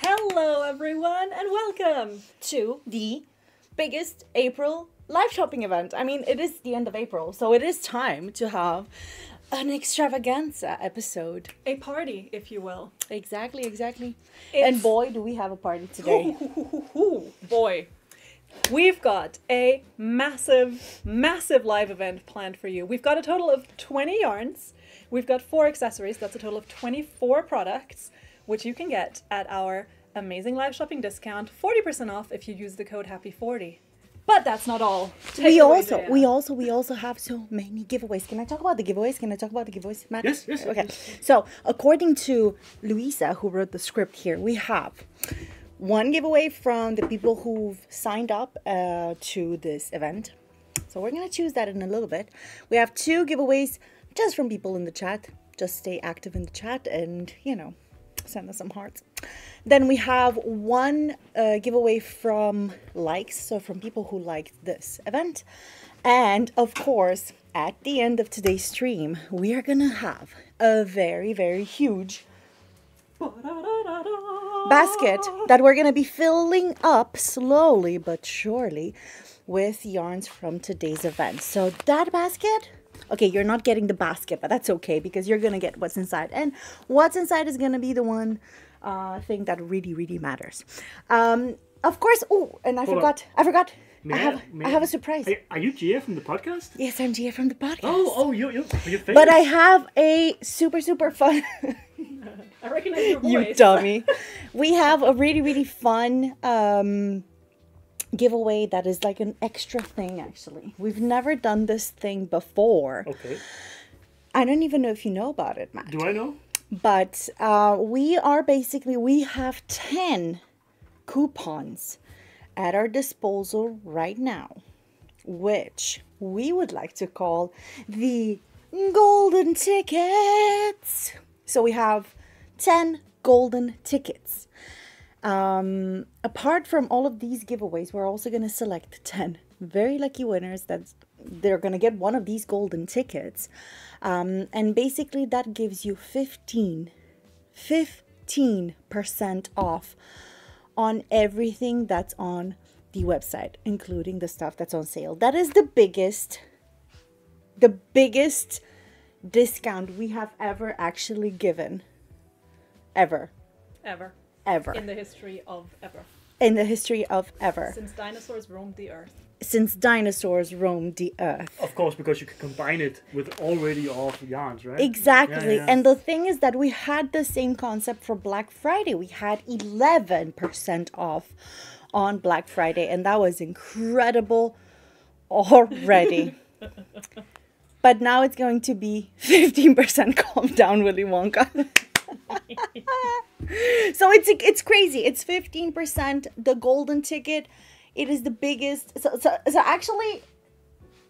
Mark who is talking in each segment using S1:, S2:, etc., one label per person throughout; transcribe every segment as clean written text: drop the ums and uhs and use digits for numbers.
S1: Hello everyone and welcome to the biggest April live shopping event. I mean, it is the end of April, so it is time to have an extravaganza episode.
S2: A party, if you will.
S1: Exactly. And boy, do we have a party today.
S2: Boy. We've got a massive live event planned for you. We've got a total of 20 yarns. We've got 4 accessories. That's a total of 24 products, which you can get at our amazing live shopping discount, 40% off if you use the code HAPPY40. But that's not all.
S1: We also have so many giveaways. Can I talk about the giveaways? Matt?
S3: Yes.
S1: Okay. So, according to Luisa, who wrote the script here, we have one giveaway from the people who've signed up to this event. So we're going to choose that in a little bit. We have 2 giveaways just from people in the chat. Just stay active in the chat and, you know, send us some hearts. Then we have one giveaway from likes, so from people who liked this event. And of course, at the end of today's stream, we are gonna have a very, very huge basket that we're gonna be filling up slowly but surely with yarns from today's event. So that basket, okay, you're not getting the basket, but that's okay because you're gonna get what's inside, and what's inside is gonna be the one thing that really matters. Of course. Oh, and I forgot. I have a surprise.
S3: Are you Gia from the podcast?
S1: Yes, I'm Gia from the podcast.
S3: Oh, you're famous.
S1: But I have a super fun.
S2: I recognize your voice.
S1: You dummy. We have a really fun giveaway that is like an extra thing. Actually, we've never done this thing before.
S3: Okay.
S1: I don't even know if you know about it, Matt.
S3: Do I know?
S1: But we have 10 coupons at our disposal right now, which we would like to call the golden tickets. So we have 10 golden tickets. Apart from all of these giveaways, we're also going to select 10 very lucky winners that they're going to get one of these golden tickets. And basically that gives you 15% off on everything that's on the website, including the stuff that's on sale. That is the biggest discount we have ever actually given. Ever.
S2: In the history of ever.
S1: In the history of ever.
S2: Since dinosaurs roamed the earth.
S3: Of course, because you can combine it with already off yarns, right?
S1: Exactly.
S3: Yeah.
S1: And the thing is that we had the same concept for Black Friday. We had 11% off on Black Friday, and that was incredible already. But now it's going to be 15%. Calm down, Willy Wonka. So it's crazy. It's 15%. The golden ticket, it is the biggest. So actually,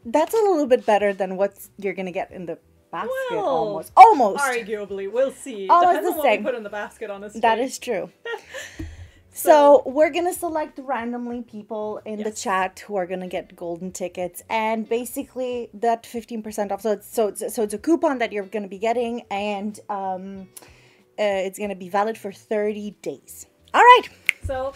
S1: that's a little bit better than what you're gonna get in the basket.
S2: Well,
S1: almost.
S2: Arguably, we'll see.
S1: Almost
S2: Depends
S1: the
S2: on what
S1: same.
S2: we put in the basket, honestly.
S1: That is true. So we're gonna select randomly people in the chat who are gonna get golden tickets, and basically that 15% off. So it's a coupon that you're gonna be getting, and it's gonna be valid for 30 days. All right.
S2: So,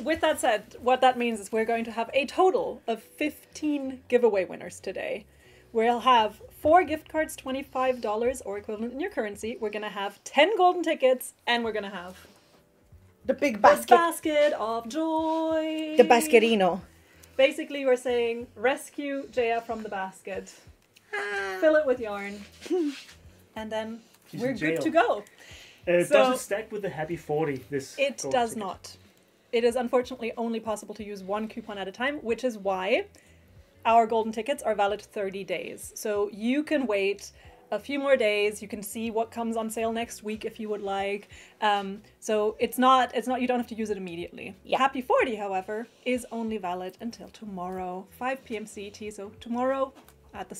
S2: with that said, what that means is we're going to have a total of 15 giveaway winners today. We'll have 4 gift cards, $25 or equivalent in your currency. We're going to have 10 golden tickets, and we're going to have
S1: the big basket.
S2: The basket of joy.
S1: The baskerino.
S2: Basically, we're saying rescue Jaya from the basket. Fill it with yarn. And then we're good to go.
S3: Does it stack with the Happy 40?
S2: It does not. It is unfortunately only possible to use 1 coupon at a time, which is why our golden tickets are valid 30 days. So you can wait a few more days. You can see what comes on sale next week if you would like. So it's not, you don't have to use it immediately.
S1: Yeah.
S2: Happy 40, however, is only valid until tomorrow, 5 p.m. CET. So tomorrow at the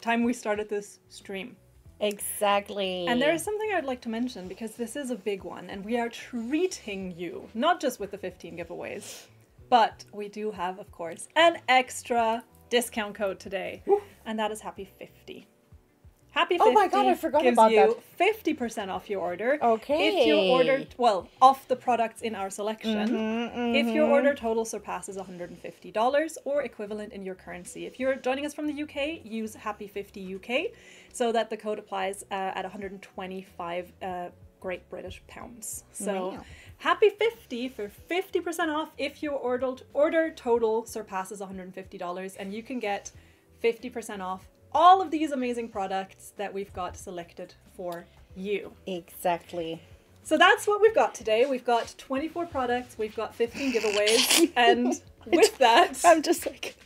S2: time we started this stream.
S1: Exactly.
S2: And there is something I'd like to mention because this is a big one and we are treating you, not just with the 15 giveaways, but we do have, of course, an extra discount code today. And that is Happy 50. Happy 50
S1: Oh my God, I forgot
S2: gives
S1: about
S2: you 50% off your order.
S1: Okay.
S2: If your order, well, off the products in our selection. If your order total surpasses $150 or equivalent in your currency. If you're joining us from the UK, use Happy 50 UK so that the code applies at 125 Great British pounds. So
S1: Wow.
S2: Happy 50 for 50% off if your order total surpasses $150, and you can get 50% off all of these amazing products that we've got selected for you.
S1: Exactly.
S2: So that's what we've got today. We've got 24 products, we've got 15 giveaways, and with that,
S1: I'm just like...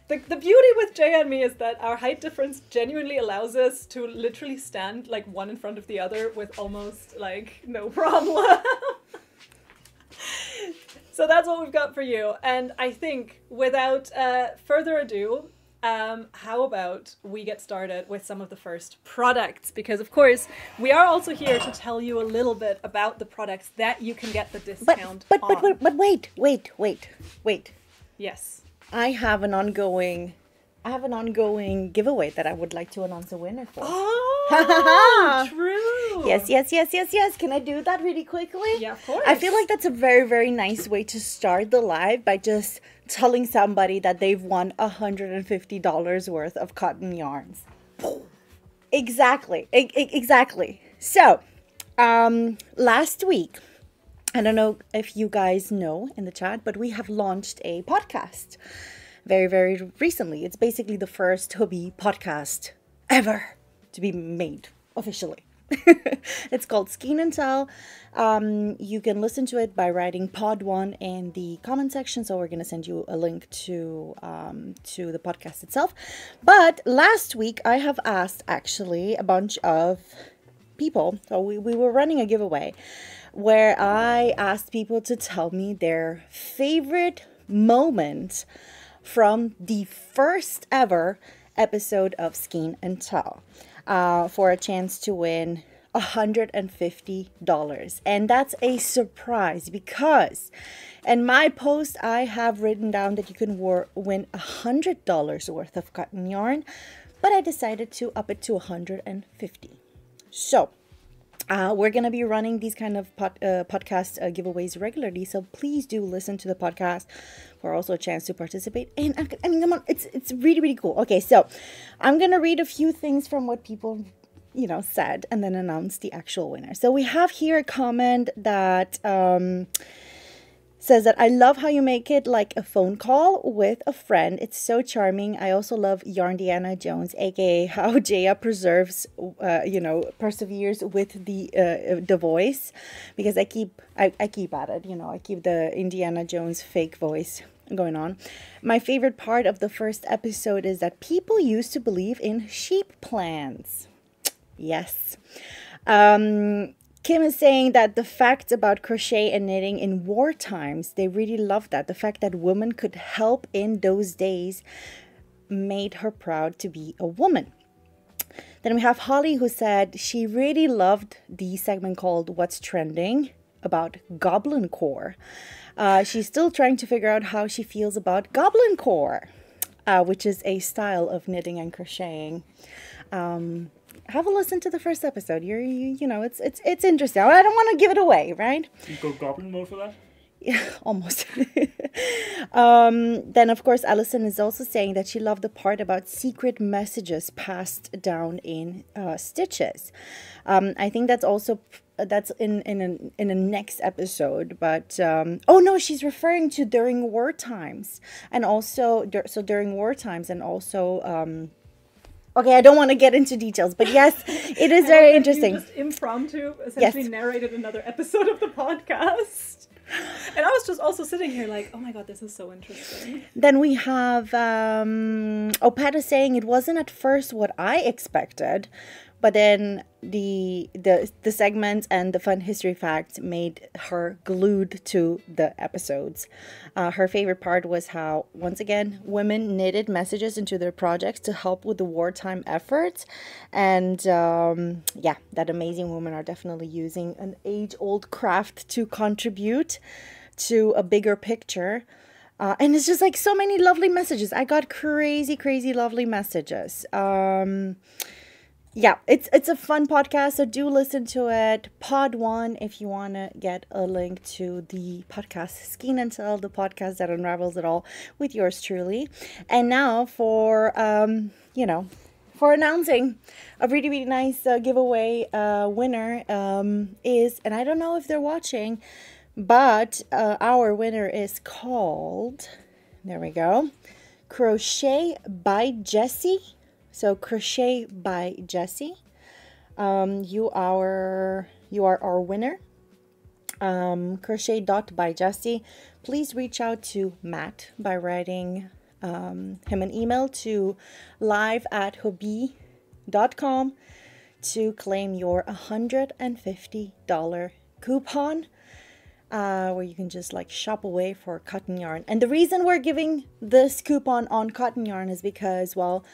S2: the beauty with Jay and me is that our height difference genuinely allows us to literally stand like one in front of the other with almost like no problem. So that's what we've got for you. And I think without further ado, how about we get started with some of the first products? Because of course, we are also here to tell you a little bit about the products that you can get the discount on.
S1: But wait.
S2: Yes.
S1: I have an ongoing giveaway that I would like to announce a winner for.
S2: Oh, true.
S1: Yes. Can I do that really quickly?
S2: Yeah, of course.
S1: I feel like that's a very, very nice way to start the live, by just telling somebody that they've won $150 worth of cotton yarns. Exactly. So, last week, I don't know if you guys know in the chat, but we have launched a podcast very, very recently. It's basically the first hobby podcast ever to be made officially. It's called Skein and Tell. You can listen to it by writing pod1 in the comment section. So we're going to send you a link to the podcast itself. But last week I have asked actually a bunch of people. So we were running a giveaway where I asked people to tell me their favorite moment from the first ever episode of Skein and Tell, for a chance to win $150. And that's a surprise, because in my post I have written down that you can win $100 worth of cotton yarn, but I decided to up it to $150. So we're going to be running these kind of podcast giveaways regularly. So please do listen to the podcast for also a chance to participate. And I mean, come on, it's really, really cool. Okay, so I'm going to read a few things from what people, said, and then announce the actual winner. So we have here a comment that says that I love how you make it like a phone call with a friend. It's so charming. I also love Yarn Deanna Jones, aka how Jaya perseveres with the voice, because I keep at it. I keep the Indiana Jones fake voice going on. My favorite part of the first episode is that people used to believe in sheep plans. Yes. Kim is saying that the facts about crochet and knitting in war times, they really loved that. The fact that women could help in those days made her proud to be a woman. Then we have Holly, who said she really loved the segment called What's Trending about Goblin Core. She's still trying to figure out how she feels about Goblin Core, which is a style of knitting and crocheting. Have a listen to the first episode. It's interesting. I don't want to give it away, right?
S3: You go goblin mode for that?
S1: Yeah, almost. Then, of course, Alison is also saying that she loved the part about secret messages passed down in stitches. I think that's also in a next episode. But oh no, she's referring to during war times, and also during war times, and also. Okay, I don't want to get into details, but yes, it is very interesting.
S2: You just impromptu essentially narrated another episode of the podcast. And I was just also sitting here like, oh my god, this is so interesting.
S1: Then we have Opeta saying it wasn't at first what I expected, but then the segments and the fun history facts made her glued to the episodes. Her favorite part was how, once again, women knitted messages into their projects to help with the wartime efforts. And that amazing women are definitely using an age-old craft to contribute to a bigger picture. And it's just like so many lovely messages. I got crazy, crazy lovely messages. Yeah, it's a fun podcast, so do listen to it. Pod 1, if you want to get a link to the podcast Skein and Tell, the podcast that unravels it all, with yours truly. And now for, for announcing a really, really nice giveaway winner is, and I don't know if they're watching, but our winner is called, there we go, Crochet by Jessie. So Crochet by Jessie. You are our winner. Crochet by Jessie. Please reach out to Matt by writing him an email to live@hobby.com to claim your $150 coupon. Where you can just like shop away for cotton yarn. And the reason we're giving this coupon on cotton yarn is because, well,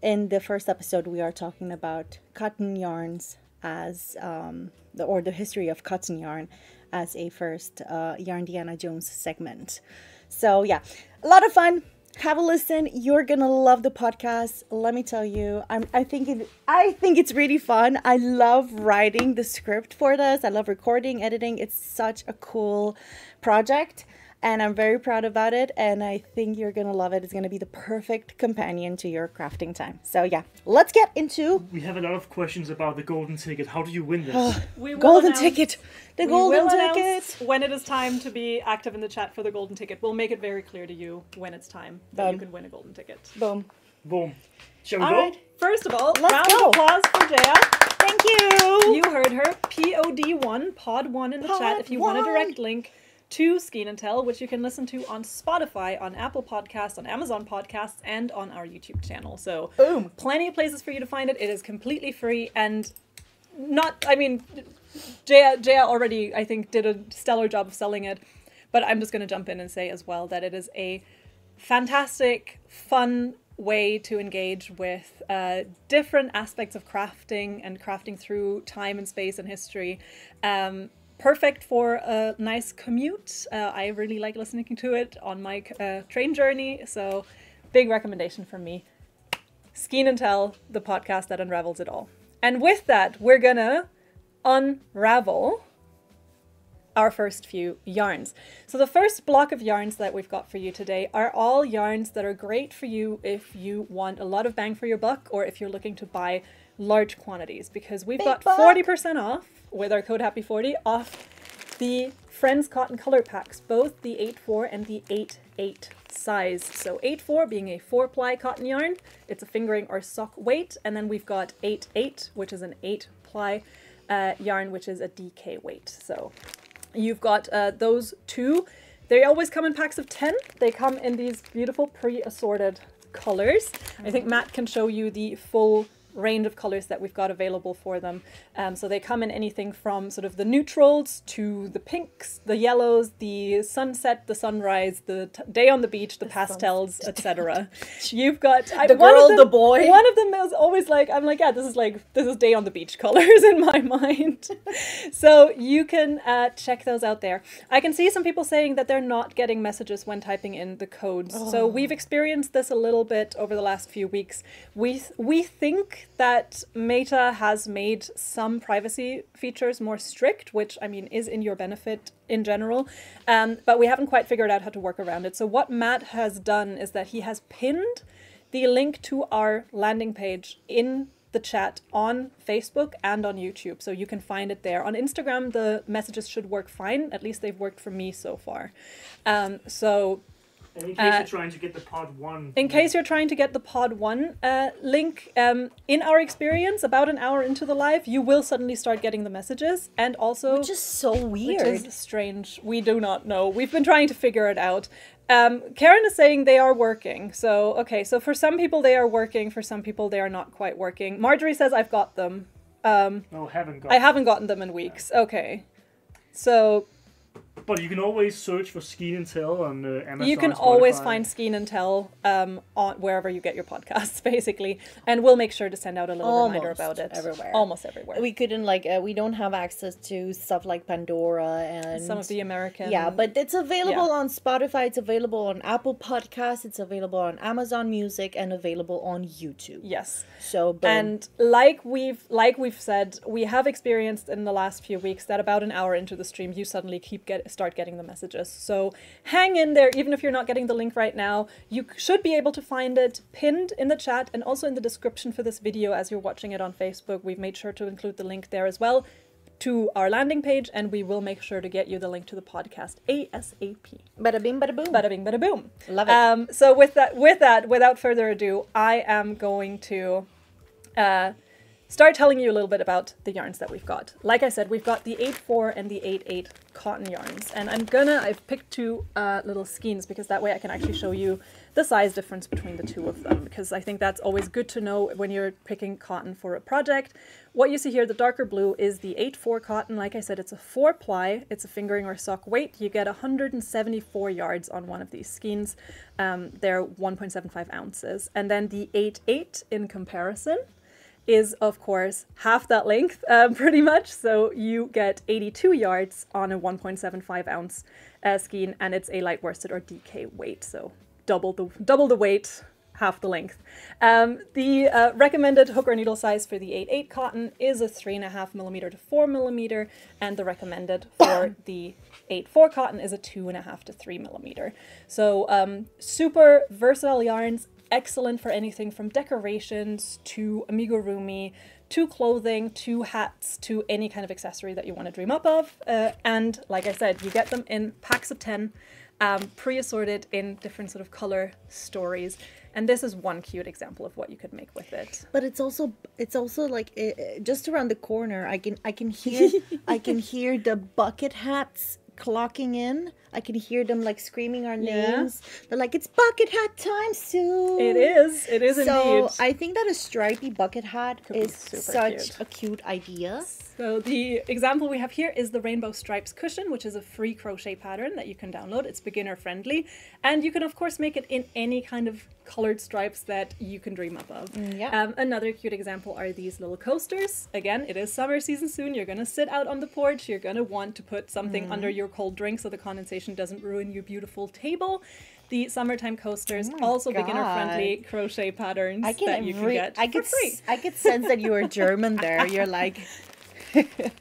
S1: in the first episode we are talking about cotton yarns as the history of cotton yarn as a first Yarn Deanna Jones segment. So yeah, a lot of fun. Have a listen. You're gonna love the podcast. Let me tell you, I think it's really fun. I love writing the script for this. I love recording, editing. It's such a cool project, and I'm very proud about it. And I think you're gonna love it. It's gonna be the perfect companion to your crafting time. So yeah, let's get into.
S3: We have a lot of questions about the golden ticket. How do you win this?
S1: Golden ticket. The golden ticket.
S2: When it is time to be active in the chat for the golden ticket, we'll make it very clear to you when it's time that you can win a golden ticket.
S1: Boom.
S3: Boom. Shall we
S1: All
S3: go?
S1: right.
S2: First of all,
S1: Let's
S2: round
S1: go.
S2: of applause for Jaya.
S1: Thank you.
S2: You heard her. POD1, Pod 1 in the chat. If you want a direct link to Skein and Tell, which you can listen to on Spotify, on Apple Podcasts, on Amazon Podcasts, and on our YouTube channel. So,
S1: Boom.
S2: Plenty of places for you to find it. It is completely free and Jaya already, I think, did a stellar job of selling it, but I'm just going to jump in and say as well that it is a fantastic, fun way to engage with different aspects of crafting and crafting through time and space and history. Perfect for a nice commute. I really like listening to it on my train journey, so big recommendation from me. Skein and Tell, the podcast that unravels it all. And with that, we're gonna unravel our first few yarns. So the first block of yarns that we've got for you today are all yarns that are great for you if you want a lot of bang for your buck or if you're looking to buy large quantities, because we've got 40% off with our code HAPPY40 off the Friends Cotton Color Packs, both the 8/4 and the 8/8 size. So 8/4 being a 4-ply cotton yarn, it's a fingering or sock weight, and then we've got 8/8, which is an 8-ply yarn, which is a DK weight. So you've got those two. They always come in packs of 10. They come in these beautiful pre-assorted colors. I think Matt can show you the full range of colors that we've got available for them. So they come in anything from sort of the neutrals to the pinks, the yellows, the sunset, the sunrise, the day on the beach, the pastels, etc. You've got
S1: the girl, the boy.
S2: One of them is always like, I'm like, yeah, this is day on the beach colors in my mind. So you can check those out there. I can see some people saying that they're not getting messages when typing in the codes. Oh. So we've experienced this a little bit over the last few weeks. We think that Meta has made some privacy features more strict, which I mean is in your benefit in general, but we haven't quite figured out how to work around it. So what Matt has done is that he has pinned the link to our landing page in the chat on Facebook and on YouTube, so you can find it there. On Instagram, the messages should work fine. At least they've worked for me so far.
S3: And in case you're trying to get the pod 1...
S2: In case you're trying to get the pod 1 link, in our experience, about an hour into the live, you will suddenly start getting the messages, and also...
S1: Which is so weird.
S2: Which is strange. We do not know. We've been trying to figure it out. Karen is saying they are working. So, okay, so for some people they are working, for some people they are not quite working. Marjorie says, I've got them.
S3: No, haven't got
S2: I haven't gotten them in weeks. Okay. So...
S3: But you can always search for Skein and Tell on Amazon.
S2: You can
S3: Spotify.
S2: always find Skein and Tell on wherever you get your podcasts, basically, and we'll make sure to send out a little reminder about it
S1: everywhere.
S2: Almost everywhere.
S1: We couldn't we don't have access to stuff like Pandora and
S2: some of the American.
S1: Yeah, but it's available on Spotify. It's available on Apple Podcasts. It's available on Amazon Music and available on YouTube.
S2: Yes.
S1: So, boom.
S2: And like we've said, we have experienced in the last few weeks that about an hour into the stream, you suddenly start getting the messages. So hang in there, even if you're not getting the link right now. You should be able to find it pinned in the chat and also in the description for this video as you're watching it on Facebook. We've made sure to include the link there as well to our landing page, and we will make sure to get you the link to the podcast ASAP.
S1: Bada bing, bada boom.
S2: Bada bing, bada boom.
S1: Love it.
S2: So with that, without further ado, I am going to start telling you a little bit about the yarns that we've got. Like I said, we've got the 8/4 and the 8/8 cotton yarns, and I've picked two little skeins because that way I can actually show you the size difference between the two of them, because I think that's always good to know when you're picking cotton for a project. What you see here, the darker blue, is the 8/4 cotton. Like I said, it's a 4-ply, it's a fingering or sock weight. You get 174 yards on one of these skeins. They're 1.75 ounces. And then the 8/8 in comparison is, of course, half that length, pretty much. So you get 82 yards on a 1.75 ounce skein, and it's a light worsted or DK weight. So double the weight, half the length. The recommended hook or needle size for the 8/8 cotton is a 3.5mm to 4mm, and the recommended for the 8/4 cotton is a 2.5 to 3mm. So super versatile yarns, excellent for anything from decorations to amigurumi to clothing to hats to any kind of accessory that you want to dream up of. And like I said, you get them in packs of 10. Pre-assorted in different sort of color stories, and this is one cute example of what you could make with it.
S1: But it's also like just around the corner. I can hear the bucket hats clocking in. I can hear them like screaming our names. They're like, it's bucket hat time soon.
S2: It is indeed.
S1: So I think that a stripy bucket hat is such
S2: cute.
S1: a cute idea.
S2: So the example we have here is the Rainbow Stripes cushion, which is a free crochet pattern that you can download. It's beginner friendly, and you can of course make it in any kind of colored stripes that you can dream up of. Another cute example are these little coasters. Again, it is summer season soon. You're gonna sit out on the porch. You're gonna want to put something under your cold drink so the condensation doesn't ruin your beautiful table. The summertime coasters, also beginner-friendly crochet patterns that you can get for free.
S1: I could sense that you are German there. You're like...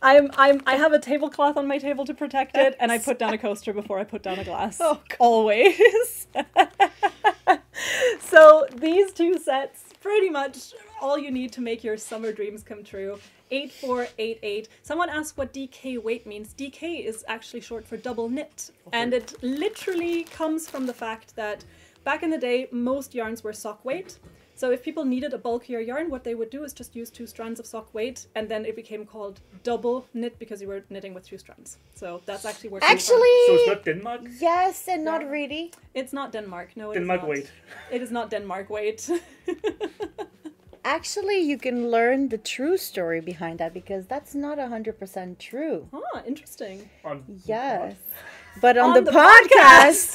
S2: I have a tablecloth on my table to protect it, and I put down a coaster before I put down a glass. Oh, always. So these two sets, pretty much all you need to make your summer dreams come true. 8/4, 8/8. Someone asked what DK weight means. DK is actually short for double knit, and it literally comes from the fact that back in the day, most yarns were sock weight. So if people needed a bulkier yarn, what they would do is just use 2 strands of sock weight, and then it became called double knit because you were knitting with 2 strands. So that's actually where
S1: actually,
S3: so it's not Denmark?
S1: Yes, and not really.
S2: It's not Denmark. No, it
S3: Denmark
S2: is not.
S3: weight.
S2: It is not Denmark weight.
S1: Actually, you can learn the true story behind that because that's not 100% true.
S2: Ah, interesting.
S1: Yes. But on the podcast...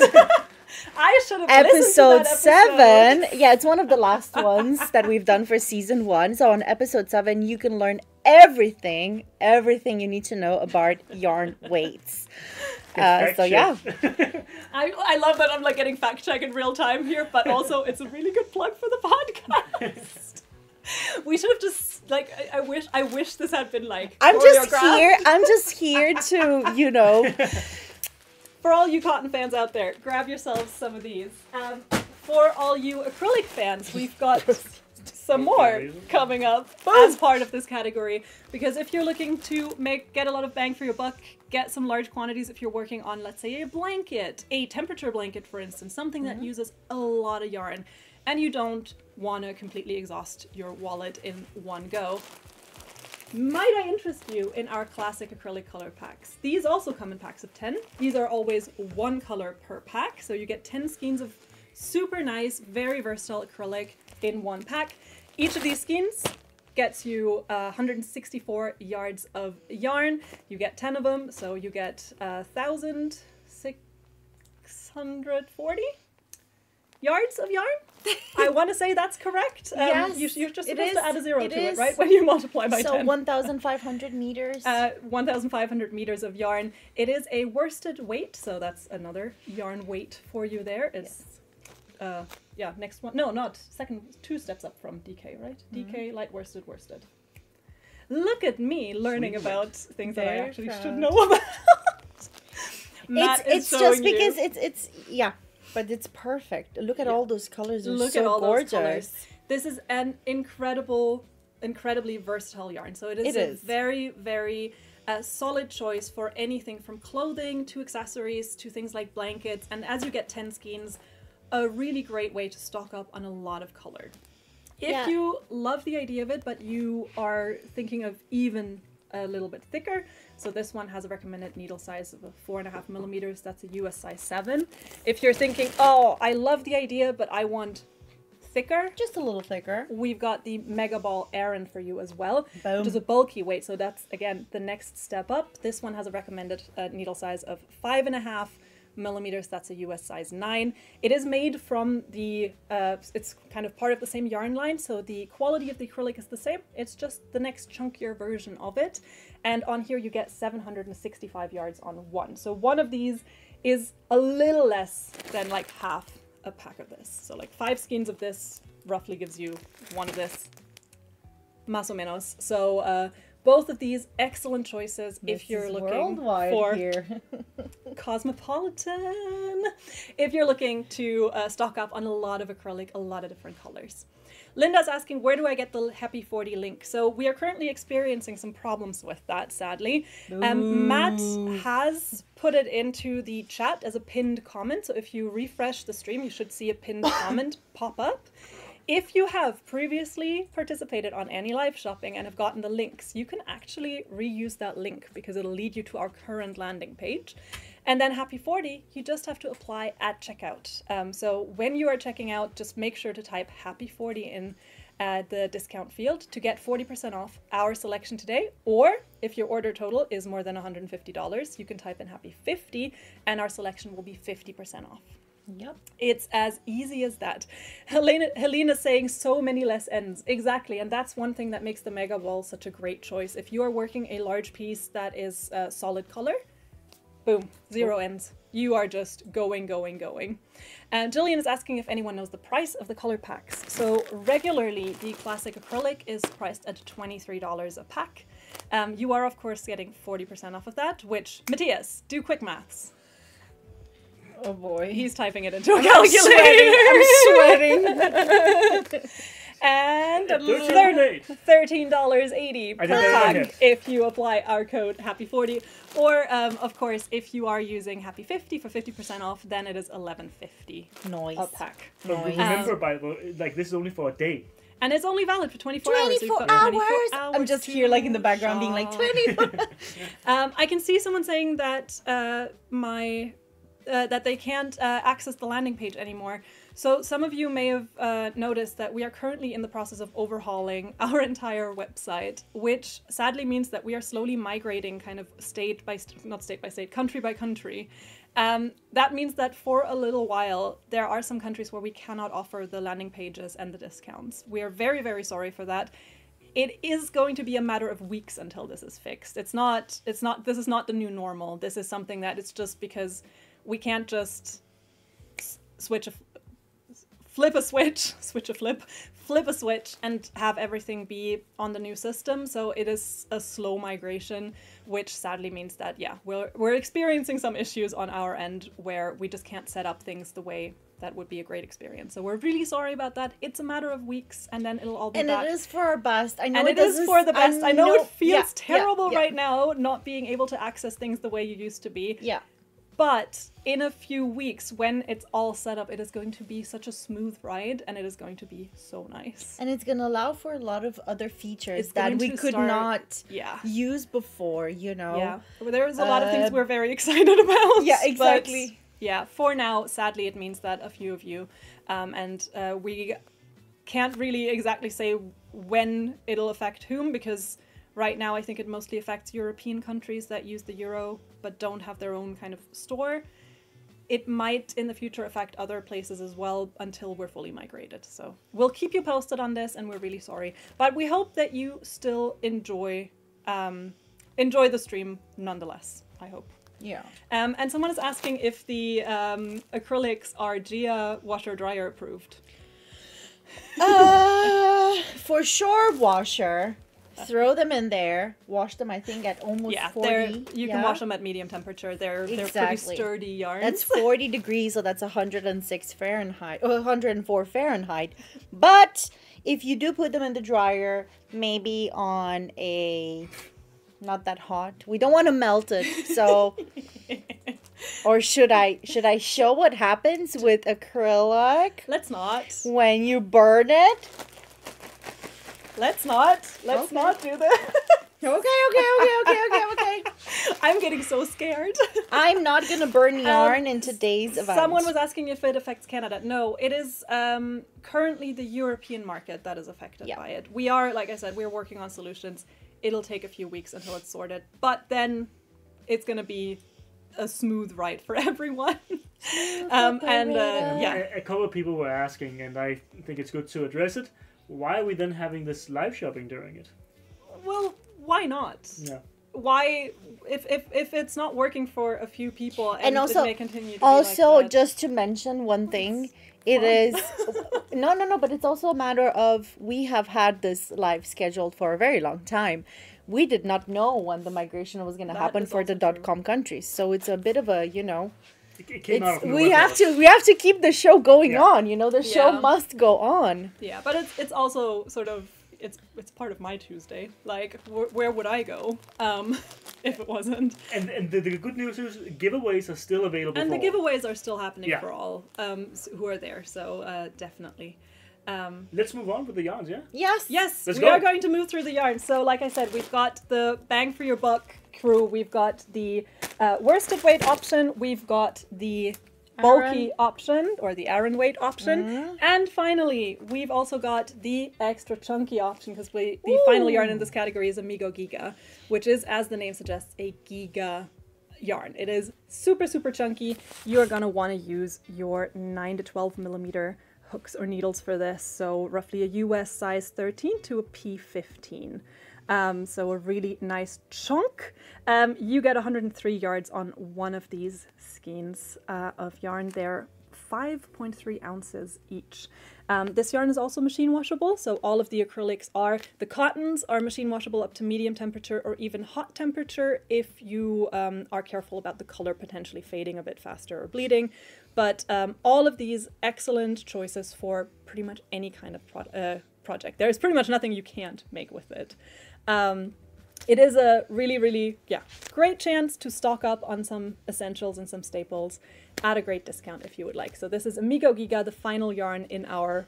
S2: I should have
S1: episode 7. Yeah, it's one of the last ones that we've done for season 1. So on episode 7, you can learn everything you need to know about yarn weights. So yeah.
S2: I love that I'm like getting fact check in real time here, but also it's a really good plug for the podcast. We should have just like I wish this had been like
S1: I'm just here to, you know.
S2: For all you cotton fans out there, grab yourselves some of these. For all you acrylic fans, we've got some more coming up as part of this category. Because if you're looking to get a lot of bang for your buck, get some large quantities if you're working on, let's say, a blanket, a temperature blanket, for instance, something that uses a lot of yarn, and you don't want to completely exhaust your wallet in one go, might I interest you in our classic acrylic color packs. These also come in packs of 10. These are always 1 color per pack, so you get 10 skeins of super nice, very versatile acrylic in 1 pack. Each of these skeins gets you 164 yards of yarn. You get 10 of them, so you get 1,640 yards of yarn. I want to say that's correct.
S1: Yes,
S2: you're just
S1: it
S2: supposed
S1: is.
S2: to add a zero
S1: It
S2: to it,
S1: is.
S2: right? When you multiply by 10.
S1: So 1,500 meters.
S2: 1,500 meters of yarn. It is a worsted weight, so that's another yarn weight for you there. It's, yeah, next one. No, not second, 2 steps up from DK, right? DK, light worsted, worsted. Look at me learning about things that I
S1: Very
S2: actually should
S1: proud.
S2: know about. Matt is
S1: it's just
S2: showing you.
S1: because it's yeah, but it's perfect. Look at all those colors. They're
S2: Look
S1: so
S2: at all
S1: gorgeous.
S2: those colors. This is an incredibly versatile yarn. So it is a very, very solid choice for anything from clothing to accessories to things like blankets. And as you get 10 skeins, a really great way to stock up on a lot of color. If you love the idea of it, but you are thinking of even a little bit thicker, so this one has a recommended needle size of 4.5 millimeters. That's a US size 7. If you're thinking, oh, I love the idea, but I want thicker,
S1: Just a little thicker.
S2: we've got the Mega Ball Aran for you as well,
S1: Boom.
S2: which is a bulky weight. So that's, again, the next step up. This one has a recommended needle size of 5.5 millimeters. That's a US size 9. It is made from the, it's kind of part of the same yarn line, so the quality of the acrylic is the same. It's just the next chunkier version of it. And on here you get 765 yards on one. So one of these is a little less than like half a pack of this. So like 5 skeins of this roughly gives you one of this, más o menos. So both of these excellent choices if you're looking
S1: worldwide
S2: for
S1: here.
S2: cosmopolitan, if you're looking to stock up on a lot of acrylic, a lot of different colors. Linda's asking, where do I get the Happy 40 link? So we are currently experiencing some problems with that, sadly. Matt has put it into the chat as a pinned comment. So if you refresh the stream, you should see a pinned comment pop up. If you have previously participated on any live shopping and have gotten the links, you can actually reuse that link because it'll lead you to our current landing page. And then Happy 40, you just have to apply at checkout. So when you are checking out, just make sure to type Happy 40 in the discount field to get 40% off our selection today. Or if your order total is more than $150, you can type in Happy 50 and our selection will be 50% off.
S1: Yep.
S2: It's as easy as that. Helena's saying so many less ends. Exactly. And that's one thing that makes the Mega Ball such a great choice. If you are working a large piece that is solid color, boom, 0 ends. You are just going, going, going. And Jillian is asking if anyone knows the price of the color packs. So regularly, the classic acrylic is priced at $23 a pack. You are, of course, getting 40% off of that, which, Matthias, do quick maths.
S1: Oh boy.
S2: He's typing it into a calculator.
S1: I'm sweating.
S2: And $13.80 per
S3: I did that
S2: pack if you apply our code Happy40. Or, of course, if you are using Happy50 for 50% off, then it is $11.50
S1: Nice.
S2: a pack.
S3: But remember, by the way, like this is only for a day.
S2: And it's only valid for 24 hours. So you've
S1: 24
S2: got
S1: hours.
S2: 24 hours.
S1: I'm just here like in the background being like 24.
S2: I can see someone saying that that they can't access the landing page anymore. So some of you may have noticed that we are currently in the process of overhauling our entire website, which sadly means that we are slowly migrating kind of country by country. That means that for a little while, there are some countries where we cannot offer the landing pages and the discounts. We are very, very sorry for that. It is going to be a matter of weeks until this is fixed. This is not the new normal. This is something that it's just because we can't just flip a switch and have everything be on the new system. So it is a slow migration, which sadly means that, yeah, we're experiencing some issues on our end where we just can't set up things the way that would be a great experience. So we're really sorry about that. It's a matter of weeks and then it'll all be back.
S1: And it is for our best. I know
S2: it is for the best. I know it feels terrible
S1: yeah.
S2: right now not being able to access things the way you used to be.
S1: Yeah.
S2: But in a few weeks, when it's all set up, it is going to be such a smooth ride and it is going to be so nice.
S1: And it's going to allow for a lot of other features
S2: It's
S1: that
S2: going
S1: we
S2: to
S1: could
S2: start-
S1: not
S2: Yeah.
S1: use before, you know?
S2: Yeah. Well, there's a lot of things we're very excited about.
S1: Yeah,
S2: but
S1: exactly.
S2: yeah, for now, sadly, it means that a few of you, we can't really exactly say when it'll affect whom, because right now I think it mostly affects European countries that use the euro but don't have their own kind of store. It might in the future affect other places as well until we're fully migrated. So we'll keep you posted on this, and we're really sorry. But we hope that you still enjoy the stream nonetheless, I hope.
S1: Yeah.
S2: And someone is asking if the acrylics are Gia washer dryer approved.
S1: For sure, washer. Throw them in there. Wash them, I think, at almost 40.
S2: You can wash them at medium temperature. They're pretty sturdy yarns.
S1: That's 40 degrees, so that's 106 Fahrenheit, or 104 Fahrenheit. But if you do put them in the dryer, maybe on a not that hot. We don't want to melt it, so. Or should I show what happens with acrylic?
S2: Let's not.
S1: When you burn it?
S2: Let's not do that.
S1: Okay.
S2: I'm getting so scared.
S1: I'm not going to burn yarn in today's event.
S2: Someone was asking if it affects Canada. No, it is currently the European market that is affected by it. We are, like I said, we're working on solutions. It'll take a few weeks until it's sorted. But then it's going to be a smooth ride for everyone.
S3: A couple of people were asking, and I think it's good to address it. Why are we then having this live shopping during it?
S2: Well, why not? Yeah. Why, if it's not working for a few people, and also, it may continue to be like that.
S1: Just to mention one thing, it is no, but it's also a matter of we have had this live scheduled for a very long time. We did not know when the migration was going to happen for the .com countries, so it's a bit of a
S3: It came out of
S1: we have to keep the show going on. The show must go on.
S2: Yeah, but it's also sort of it's part of my Tuesday. Like, where would I go if it wasn't?
S3: And the good news is giveaways are still available.
S2: And the giveaways are still happening for all who are there. So definitely.
S3: Let's move on with the yarns, yeah?
S2: Yes. We are going to move through the yarns. So, like I said, we've got the bang for your buck crew. We've got the worsted weight option. We've got the bulky option, or the Aran weight option. And finally, we've also got the extra chunky option, because the final yarn in this category is Amigo Giga, which is, as the name suggests, a Giga yarn. It is super, super chunky. You are going to want to use your 9 to 12 millimeter hooks or needles for this, so roughly a US size 13 to a P15. So a really nice chunk. You get 103 yards on one of these skeins of yarn. They're 5.3 ounces each. This yarn is also machine washable, so all of the acrylics are. The cottons are machine washable up to medium temperature or even hot temperature if you are careful about the color potentially fading a bit faster or bleeding. But all of these excellent choices for pretty much any kind of project. There's pretty much nothing you can't make with it. It is a really, really, great chance to stock up on some essentials and some staples at a great discount if you would like. So this is Amigo Giga, the final yarn in our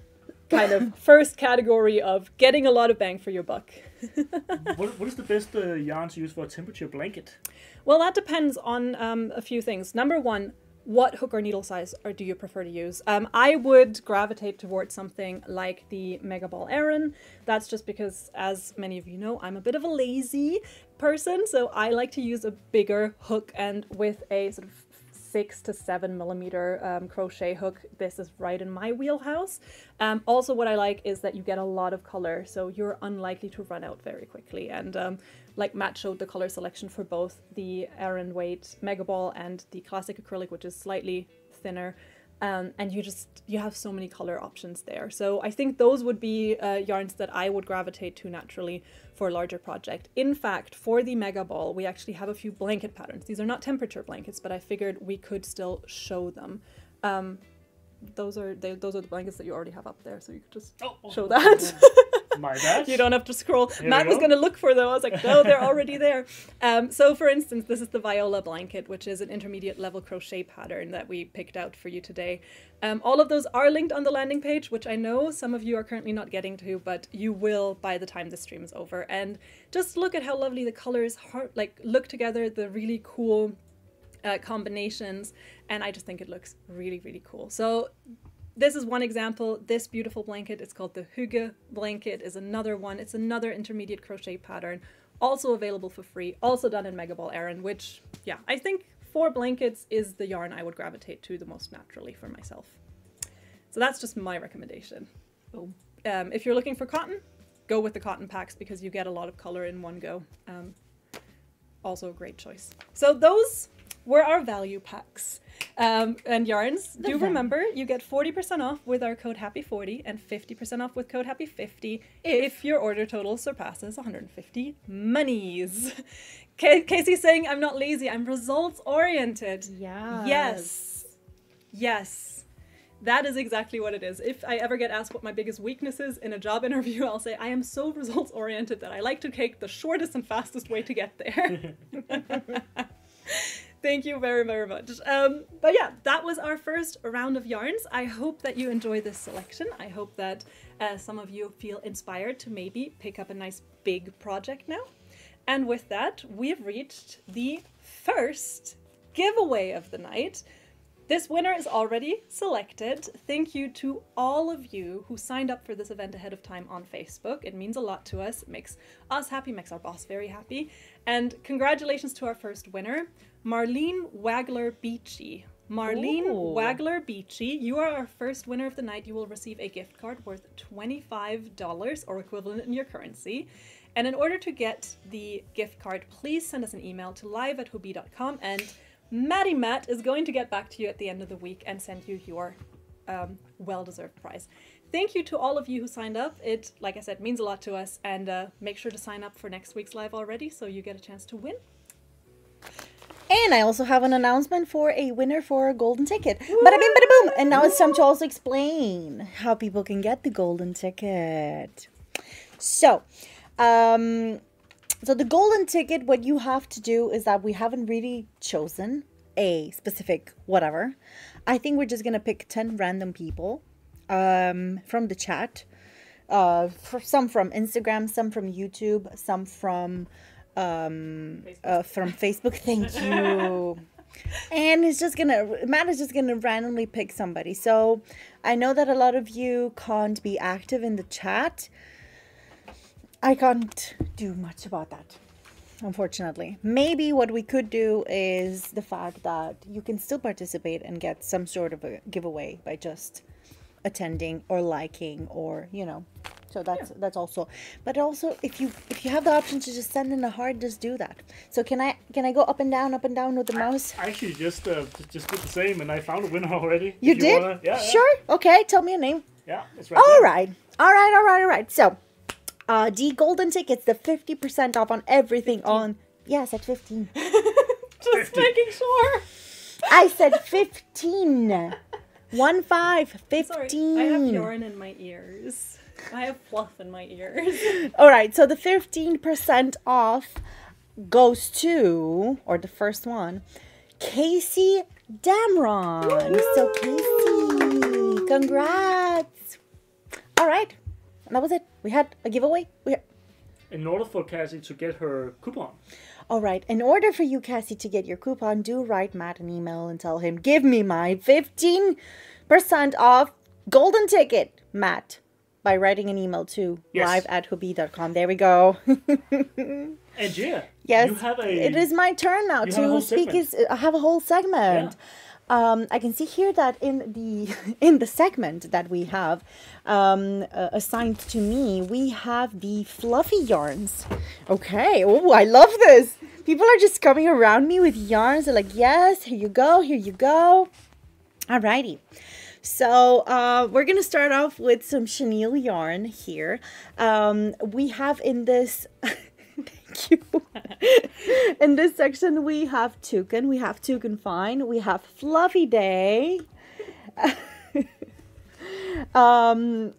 S2: kind of first category of getting a lot of bang for your buck.
S3: What is the best yarn to use for a temperature blanket?
S2: Well, that depends on a few things. Number one, what hook or needle size do you prefer to use? I would gravitate towards something like the Mega Ball Aran. That's just because, as many of you know, I'm a bit of a lazy person, so I like to use a bigger hook, and with a sort of 6 to 7 millimeter crochet hook, this is right in my wheelhouse. Also, what I like is that you get a lot of color, so you're unlikely to run out very quickly. And like Matt showed the color selection for both the Aran weight Mega Ball and the classic acrylic, which is slightly thinner. And you have so many color options there. So I think those would be yarns that I would gravitate to naturally for a larger project. In fact, for the Mega Ball, we actually have a few blanket patterns. These are not temperature blankets, but I figured we could still show them. Those are the blankets that you already have up there, so you could just show that.
S3: My bad.
S2: You don't have to scroll. Matt was going to look for them. I was like, no, they're already there. So for instance, this is the Viola blanket, which is an intermediate level crochet pattern that we picked out for you today. All of those are linked on the landing page, which I know some of you are currently not getting to, but you will by the time the stream is over. And just look at how lovely the colors look together, the really cool combinations, and I just think it looks really, really cool. So this is one example. This beautiful blanket, it's called the Hygge blanket, is another one. It's another intermediate crochet pattern, also available for free, also done in Megaball Aran, which, yeah, I think for blankets is the yarn I would gravitate to the most naturally for myself. So that's just my recommendation. If you're looking for cotton, go with the cotton packs because you get a lot of color in one go. Also a great choice. So those were our value packs and yarns. Do remember, you get 40% off with our code HAPPY40 and 50% off with code HAPPY50 if your order total surpasses 150 monies. Casey's saying, I'm not lazy, I'm results oriented.
S1: Yeah.
S2: Yes. Yes. That is exactly what it is. If I ever get asked what my biggest weakness is in a job interview, I'll say I am so results oriented that I like to take the shortest and fastest way to get there. Thank you very, very much. But yeah, that was our first round of yarns. I hope that you enjoy this selection. I hope that some of you feel inspired to maybe pick up a nice big project now. And with that, we've reached the first giveaway of the night. This winner is already selected. Thank you to all of you who signed up for this event ahead of time on Facebook. It means a lot to us. It makes us happy, makes our boss very happy. And congratulations to our first winner, Marlene Wagler Beachy. Marlene Wagler Beachy, you are our first winner of the night. You will receive a gift card worth $25 or equivalent in your currency. And in order to get the gift card, please send us an email to live@hobie.com, and Maddie Matt is going to get back to you at the end of the week and send you your well-deserved prize. Thank you to all of you who signed up. It, like I said, means a lot to us, and make sure to sign up for next week's live already so you get a chance to win.
S1: And I also have an announcement for a winner for a golden ticket. Bada bing, bada boom. And now it's time to also explain how people can get the golden ticket. So the golden ticket, what you have to do is that we haven't really chosen a specific whatever. I think we're just going to pick 10 random people from the chat. Some from Instagram, some from YouTube, some from Facebook. Thank you. And Matt is just gonna randomly pick somebody. So I know that a lot of you can't be active in the chat. I can't do much about that, unfortunately. Maybe what we could do is the fact that you can still participate and get some sort of a giveaway by just attending or liking, or so that's also. But also, if you have the option to just send in a heart, just do that. So can I go up and down with the mouse?
S3: I actually just did the same, and I found a winner already.
S1: You did? Yeah. Sure. Okay. Tell me a name.
S3: Yeah, it's right.
S1: All right. So, the golden tickets, the 50% off on everything 15. On. Yeah, I said 15.
S2: Just making sure.
S1: I said 15. 15.
S2: Sorry, I have yarn in my ears. I have fluff in my ears.
S1: All right, so the 15% off goes to, or the first one, Casey Damron. Woo! So Casey, congrats. All right, and that was it. We had a giveaway.
S3: In order for Cassie to get her coupon.
S1: All right, in order for you, Cassie, to get your coupon, do write Matt an email and tell him, give me my 15% off golden ticket, Matt, by writing an email to live@hobie.com. There we go.
S3: And yeah,
S1: yes,
S3: you have
S1: it is my turn now to speak. I have a whole segment. Yeah. I can see here that in the segment that we have assigned to me, we have the fluffy yarns. Okay. Oh, I love this. People are just coming around me with yarns. They're like, yes, here you go, here you go. Alrighty. So we're going to start off with some chenille yarn here. We have in this... Thank you. In this section, we have Tukan. We have Tukan Fine. We have Fluffy Day. And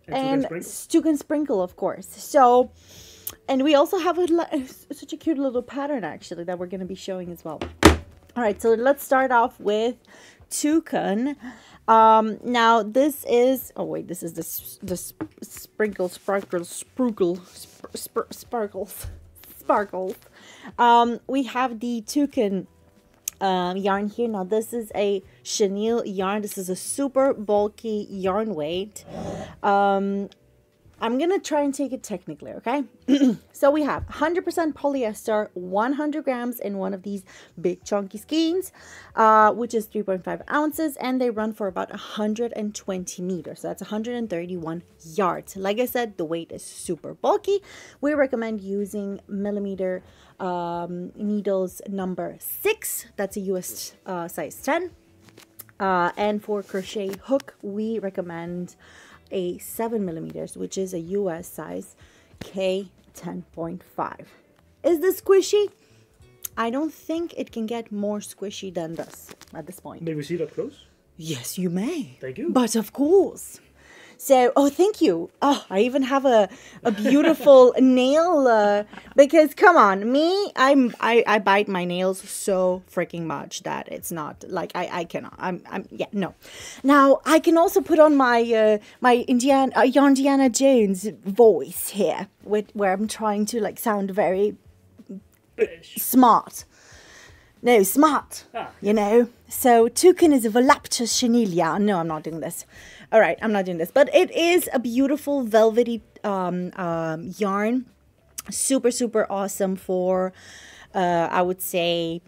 S1: Tukan Sprinkle, of course. So, and we also have such a cute little pattern, actually, that we're going to be showing as well. All right, so let's start off with Tukan. Now this is, oh wait, this is the sprinkles. We have the Tukan yarn here. Now this is a chenille yarn. This is a super bulky yarn weight. I'm gonna try and take it technically, okay? So we have 100% polyester, 100 grams in one of these big chunky skeins, which is 3.5 ounces, and they run for about 120 meters. So that's 131 yards. Like I said, the weight is super bulky. We recommend using millimeter needles number 6. That's a US size 10. And for crochet hook, we recommend a 7 millimeters, which is a US size K10.5. Is this squishy? I don't think it can get more squishy than this at this point.
S3: May we see it up close?
S1: Yes, you may.
S3: Thank you.
S1: But of course. So, oh, thank you. Oh, I even have a beautiful nail, because come on, me, I bite my nails so freaking much that it's not like I cannot. Yeah, no. Now I can also put on my my Indiana Jones voice here, where I'm trying to like sound very smart. No, smart. You know. So Tukan is a voluptuous chenille yarn. No, I'm not doing this. All right, I'm not doing this, but it is a beautiful velvety yarn. Super, super awesome for, I would say,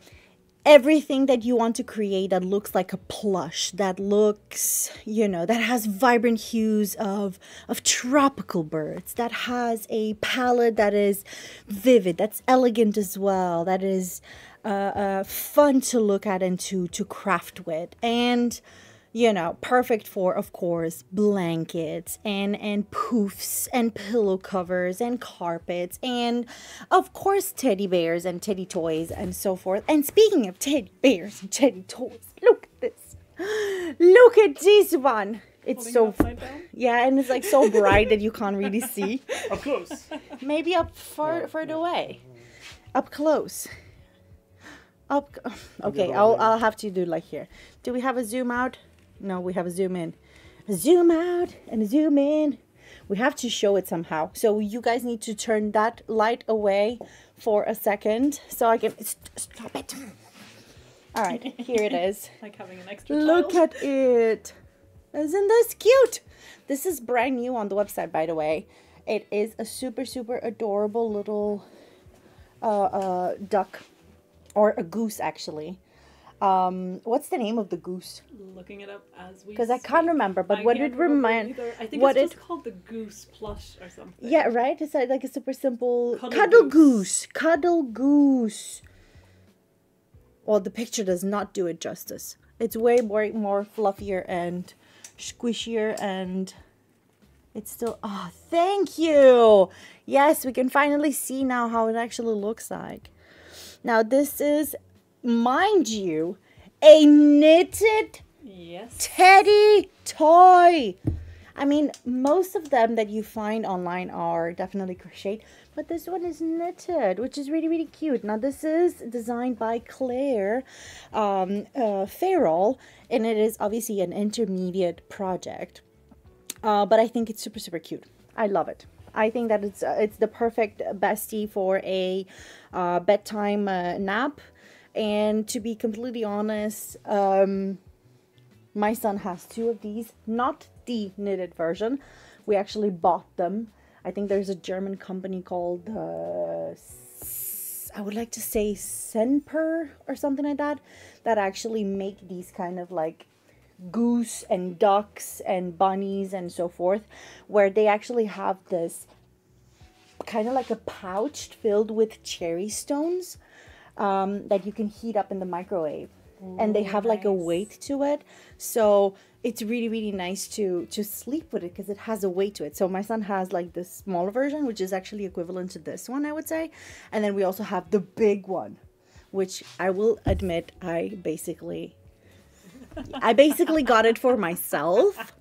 S1: everything that you want to create that looks like a plush, that looks, you know, that has vibrant hues of tropical birds, that has a palette that is vivid, that's elegant as well, that is fun to look at and to craft with, and you know, perfect for, of course, blankets and poofs and pillow covers and carpets and, of course, teddy bears and teddy toys and so forth. And speaking of teddy bears and teddy toys, look at this. Look at this one. It's so, yeah, and it's like so bright that you can't really see.
S3: Up close.
S1: Maybe up further away. Up close. Up. Okay, I'll have to do like here. Do we have a zoom out? No, we have a zoom in. A zoom out and a zoom in. We have to show it somehow. So you guys need to turn that light away for a second so I can stop it. All right, here it is.
S2: Like having an extra
S1: Look
S2: child.
S1: at it. Isn't this cute? This is brand new on the website, by the way. It is a super, super adorable little duck, or a goose, actually. What's the name of the goose?
S2: Looking it up as we
S1: Because I can't remember, but what it remind?
S2: I think
S1: what
S2: it's just called the goose plush or something.
S1: Yeah, right. It's like a super simple
S2: Cuddle
S1: goose. Cuddle goose. Well, the picture does not do it justice. It's way more fluffier and squishier, and it's still. Oh, thank you. Yes, we can finally see now how it actually looks like. Now this is, mind you, a knitted teddy toy. I mean, most of them that you find online are definitely crocheted, but this one is knitted, which is really, really cute. Now, this is designed by Claire Farrell, and it is obviously an intermediate project, but I think it's super, super cute. I love it. I think that it's the perfect bestie for a bedtime nap. And to be completely honest, my son has 2 of these, not the knitted version. We actually bought them. I think there's a German company called, I would like to say Senper or something like that, that actually make these kind of like goose and ducks and bunnies and so forth, where they actually have this kind of like a pouch filled with cherry stones. That you can heat up in the microwave. Ooh, and they have like a weight to it, so it's really, really nice to sleep with it because it has a weight to it. So my son has like the smaller version, which is actually equivalent to this one, I would say, and then we also have the big one, which I will admit I basically got it for myself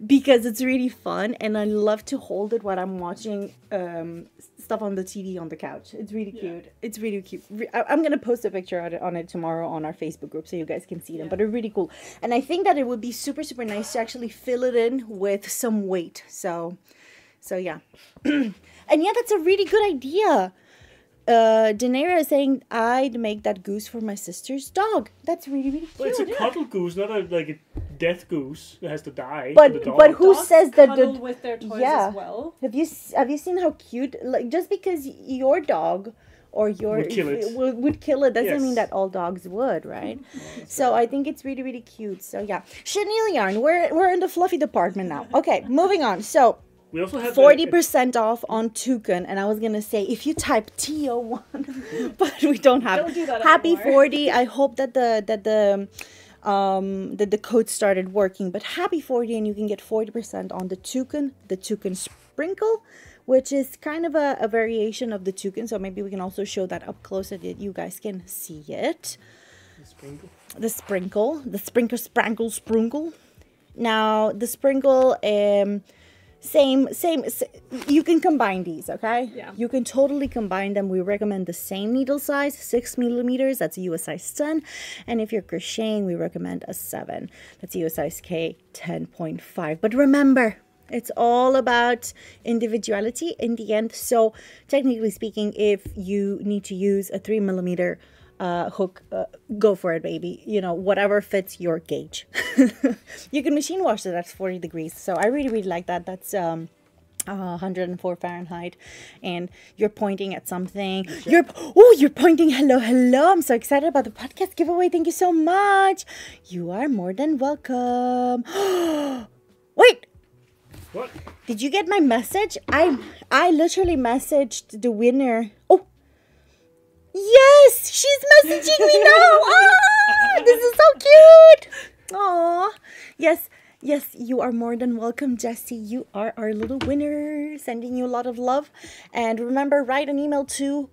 S1: because it's really fun and I love to hold it when I'm watching stuff on the TV on the couch. It's really cute. It's really cute. I'm gonna post a picture on it tomorrow on our Facebook group so you guys can see them. But they're really cool. And I think that it would be super, super nice to actually fill it in with some weight. So yeah. And yeah, that's a really good idea. Daenerys is saying, I'd make that goose for my sister's dog. That's really, really cute.
S3: Well, it's a cuddle goose, not like a death goose that has to die.
S1: But who
S2: Dogs
S1: says that
S2: cuddle with their toys as well.
S1: Have you seen how cute? Like, just because your dog or your
S3: Would kill it.
S1: would kill it doesn't
S3: Yes.
S1: mean that all dogs would, right? So I think it's really, really cute. So yeah, chenille yarn. We're in the fluffy department now. Okay, moving on. So
S3: we also have
S1: 40% off on Tukan, and I was gonna say if you type TO1, but we don't have.
S2: Don't do that
S1: Happy
S2: anymore.
S1: 40. I hope that the code started working, but happy 40, and you can get 40% on the Tukan sprinkle, which is kind of a variation of the Tukan. So maybe we can also show that up close so that you guys can see it. The sprinkle, sprinkle. Now the sprinkle, same. You can combine these, okay?
S2: Yeah.
S1: You can totally combine them. We recommend the same needle size, 6 millimeters. That's a US size 10. And if you're crocheting, we recommend a 7. That's a US size K 10.5. But remember, it's all about individuality in the end. So technically speaking, if you need to use a 3 millimeter hook, go for it, baby. You know, whatever fits your gauge. You can machine wash it at 40 degrees. So I really, really like that. That's 104 Fahrenheit, and you're pointing at something. You're pointing. Hello. I'm so excited about the podcast giveaway. Thank you so much. You are more than welcome. Wait.
S3: What?
S1: Did you get my message? I literally messaged the winner. Oh, yes, she's messaging me now. Ah, this is so cute. Aw, yes, you are more than welcome, Jessie. You are our little winner. Sending you a lot of love. And remember, write an email to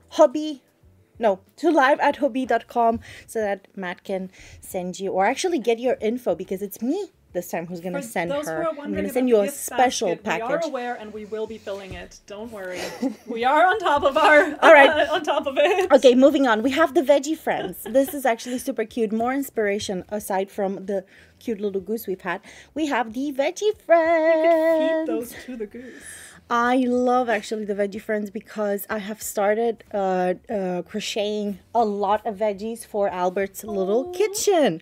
S1: live@hobby.com so that Matt can send you, or actually get your info, because it's me this time who's going to send her. I'm going to send you a special package.
S2: We are aware, and we will be filling it. Don't worry. We are on top of our.
S1: All right.
S2: On top of it.
S1: Okay, moving on. We have the Veggie Friends. This is actually super cute. More inspiration aside from the cute little goose we've had. We have the Veggie Friends.
S2: Feed those to the goose.
S1: I love actually the Veggie Friends because I have started crocheting a lot of veggies for Albert's little kitchen.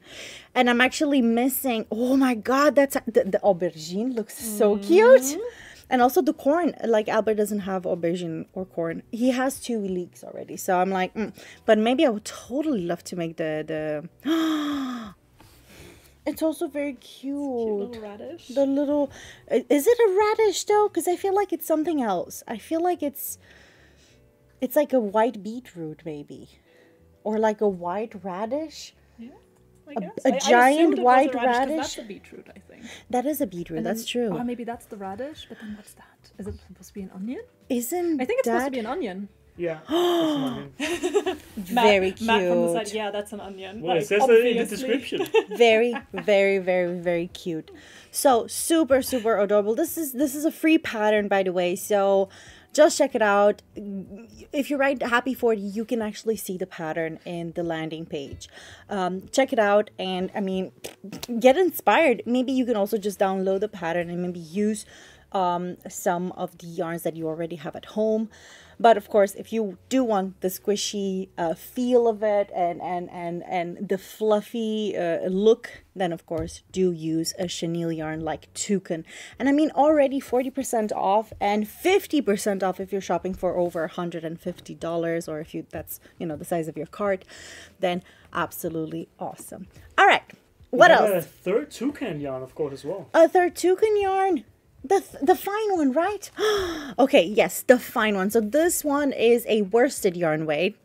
S1: And I'm actually missing, oh my god, that's the aubergine looks so cute. And also the corn, like Albert doesn't have aubergine or corn. He has 2 leeks already. So I'm like, but maybe I would totally love to make the It's also very cute.
S2: Cute little radish.
S1: The little, is it a radish though? Because I feel like it's something else. I feel like it's like a white beetroot maybe, or like a white radish.
S2: Yeah, I
S1: A-
S2: guess.
S1: a
S2: I
S1: giant
S2: assumed it was
S1: white
S2: a 'cause
S1: radish?
S2: That's a beetroot, I think.
S1: That is a beetroot. That's true.
S2: Or maybe that's the radish. But then what's that? Is it supposed to be an onion?
S1: Isn't
S2: I think it's supposed to
S1: that
S2: be an onion.
S3: Yeah. That's an onion.
S1: very cute?
S2: Matt from the side, yeah, that's an onion.
S3: Well,
S2: Like,
S3: it says that in the
S2: obviously.
S3: description.
S1: Very, very, very, very cute. So super, super adorable. This is a free pattern, by the way. So just check it out. If you write Happy 40, you can actually see the pattern in the landing page. Check it out, and I mean, get inspired. Maybe you can also just download the pattern and maybe use some of the yarns that you already have at home. But of course, if you do want the squishy feel of it and the fluffy look, then of course do use a chenille yarn like Tukan. And I mean, already 40% off and 50% off if you're shopping for over $150, or if that's the size of your cart, then absolutely awesome. All right, what
S3: We have
S1: else?
S3: A third Tukan yarn, of course, as well.
S1: A third Tukan yarn. The fine one, right? Okay, yes, the fine one. So this one is a worsted yarn weight.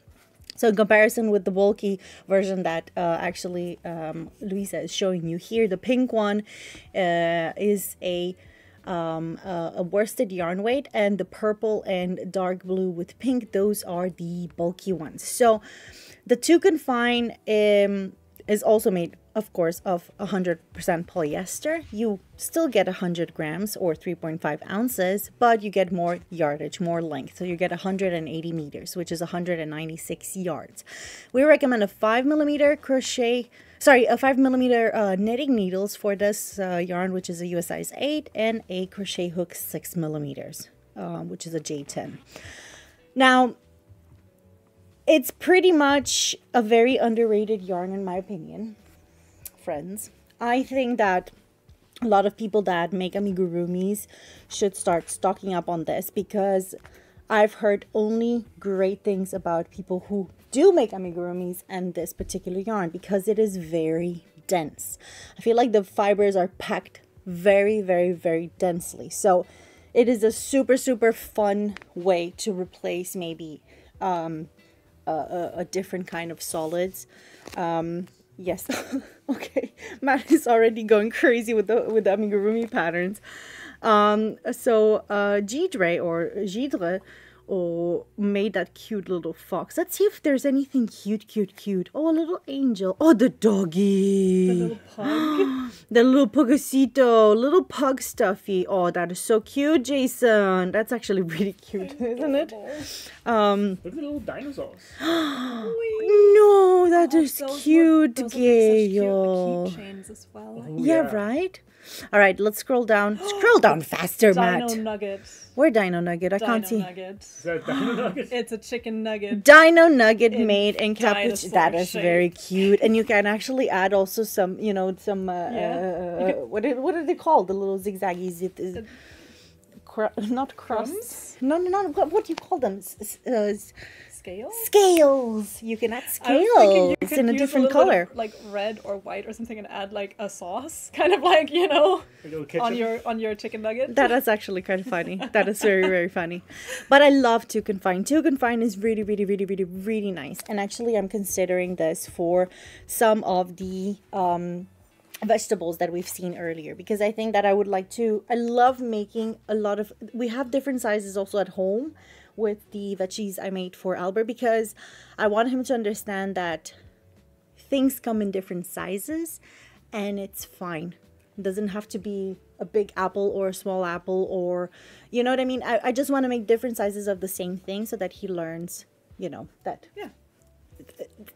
S1: So in comparison with the bulky version that actually Luisa is showing you here, the pink one is a worsted yarn weight, and the purple and dark blue with pink, those are the bulky ones. So the Tukan fine is also made, of course, of 100% polyester. You still get 100 grams or 3.5 ounces, but you get more yardage, more length. So you get 180 meters, which is 196 yards. We recommend a 5 millimeter knitting needles for this yarn, which is a US size 8, and a crochet hook 6 millimeters, which is a J10. Now, It's pretty much a very underrated yarn in my opinion, friends. I think that a lot of people that make amigurumis should start stocking up on this, because I've heard only great things about people who do make amigurumis and this particular yarn, because it is very dense. I feel like the fibers are packed very, very, very densely. So it is a super, super fun way to replace maybe a different kind of solids. Yes. Okay, Matt is already going crazy with the amigurumi patterns. So Gidre made that cute little fox. Let's see if there's anything cute. Oh, a little angel. Oh, the doggy.
S2: The little pug.
S1: The little pugacito, little pug stuffy. Oh, that is so cute, Jason. That's actually really cute, isn't it?
S3: Look at the little dinosaurs.
S1: No, that is cute,
S2: Those
S1: Gayle.
S2: keychains as well.
S3: Oh,
S1: Yeah, right? All right, let's scroll down. Scroll down faster,
S2: Dino
S1: Matt.
S2: nugget.
S1: Where Dino Nugget? I can't see.
S2: Nugget.
S3: Is that Dino Nuggets?
S2: It's a chicken nugget.
S1: Dino Nugget
S2: In
S1: made in capuchin.
S2: dinosaur
S1: That is
S2: shape.
S1: very cute, and you can actually add also some, some
S2: Yeah.
S1: what are they called? The little zigzaggies. It is not crusts. No. What do you call them?
S2: Scale?
S1: Scales. You can add
S2: I was thinking you
S1: scales
S2: could
S1: in a
S2: use
S1: different
S2: little bit
S1: color.
S2: of, like red or white or something, and add like a sauce, kind of like
S3: A little ketchup.
S2: on your chicken nugget.
S1: That is actually kind of funny. That is very, very funny. But I love Tukan Fine. Tukan Fine is really, really, really, really, really nice. And actually, I'm considering this for some of the vegetables that we've seen earlier, because I think that I would like to. I love making a lot of. We have different sizes also at home with the veggies I made for Albert, because I want him to understand that things come in different sizes and it's fine. It doesn't have to be a big apple or a small apple, or you know what I mean. I just want to make different sizes of the same thing so that he learns, that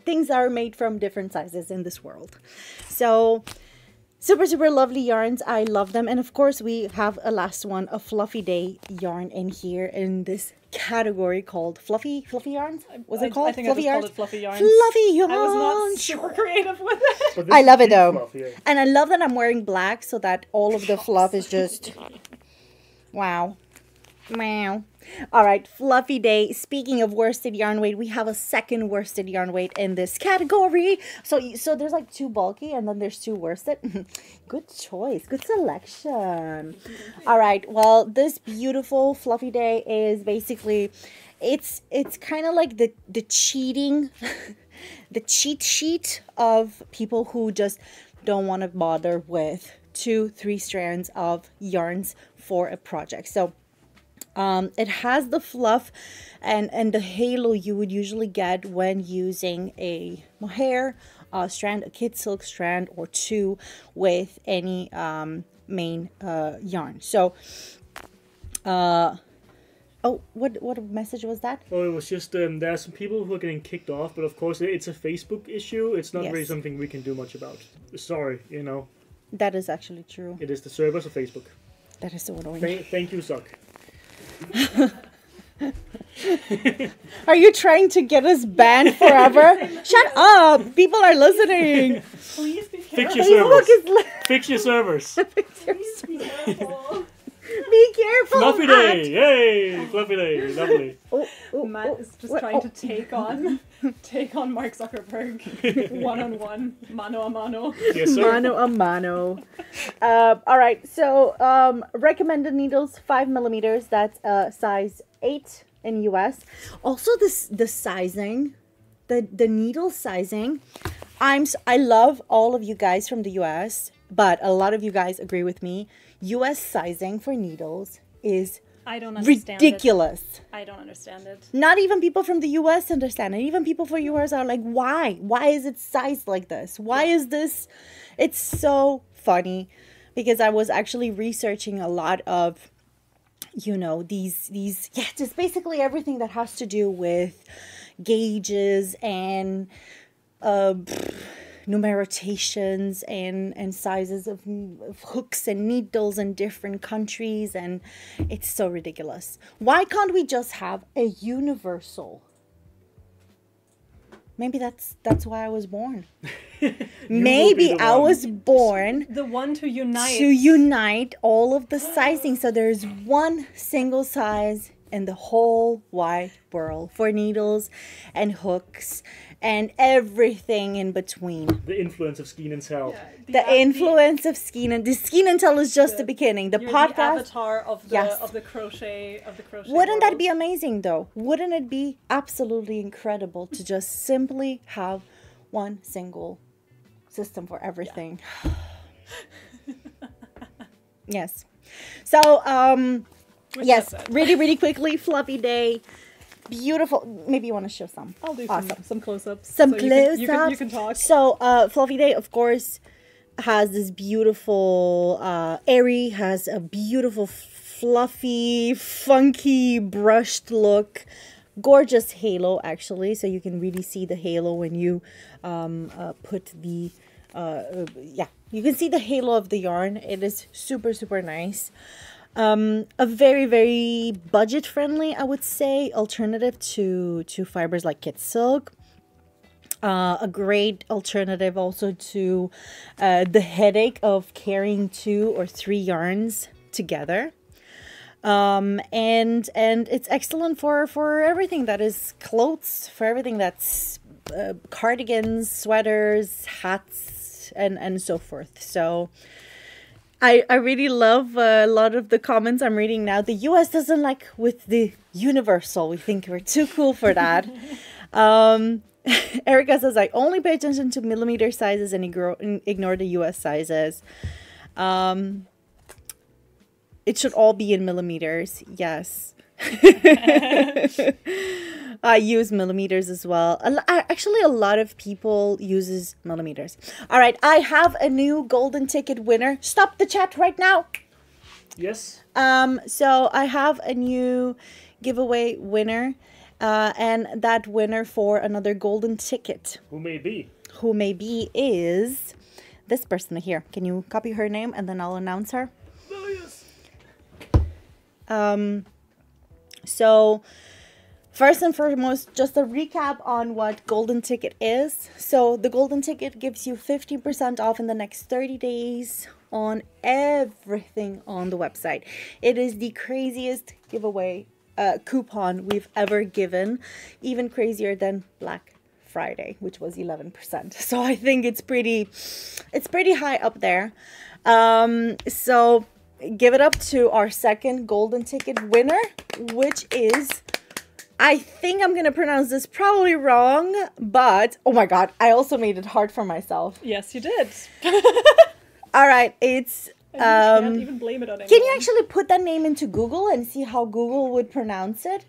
S1: things are made from different sizes in this world. So super, super lovely yarns. I love them. And of course, we have a last one, a Fluffy Day yarn in here in this category called fluffy yarns. Was it called
S2: I think
S1: fluffy
S2: I
S1: yarns?
S2: just called it fluffy yarns.
S1: Fluffy yarns.
S2: I was not super creative with it.
S3: But this
S1: I love
S3: is
S1: it though.
S3: fluff, yeah.
S1: And I love that I'm wearing black so that all of the fluff is just wow. All right, Fluffy Day. Speaking of worsted yarn weight, we have a second worsted yarn weight in this category. So there's like two bulky and then there's two worsted. Good choice. Good selection. All right. Well, this beautiful Fluffy Day is basically, it's kind of like the cheating, the cheat sheet of people who just don't want to bother with 2-3 strands of yarns for a project. So it has the fluff and the halo you would usually get when using a mohair strand, a kid silk strand, or two with any main yarn. So, oh, what message was that?
S3: Oh, it was just there are some people who are getting kicked off, but of course it's a Facebook issue. It's not really
S1: Yes.
S3: something we can do much about. Sorry,
S1: That is actually true.
S3: it is the servers of Facebook.
S1: That is so annoying.
S3: Thank you, Zuck.
S1: Are you trying to get us banned forever? Shut up! People are listening.
S2: Please be
S3: Fix
S2: careful.
S3: your servers.
S1: Facebook is
S3: Fix your servers.
S2: Please be careful.
S1: Be careful.
S3: Fluffy
S1: Matt.
S3: day! Yay! Fluffy day! Lovely.
S2: Matt is just trying to take on Mark Zuckerberg one-on-one, mano a mano.
S3: Yes, sir.
S1: Mano a mano. All right, so recommended needles 5mm. That's size 8 in US. Also, the sizing, the needle sizing. I love all of you guys from the US, but a lot of you guys agree with me. US sizing for needles is
S2: I don't understand
S1: ridiculous.
S2: it. I don't understand it.
S1: Not even people from the US understand it. Even people from US are like, why? Why is it sized like this? Why is this? It's so funny because I was actually researching a lot of, these, just basically everything that has to do with gauges and numerotations and sizes of hooks and needles in different countries, and it's so ridiculous. Why can't we just have a universal Maybe that's why I was born.
S3: You will be
S1: Maybe
S3: the
S1: I
S3: one.
S1: was born
S2: The one to unite.
S1: to unite all of the sizing, so there's one single size in the whole wide world for needles and hooks and everything in between.
S3: The influence of Skeen and Tell.
S1: The influence of Skeen and the Skeen and Tell is just the beginning. The
S2: You're
S1: podcast.
S2: the avatar of the
S1: Yes.
S2: of the crochet
S1: Wouldn't that
S2: world.
S1: be amazing though? Wouldn't it be absolutely incredible to just simply have one single system for everything? Yes. So,
S2: Which
S1: yes,
S2: that's it.
S1: really quickly, fluffy day. Beautiful. Maybe you want to show some.
S2: I'll do
S1: Awesome.
S2: some close-ups.
S1: Some
S2: so
S1: close-ups.
S2: You can talk.
S1: So, Fluffy Day, of course, has this beautiful, airy, has a beautiful, fluffy, funky, brushed look. Gorgeous halo, actually. So you can really see the halo when you put the, you can see the halo of the yarn. It is super nice. A very budget friendly, I would say, alternative to fibers like kit silk. A great alternative also to the headache of carrying 2 or 3 yarns together. And it's excellent for everything that is clothes, for everything that's cardigans, sweaters, hats, and so forth. So I really love a lot of the comments I'm reading now. The US doesn't like with the universal. We think we're too cool for that. Erica says, I only pay attention to millimeter sizes and ignore the US sizes. It should all be in millimeters. Yes. I use millimeters as well. Actually, a lot of people uses millimeters. All right, I have a new golden ticket winner. Stop the chat right now.
S3: Yes.
S1: So I have a new giveaway winner, and that winner for another golden ticket.
S3: Who may be?
S1: Who may be is this person here. Can you copy her name and then I'll announce her?
S3: Oh, yes.
S1: So first and foremost, just a recap on what golden ticket is. So the golden ticket gives you 50% off in the next 30 days on everything on the website. It is the craziest giveaway coupon we've ever given, even crazier than Black Friday, which was 11%. So I think it's pretty high up there. So give it up to our second golden ticket winner, which is, I think I'm gonna pronounce this probably wrong, but oh my god, I also made it hard for myself.
S2: Yes, you did.
S1: All right, it's
S2: You can't even blame it on anyone.
S1: can you actually put that name into Google and see how Google would pronounce it?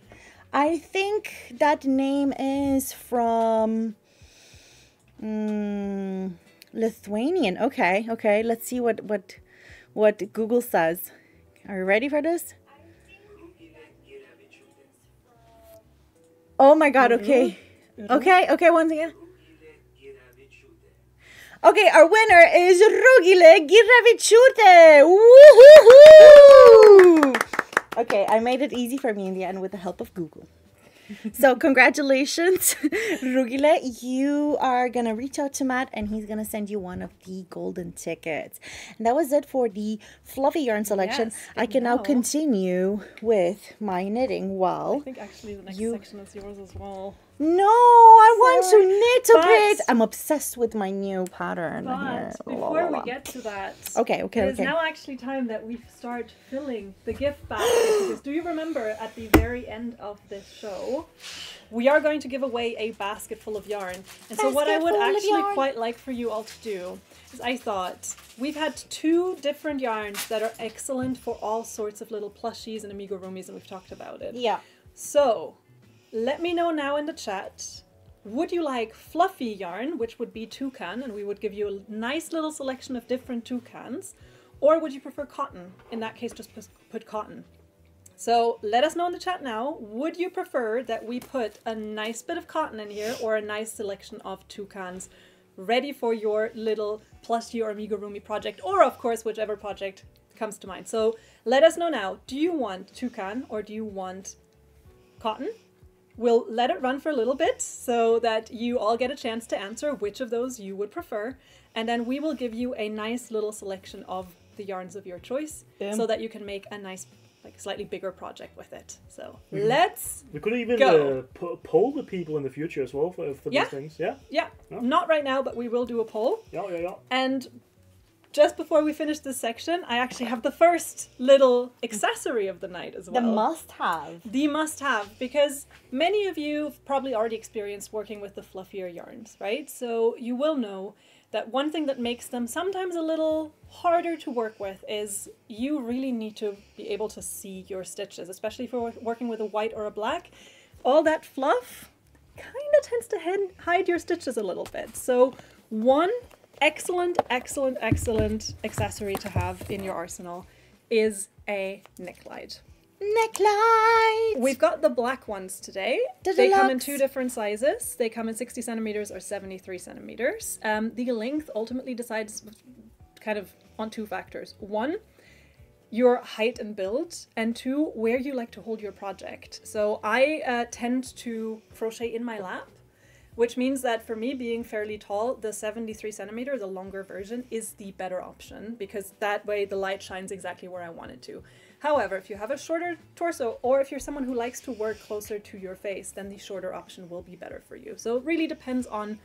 S1: I think that name is from Lithuanian. Okay, let's see what Google says. Are you ready for this? Oh my god, okay. Okay, once again. Okay, our winner is Rugile Giravichute. Woohoo! Okay, I made it easy for me in the end with the help of Google. So congratulations, Rugile. You are going to reach out to Matt and he's going to send you one of the golden tickets. And that was it for the fluffy yarn selection.
S2: Yes,
S1: I can now continue with my knitting
S2: I
S1: while...
S2: think actually the next section is yours as well.
S1: No, I want to knit a
S2: But-
S1: bit. I'm obsessed with my new pattern here.
S2: But before we get to that,
S1: Okay.
S2: it is now actually time that we start filling the gift basket. Because do you remember at the very end of this show, we are going to give away a basket full of yarn. And so what I would
S1: Basket full of
S2: actually
S1: yarn.
S2: quite like for you all to do is I thought we've had 2 different yarns that are excellent for all sorts of little plushies and amigurumis, and we've talked about it.
S1: Yeah.
S2: So, let me know now in the chat, would you like fluffy yarn, which would be Tukan, and we would give you a nice little selection of different Tukans, or would you prefer cotton? In that case, just put cotton. So, let us know in the chat now, would you prefer that we put a nice bit of cotton in here, or a nice selection of Tukans, ready for your little plushie or amigurumi project, or of course, whichever project comes to mind. So, let us know now, do you want Tukan, or do you want cotton? We'll let it run for a little bit so that you all get a chance to answer which of those you would prefer. And then we will give you a nice little selection of the yarns of your choice so that you can make a nice, like slightly bigger project with it. So let's
S3: We could even
S2: go.
S3: poll the people in the future as well for these things. Yeah?
S2: Yeah, not right now, but we will do a poll.
S3: Yeah.
S2: And just before we finish this section, I actually have the first little accessory of the night as well.
S1: The must-have.
S2: The must-have, because many of you have probably already experienced working with the fluffier yarns, right? So you will know that one thing that makes them sometimes a little harder to work with is you really need to be able to see your stitches, especially if you're working with a white or a black. All that fluff kind of tends to hide your stitches a little bit. So one excellent accessory to have in your arsenal is a neckline. We've got the black ones today. They come in 2 different sizes. They come in 60 centimeters or 73 centimeters. The length ultimately decides kind of on 2 factors. 1, your height and build, and 2, where you like to hold your project. So I tend to crochet in my lap, which means that for me, being fairly tall, the 73 centimeter, the longer version, is the better option, because that way the light shines exactly where I want it to. However, if you have a shorter torso, or if you're someone who likes to work closer to your face, then the shorter option will be better for you. So it really depends on,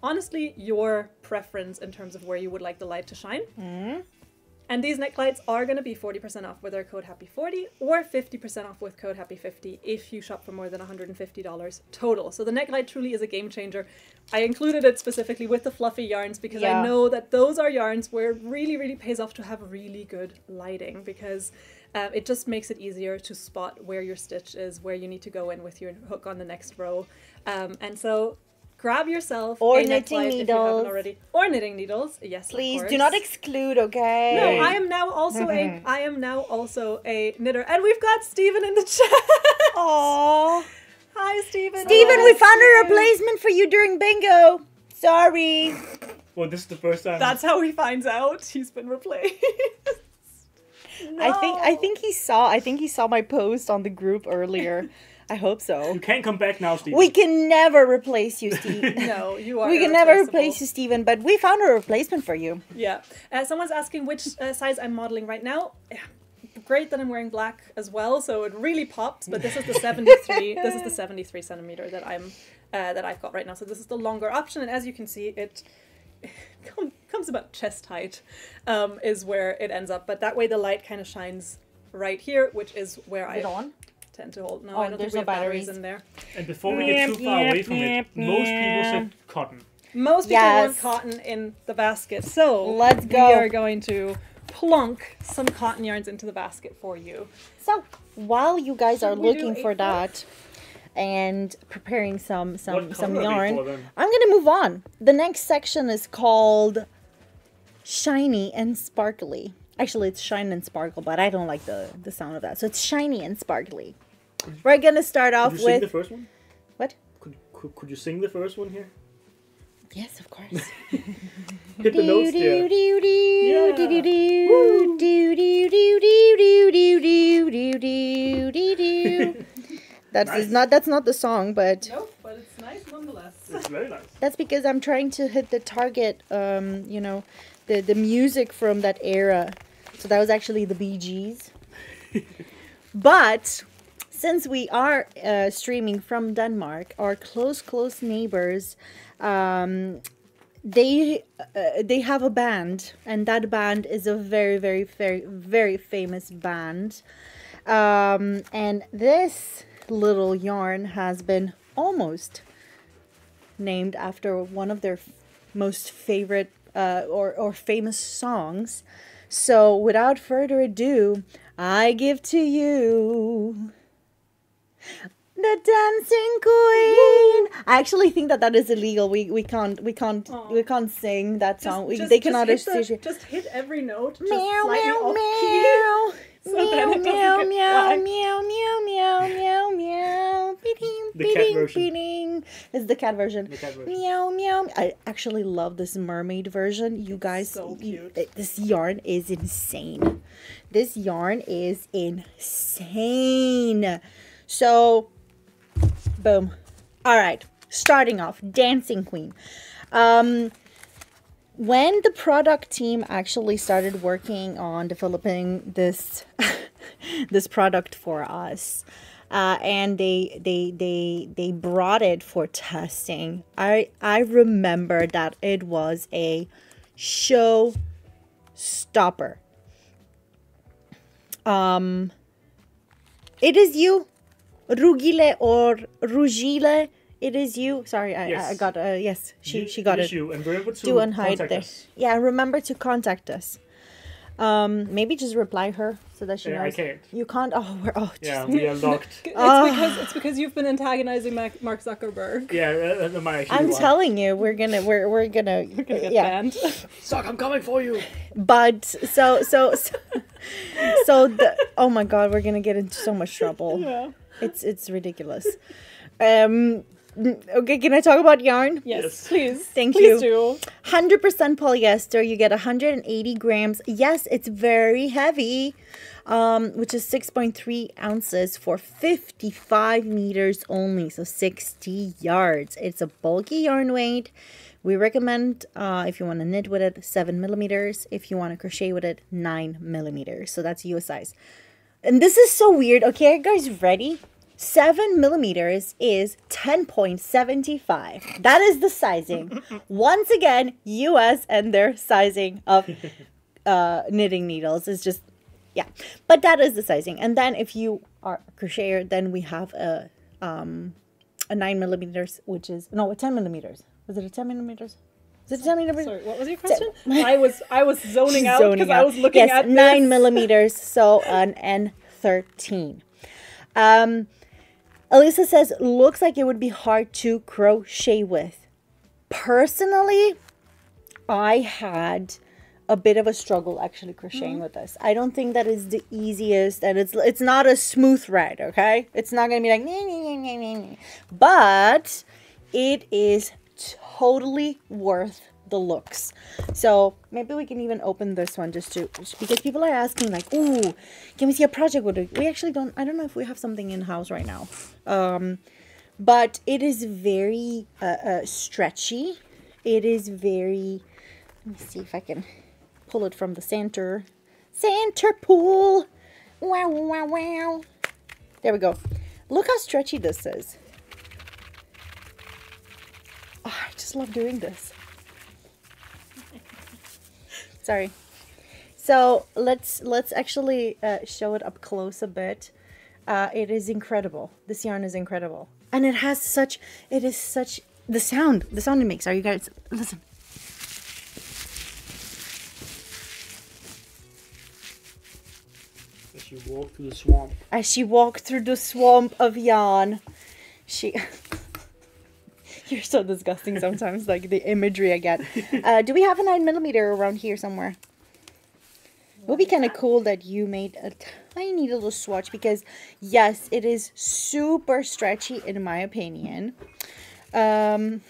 S2: honestly, your preference in terms of where you would like the light to shine. And these necklights are going to be 40% off with our code HAPPY40 or 50% off with code HAPPY50 if you shop for more than $150 total. So the necklight truly is a game changer. I included it specifically with the fluffy yarns because I know that those are yarns where it really pays off to have really good lighting, because it just makes it easier to spot where your stitch is, where you need to go in with your hook on the next row. And so grab yourself
S1: or
S2: a
S1: knitting
S2: necklight
S1: needles.
S2: if you haven't already. Or knitting needles, yes.
S1: Please
S2: of course.
S1: do not exclude, okay?
S2: No, I am now also a knitter, and we've got Stephen in the chat.
S1: Aww.
S2: Hi, Stephen.
S1: Stephen, we found a replacement for you during bingo. Sorry.
S3: Well, this is the first time.
S2: That's how he finds out he's been replaced. No.
S1: I think he saw my post on the group earlier. I hope so.
S3: You can't come back now, Stephen.
S1: We can never replace you, Steve.
S2: No, you are.
S1: We can never replace you, Stephen, but we found a replacement for you.
S2: Yeah. Someone's asking which size I'm modeling right now. Great that I'm wearing black as well, so it really pops. But this is the 73. This is the 73 centimeter that I've got right now. So this is the longer option, and as you can see, it comes about chest height, is where it ends up. But that way, the light kind of shines right here, which is where I tend to hold. No, I don't think we have batteries in there.
S3: And before we get too far away from it, most people said cotton.
S2: Most people want cotton in the basket. So
S1: let's go.
S2: We are going to plunk some cotton yarns into the basket for you.
S1: So while you guys are looking for that and preparing some yarn, I'm gonna move on. The next section is called Shiny and Sparkly. Actually, it's shine and sparkle, but I don't like the sound of that. So it's shiny and sparkly. We're gonna start off with.
S3: Could you sing the first one?
S1: What?
S3: Could you sing the first one here?
S1: Yes, of course.
S3: Hit the notes there.
S1: That's not the song, but.
S2: Nope, but it's nice nonetheless.
S3: It's very nice.
S1: That's because I'm trying to hit the target. You know, the music from that era. So that was actually the Bee Gees. But since we are streaming from Denmark, our close neighbors, they have a band, and that band is a very famous band. And this little yarn has been almost named after one of their most favorite or famous songs. So without further ado, I give to you the Dancing Queen. I actually think that is illegal. We can't sing that song. They cannot
S2: just hit every note. Just
S1: meow
S2: slightly
S1: meow
S2: off
S1: meow.
S2: key. So then it
S1: Meow
S2: doesn't
S1: meow
S2: get
S1: meow meow meow meow meow.
S3: The cat version.
S1: It's the cat version.
S3: The cat version.
S1: Meow meow. I actually love this mermaid version. You guys,
S2: so cute.
S1: This yarn is insane. This yarn is insane. So Boom. All right. Starting off, Dancing Queen. When the product team actually started working on developing this this product for us, and they brought it for testing, I remember that it was a showstopper. It is you, Rugile or Rugile. It is you. Sorry, I got yes. She got it.
S3: You. And remember to
S1: unhide
S3: contact
S1: there.
S3: us.
S1: Yeah, remember to contact us. Maybe just reply her so that she knows.
S3: I can't.
S1: You can't. Oh,
S3: yeah, we are locked.
S2: It's because you've been antagonizing Mark Zuckerberg.
S3: Yeah,
S1: I'm telling you, we're gonna
S2: Get banned.
S3: Suck, I'm coming for you.
S1: But so the oh my god, we're gonna get into so much trouble.
S2: Yeah.
S1: It's ridiculous. Okay, can I talk about yarn?
S2: Yes, please.
S1: Thank
S2: Please
S1: you.
S2: do.
S1: 100% polyester. You get 180 grams. Yes, it's very heavy, which is 6.3 ounces for 55 meters only, so 60 yards. It's a bulky yarn weight. We recommend, if you want to knit with it, 7 millimeters. If you want to crochet with it, 9 millimeters. So that's US size. And this is so weird. Okay, are you guys ready? 7 millimeters is 10.75. That is the sizing. Once again, US and their sizing of knitting needles is just, yeah. But that is the sizing. And then if you are a crocheter, then we have a 9 millimeters, which is, no, a 10 millimeters. Was it a 10 millimeters? Is it 10 millimeters?
S2: Sorry, what was your question? I was zoning out because I was looking at
S1: 9
S2: this.
S1: millimeters, so an N13. Elisa says, looks like it would be hard to crochet with. Personally, I had a bit of a struggle actually crocheting with this. I don't think that is the easiest, and it's not a smooth ride, okay? It's not going to be like, nee, nee, nee, nee, nee. But it is totally worth the looks. So maybe we can even open this one just because people are asking like, ooh, can we see a project with it? We actually don't, I don't know if we have something in house right now. But it is very stretchy. It is very, let me see if I can pull it from the center pool. Wow, wow, wow. There we go. Look how stretchy this is. Oh, I just love doing this. Sorry. So let's actually show it up close a bit. It is incredible. This yarn is incredible, and it has such. It is such the sound it makes. Are you guys listen?
S3: As she walked through the swamp.
S1: As she walked through the swamp of yarn, she. You're so disgusting sometimes, like the imagery I get. Do we have a 9 millimeter around here somewhere? It would be kind of cool that you made a tiny little swatch because, yes, it is super stretchy in my opinion. And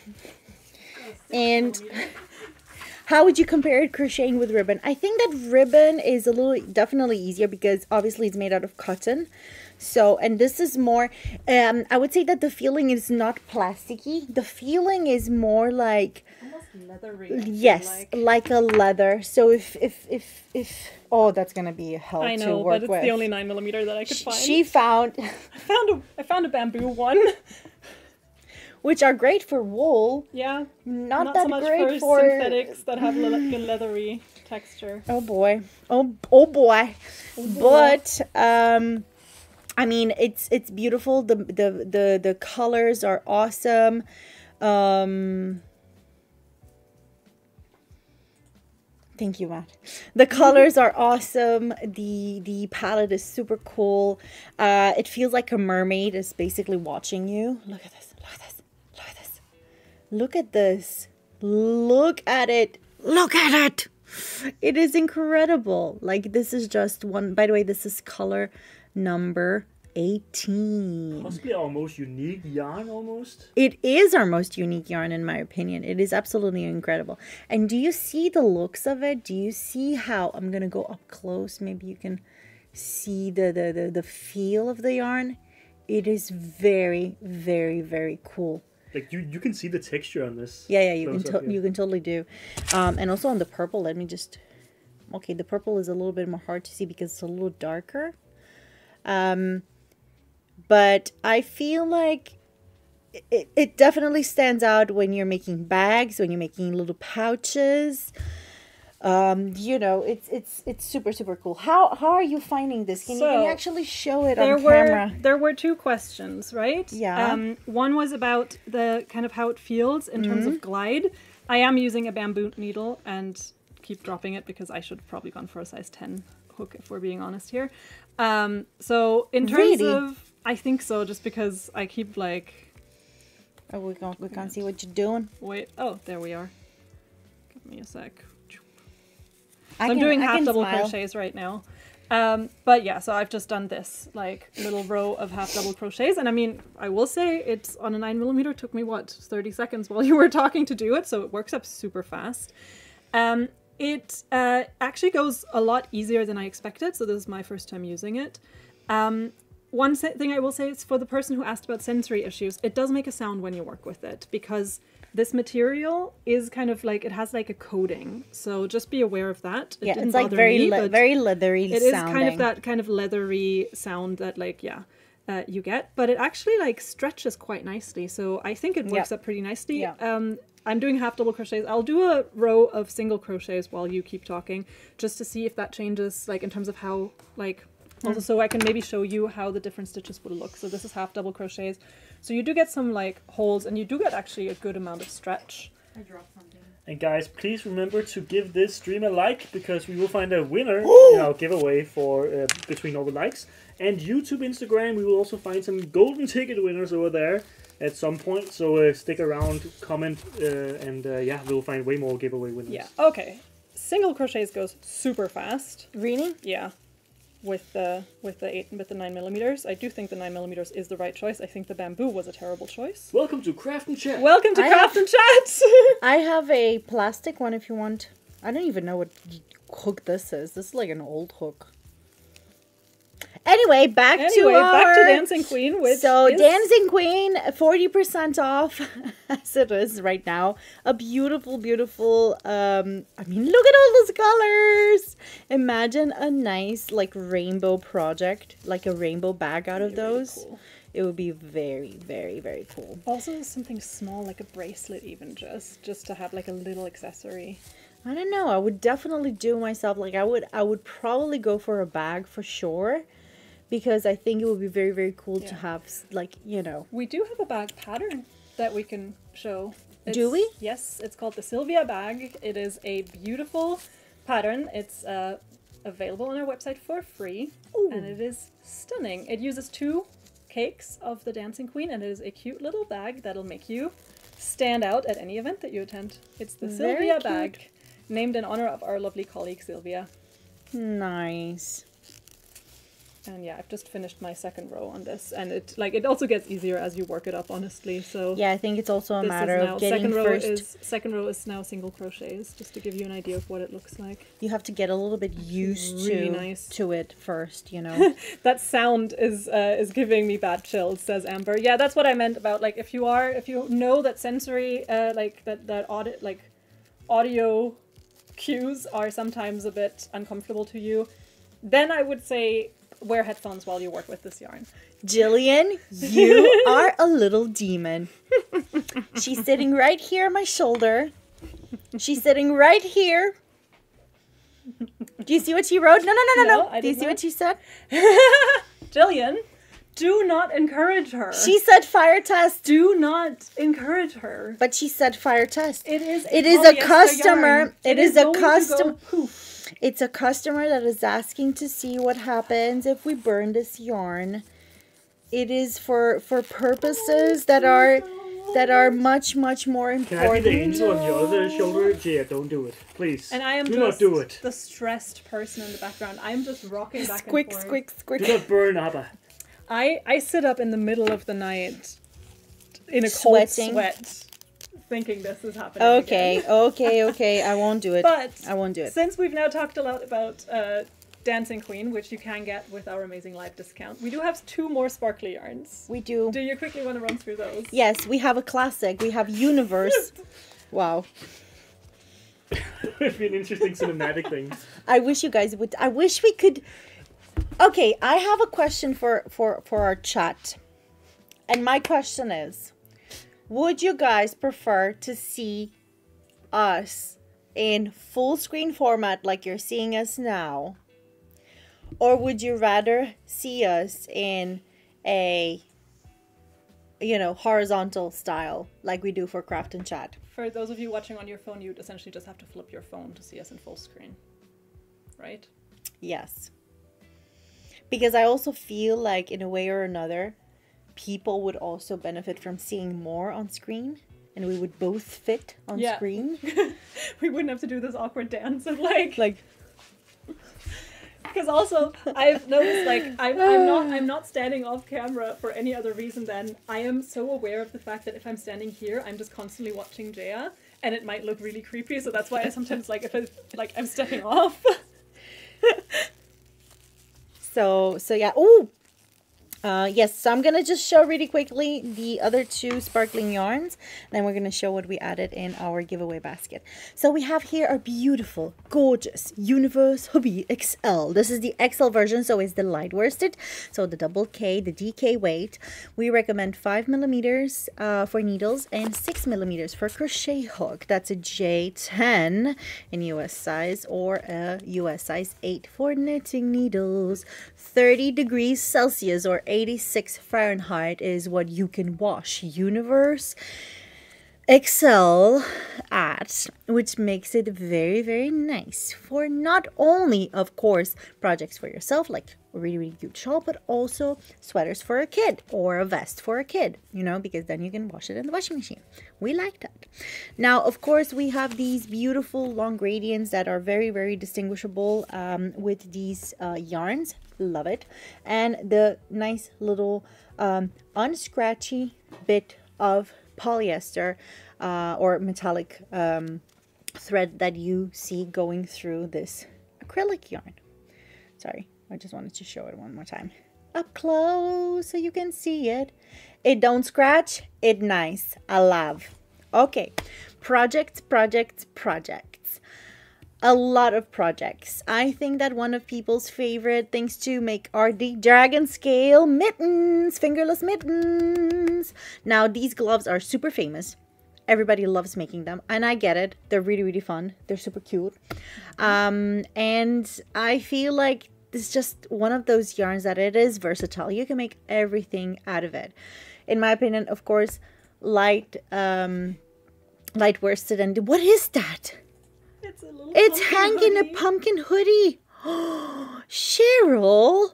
S1: how would you compare it crocheting with ribbon? I think that ribbon is a little definitely easier because obviously it's made out of cotton. So, and this is more, I would say that the feeling is not plasticky. The feeling is more like,
S2: almost leathery.
S1: Yes, like a leather. So if oh, that's gonna be a hell
S2: I
S1: to
S2: know,
S1: work
S2: but it's
S1: with.
S2: the only 9 millimeter that I could find.
S1: She found,
S2: I found a bamboo one.
S1: which are great for wool.
S2: Yeah,
S1: Not
S2: not
S1: that
S2: so much
S1: great
S2: for synthetics that have a leathery texture.
S1: Oh boy, oh boy. But I mean, it's beautiful. The colors are awesome. Thank you, Matt. The colors are awesome. The palette is super cool. It feels like a mermaid is basically watching you. Look at this. Look at this. Look at this. Look at this. Look at it. Look at it. It is incredible. Like, this is just one. By the way, this is color number 18.
S3: Possibly our most unique yarn, almost.
S1: It is our most unique yarn, in my opinion. It is absolutely incredible. And do you see the looks of it? Do you see how, I'm gonna go up close, maybe you can see the feel of the yarn. It is very, very, very cool.
S3: Like you can see the texture on this.
S1: Yeah, you
S3: close
S1: can
S3: up here.
S1: you can totally do. And also on the purple, let me just. Okay, the purple is a little bit more hard to see because it's a little darker. But I feel like it definitely stands out when you're making bags, when you're making little pouches. You know, it's super, super cool. How are you finding this? Can you actually show it on camera?
S2: There were two questions, right?
S1: Yeah.
S2: One was about the kind of how it feels in terms of glide. I am using a bamboo needle and keep dropping it because I should have probably gone for a size 10 hook if we're being honest here. So in terms of, I think so, just because I keep like...
S1: Oh, we can't see what you're doing.
S2: Wait, oh, there we are. Give me a sec. I'm doing half double crochets right now. But yeah, so I've just done this like little row of half double crochets. And I mean, I will say it's on a 9mm. It took me, what, 30 seconds while you were talking to do it. So it works up super fast. It actually goes a lot easier than I expected. So this is my first time using it. One thing I will say is for the person who asked about sensory issues, it does make a sound when you work with it because this material is kind of like, it has like a coating. So just be aware of that.
S1: Yeah, it's like very leathery
S2: It is kind of that kind of leathery sound that like, you get. But it actually like stretches quite nicely. So I think it works up pretty nicely. Yeah. I'm doing half double crochets. I'll do a row of single crochets while you keep talking just to see if that changes like in terms of how like... Also, so I can maybe show you how the different stitches will look. So this is half double crochets. So you do get some like holes and you do get actually a good amount of stretch.
S4: I dropped something.
S3: And guys, please remember to give this stream a like because we will find a winner in our giveaway for between all the likes. And YouTube, Instagram, we will also find some golden ticket winners over there at some point. So stick around, comment, and yeah, we'll find way more giveaway winners.
S2: Yeah. Okay. Single crochets goes super fast.
S1: Really?
S2: Yeah. With the 9mm. I do think the 9mm is the right choice. I think the bamboo was a terrible choice.
S3: Welcome to Craft and Chat.
S2: Welcome to Craft and Chat.
S1: I have a plastic one if you want. I don't even know what hook this is. This is like an old hook. Anyway, back to
S2: Dancing Queen. Which
S1: Dancing Queen, 40% off as it is right now. A beautiful, beautiful. I mean, look at all those colors. Imagine a nice like rainbow project, like a rainbow bag out of those. Really cool. It would be very, very, very cool.
S2: Also, something small like a bracelet, even just to have like a little accessory.
S1: I don't know. I would definitely do myself. Like I would probably go for a bag for sure. Because I think it would be very, very cool to have, like, you know.
S2: We do have a bag pattern that we can show.
S1: Do we?
S2: Yes, it's called the Sylvia bag. It is a beautiful pattern. It's available on our website for free. Ooh. And it is stunning. It uses 2 cakes of the Dancing Queen, and it is a cute little bag that'll make you stand out at any event that you attend. It's the Sylvia bag, named in honor of our lovely colleague Sylvia.
S1: Nice.
S2: And yeah, I've just finished my second row on this, and it also gets easier as you work it up, honestly. So
S1: yeah, I think it's also a matter of getting
S2: second row is now single crochets, just to give you an idea of what it looks like.
S1: You have to get a little bit used to it first, you know.
S2: That sound is giving me bad chills, says Amber. Yeah, that's what I meant about like if you know that sensory that audio cues are sometimes a bit uncomfortable to you, then I would say wear headphones while you work with this yarn.
S1: Jillian, you are a little demon. She's sitting right here on my shoulder. She's sitting right here. Do you see what she wrote? No. Do you see what she said?
S2: Jillian, do not encourage her.
S1: She said fire test.
S2: Do not encourage her.
S1: But she said fire test.
S2: It is
S1: a customer.
S2: Yarn.
S1: It is a customer. It's a customer that is asking to see what happens if we burn this yarn. It is for purposes that are much more important.
S3: Can I be the angel on the other shoulder? Yeah, don't do it, please.
S2: And I am
S3: not do it.
S2: The stressed person in the background. I am just rocking back and forth.
S1: Squick.
S3: Do not burn Abba.
S2: I sit up in the middle of the night in a cold sweat, thinking this is happening.
S1: Okay. I won't do it.
S2: But
S1: I won't do it.
S2: Since we've now talked a lot about Dancing Queen, which you can get with our amazing live discount. We do have 2 more sparkly yarns.
S1: We do.
S2: Do you quickly want to run through those?
S1: Yes, we have a classic. We have Universe. Wow.
S3: It'd be an interesting cinematic thing.
S1: I wish you guys would. I wish we could. Okay, I have a question for our chat. And my question is, would you guys prefer to see us in full screen format like you're seeing us now? Or would you rather see us in a, you know, horizontal style like we do for Craft and Chat?
S2: For those of you watching on your phone, you'd essentially just have to flip your phone to see us in full screen. Right?
S1: Yes. Because I also feel like in a way or another, people would also benefit from seeing more on screen, and we would both fit on screen.
S2: We wouldn't have to do this awkward dance of like because also I've noticed like I'm not standing off camera for any other reason than I am so aware of the fact that if I'm standing here, I'm just constantly watching Jaya, and it might look really creepy. So that's why I sometimes like if I'm stepping off. So yeah. Ooh. Yes, so I'm going to just show really quickly the other 2 sparkling yarns. Then we're going to show what we added in our giveaway basket. So we have here our beautiful, gorgeous Universe Hobby XL. This is the XL version, so it's the light worsted. So the double K, the DK weight. We recommend 5 millimeters for needles and 6 millimeters for crochet hook. That's a J10 in US size or a US size 8 for knitting needles. 30 degrees Celsius or 86 Fahrenheit is what you can wash Universe XL at, which makes it very, very nice for not only, of course, projects for yourself, like a really, really cute shawl, but also sweaters for a kid or a vest for a kid, you know, because then you can wash it in the washing machine. We like that. Now, of course, we have these beautiful long gradients that are very, very distinguishable with these yarns. Love it. And the nice little unscratchy bit of polyester or metallic thread that you see going through this acrylic yarn. Sorry, I just wanted to show it one more time. Up close so you can see it. It don't scratch, it nice. I love. Okay, projects. A lot of projects. I think that one of people's favorite things to make are the dragon scale mittens, fingerless mittens. Now, these gloves are super famous. Everybody loves making them, and I get it. They're really, really fun. They're super cute. And I feel like this is just one of those yarns that it is versatile. You can make everything out of it. In my opinion, of course, light worsted. And what is that? It's hanging a pumpkin hoodie. Cheryl,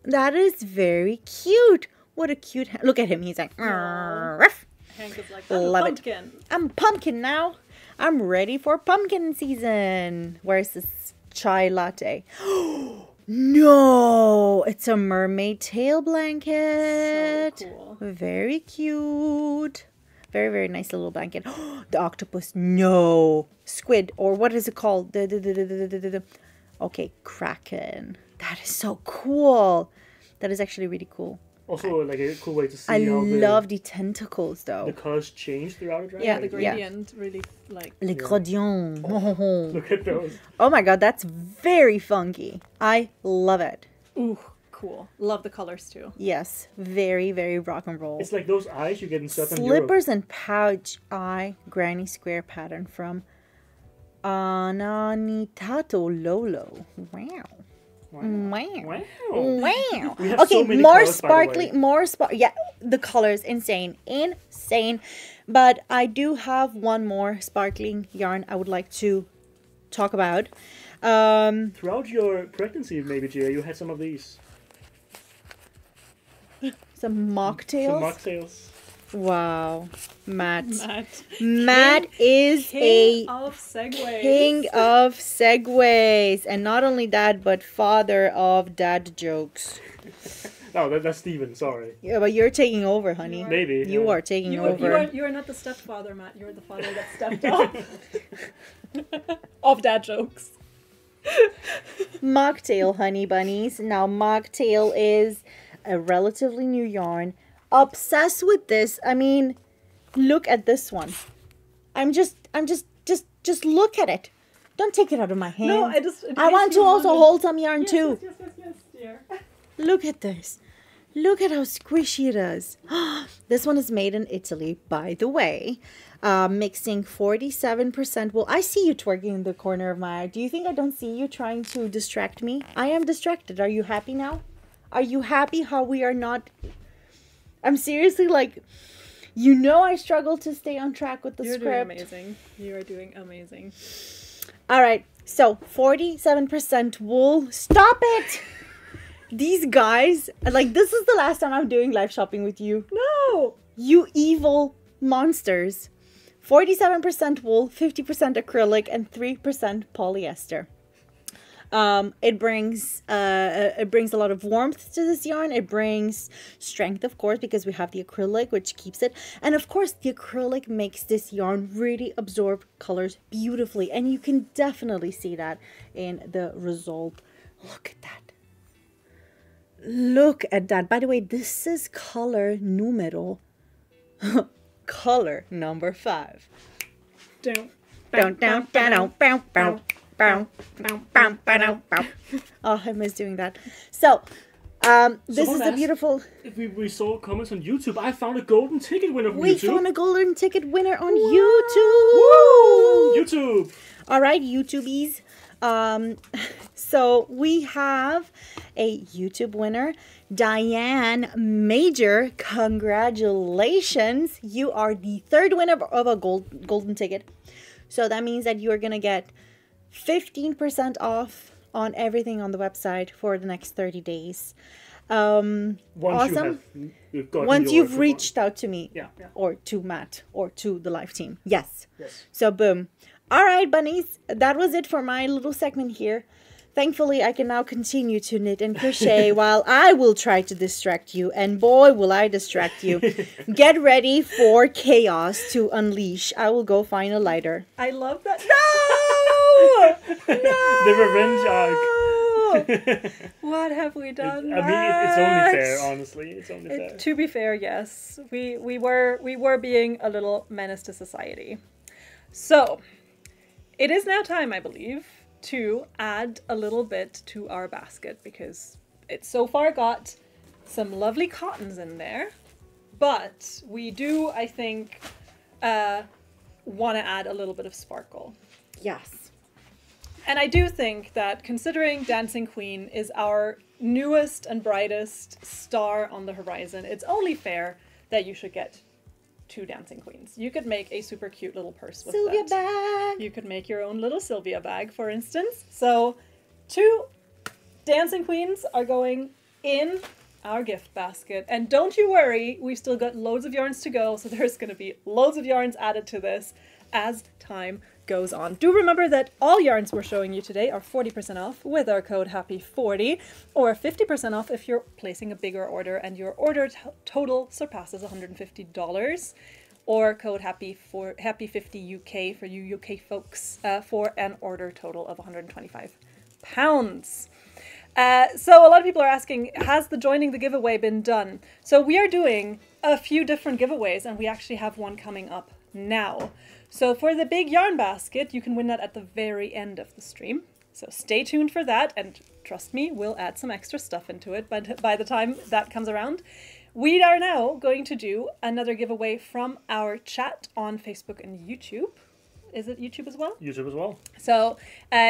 S2: that is very cute. What a cute... Look at him. He's like... Ruff. Hank is like, I'm a pumpkin.
S1: I'm a pumpkin now. I'm ready for pumpkin season. Where's this chai latte? No, it's a mermaid tail blanket.
S2: So cool.
S1: Very cute. Very, very nice little blanket. The octopus. No. Squid. Or what is it called? Okay, kraken. That is so cool. That is actually really cool.
S3: Also, like a cool way to see
S1: I
S3: how
S1: love the tentacles, though.
S3: the colors change throughout the dragon.
S2: Yeah, the gradient really like...
S1: Les gradients.
S3: Oh, look at those.
S1: Oh my god, that's very funky. I love it.
S2: Ooh, cool. Love the colors too.
S1: Yes, very, very rock and roll.
S3: It's like those eyes you get in Southern
S1: Slippers
S3: Europe.
S1: and pouch eye granny square pattern from Ananitato Lolo. Wow. Wow. Wow.
S3: We have
S1: Okay,
S3: so many
S1: more
S3: colors, by the way.
S1: yeah, the colors insane. But I do have one more sparkling yarn I would like to talk about.
S3: Throughout your pregnancy, maybe, Gia, you had some of these.
S1: Some mocktails.
S3: Some mocktails.
S1: Wow. Matt
S2: Matt.
S1: is
S2: King of segues.
S1: king of segues. And not only that, but father of dad jokes.
S3: No, that's Steven, sorry.
S1: Yeah, but you're taking over, honey.
S3: Maybe.
S1: You are taking over.
S2: You are not the stepfather, Matt. You're the father that stepped up. Of dad jokes.
S1: Mocktail, honey bunnies. Now, mocktail is a relatively new yarn. Obsessed with this. I mean, look at this one. Just look at it. Don't take it out of my hand.
S2: No,
S1: I want to also hold some yarn too.
S2: Yes, dear.
S1: Look at this. Look at how squishy it is. This one is made in Italy, by the way. Mixing 47% wool. I see you twerking in the corner of my eye. Do you think I don't see you trying to distract me? I am distracted. Are you happy now? Are you happy how we are not... I'm seriously like... You know I struggle to stay on track with the script.
S2: You're doing amazing. You are doing amazing.
S1: All right. So, 47% wool. Stop it! These guys, like, this is the last time I'm doing live shopping with you.
S2: No!
S1: You evil monsters. 47% wool, 50% acrylic, and 3% polyester. It brings a lot of warmth to this yarn. It brings strength, of course, because we have the acrylic, which keeps it. And of course, the acrylic makes this yarn really absorb colors beautifully. And you can definitely see that in the result. Look at that. Look at that. By the way, this is color numero. Color number 5.
S2: Down.
S1: Oh, I miss doing that. So, this is a beautiful...
S3: If we saw comments on YouTube, I found a golden ticket winner from YouTube.
S1: We found a golden ticket winner on YouTube.
S3: Woo! YouTube.
S1: All right, YouTubies. So we have a YouTube winner, Diane Major. Congratulations. You are the 3rd winner of a golden ticket. So that means that you are going to get 15% off on everything on the website for the next 30 days. Awesome. Once you've reached out to me, or to Matt, or to the live team. Yes. So boom. All right, bunnies. That was it for my little segment here. Thankfully, I can now continue to knit and crochet while I will try to distract you. And boy, will I distract you. Get ready for chaos to unleash. I will go find a lighter.
S2: I love that. No!
S3: No! The revenge arc.
S2: What have we done?
S3: I mean, it's only fair, honestly. It's only fair.
S2: To be fair, yes. We were being a little menace to society. So, it is now time, I believe, to add a little bit to our basket because it's so far got some lovely cottons in there, but we do, I think, want to add a little bit of sparkle.
S1: Yes.
S2: And I do think that considering Dancing Queen is our newest and brightest star on the horizon, it's only fair that you should get 2 Dancing Queens. You could make a super cute little purse with
S1: Sylvia
S2: that.
S1: bag.
S2: You could make your own little Sylvia bag, for instance. So 2 Dancing Queens are going in our gift basket. And don't you worry, we've still got loads of yarns to go, so there's going to be loads of yarns added to this as time goes on. Do remember that all yarns we're showing you today are 40% off with our code HAPPY40, or 50% off if you're placing a bigger order and your order total surpasses $150, or code HAPPY50 UK for you UK folks for an order total of £125. So a lot of people are asking, has the joining the giveaway been done? So we are doing a few different giveaways, and we actually have one coming up now. So for the big yarn basket, you can win that at the very end of the stream. So stay tuned for that, and trust me, we'll add some extra stuff into it by the time that comes around. We are now going to do another giveaway from our chat on Facebook and YouTube. Is it YouTube as well?
S3: YouTube as well.
S2: So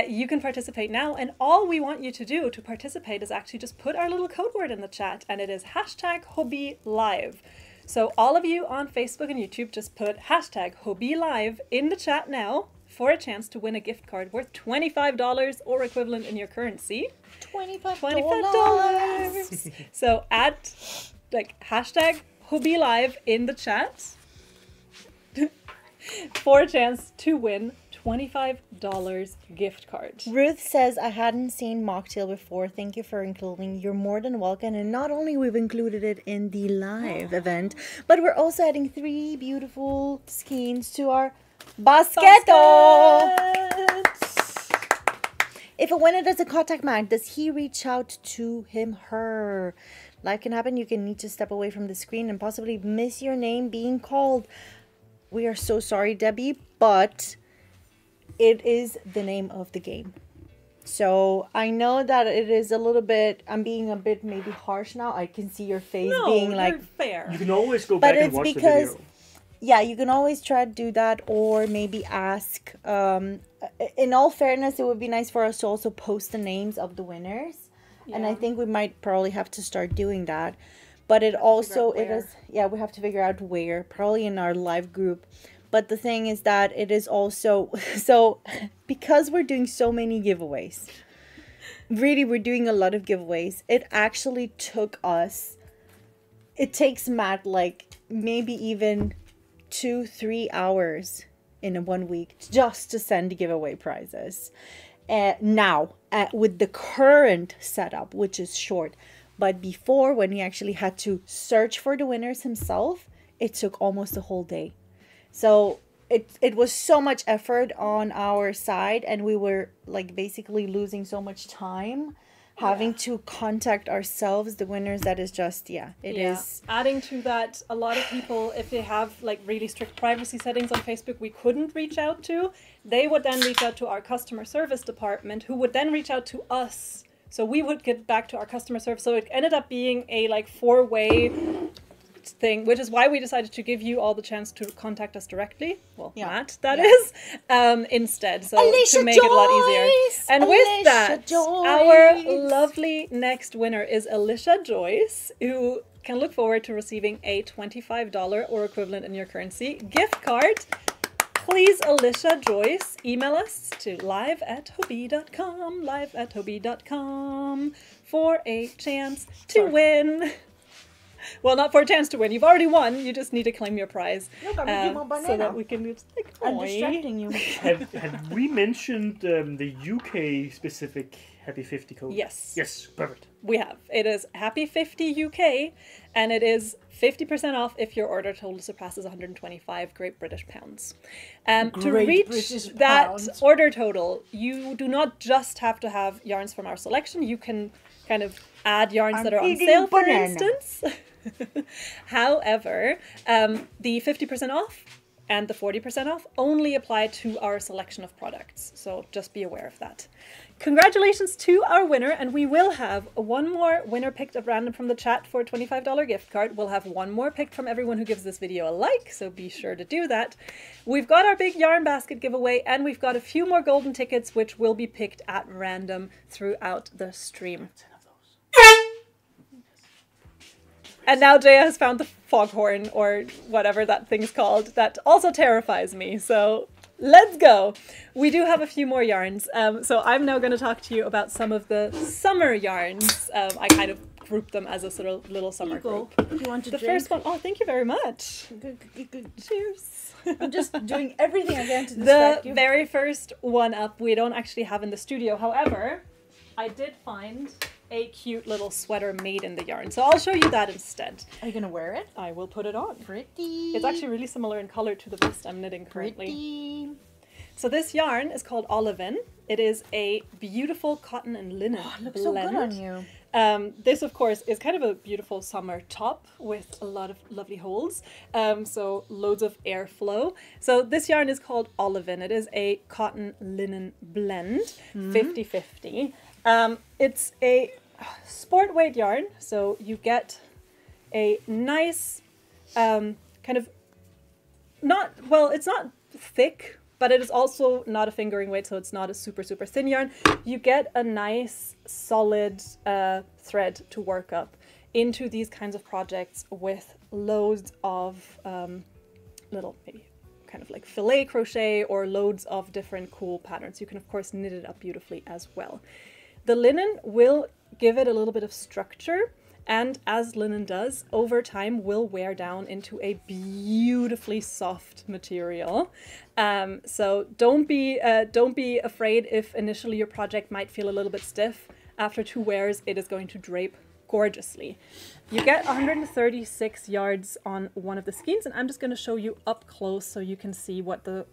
S2: you can participate now, and all we want you to do to participate is actually just put our little code word in the chat, and it is #HobbyLive. So all of you on Facebook and YouTube, just put #HobbyLive in the chat now for a chance to win a gift card worth $25 or equivalent in your currency. $25. So add like #HobbyLive in the chat for a chance to win $25 gift card.
S1: Ruth says, I hadn't seen mocktail before. Thank you for including. You're more than welcome. And not only we've included it in the live event, but we're also adding 3 beautiful skeins to our basketto. If a winner doesn't contact Matt, does he reach out to him, her? Life can happen. You can need to step away from the screen and possibly miss your name being called. We are so sorry, Debbie, but it is the name of the game. So I know that it is a little bit, I'm being a bit maybe harsh now. I can see your face being like,
S2: fair.
S3: You can always go back and watch the video.
S1: Yeah, you can always try to do that, or maybe ask. In all fairness, it would be nice for us to also post the names of the winners. Yeah. And I think we might probably have to start doing that. But it also, it is, yeah, we have to figure out where, probably in our live group. But the thing is that it is also, so because we're doing so many giveaways, really we're doing a lot of giveaways, it actually took us, it takes Matt like maybe even 2-3 hours in 1 week just to send giveaway prizes. Now, with the current setup, which is short, but before when he actually had to search for the winners himself, it took almost a whole day. So it was so much effort on our side, and we were like basically losing so much time having to contact ourselves the winners. That is just, it is.
S2: Adding to that, a lot of people, if they have like really strict privacy settings on Facebook we couldn't reach out to, they would then reach out to our customer service department, who would then reach out to us. So we would get back to our customer service. So it ended up being a like 4-way thing, which is why we decided to give you all the chance to contact us directly. Well, Matt, that is, instead. So
S1: Alicia
S2: to make it a lot easier. And with that, our lovely next winner is Alicia Joyce, who can look forward to receiving a $25 or equivalent in your currency gift card. Please, Alicia Joyce, email us to live@hobie.com for a chance to win. Well, not for a chance to win. You've already won. You just need to claim your prize.
S1: Look, I'm giving you my banana.
S2: So that we can just like,
S1: I'm distracting you.
S3: Have we mentioned the UK specific Happy 50 code?
S2: Yes.
S3: Yes, perfect.
S2: We have. It is Happy 50 UK, and it is 50% off if your order total surpasses 125 Great British pounds. To reach that order total, you do not just have to have yarns from our selection. You can kind of add yarns that are on sale, for instance. However, the 50% off and the 40% off only apply to our selection of products. So just be aware of that. Congratulations to our winner, and we will have one more winner picked at random from the chat for a $25 gift card. We'll have one more picked from everyone who gives this video a like, so be sure to do that. We've got our big yarn basket giveaway, and we've got a few more golden tickets which will be picked at random throughout the stream. And now Jaya has found the foghorn, or whatever that thing's called, that also terrifies me, so let's go. We do have a few more yarns, so I'm now going to talk to you about some of the summer yarns. I kind of grouped them as a sort of little summer group.
S1: Do you want to
S2: the
S1: drink?
S2: First one, oh, thank you very much.
S1: Good.
S2: Cheers.
S1: I'm just doing everything I can to distract you.
S2: The very first one up, we don't actually have in the studio. However, I did find a cute little sweater made in the yarn, so I'll show you that instead.
S1: Are you gonna wear it?
S2: I will put it on.
S1: Pretty.
S2: It's actually really similar in color to the vest I'm knitting currently.
S1: Pretty.
S2: So this yarn is called Olivin. It is a beautiful cotton and linen
S1: Oh, it looks
S2: blend.
S1: so good on you.
S2: This, of course, is kind of a beautiful summer top with a lot of lovely holes, so loads of airflow. So this yarn is called Olivin. It is a cotton linen blend, 50-50. It's a sport weight yarn, so you get a nice kind of it's not thick, but it is also not a fingering weight, so it's not a super thin yarn. You get a nice solid thread to work up into these kinds of projects with loads of little maybe kind of like filet crochet or loads of different cool patterns. You can of course knit it up beautifully as well. The linen will give it a little bit of structure, and as linen does, over time will wear down into a beautifully soft material. So don't be afraid if initially your project might feel a little bit stiff. After 2 wears, it is going to drape gorgeously. You get 136 yards on one of the skeins, and I'm just going to show you up close so you can see what the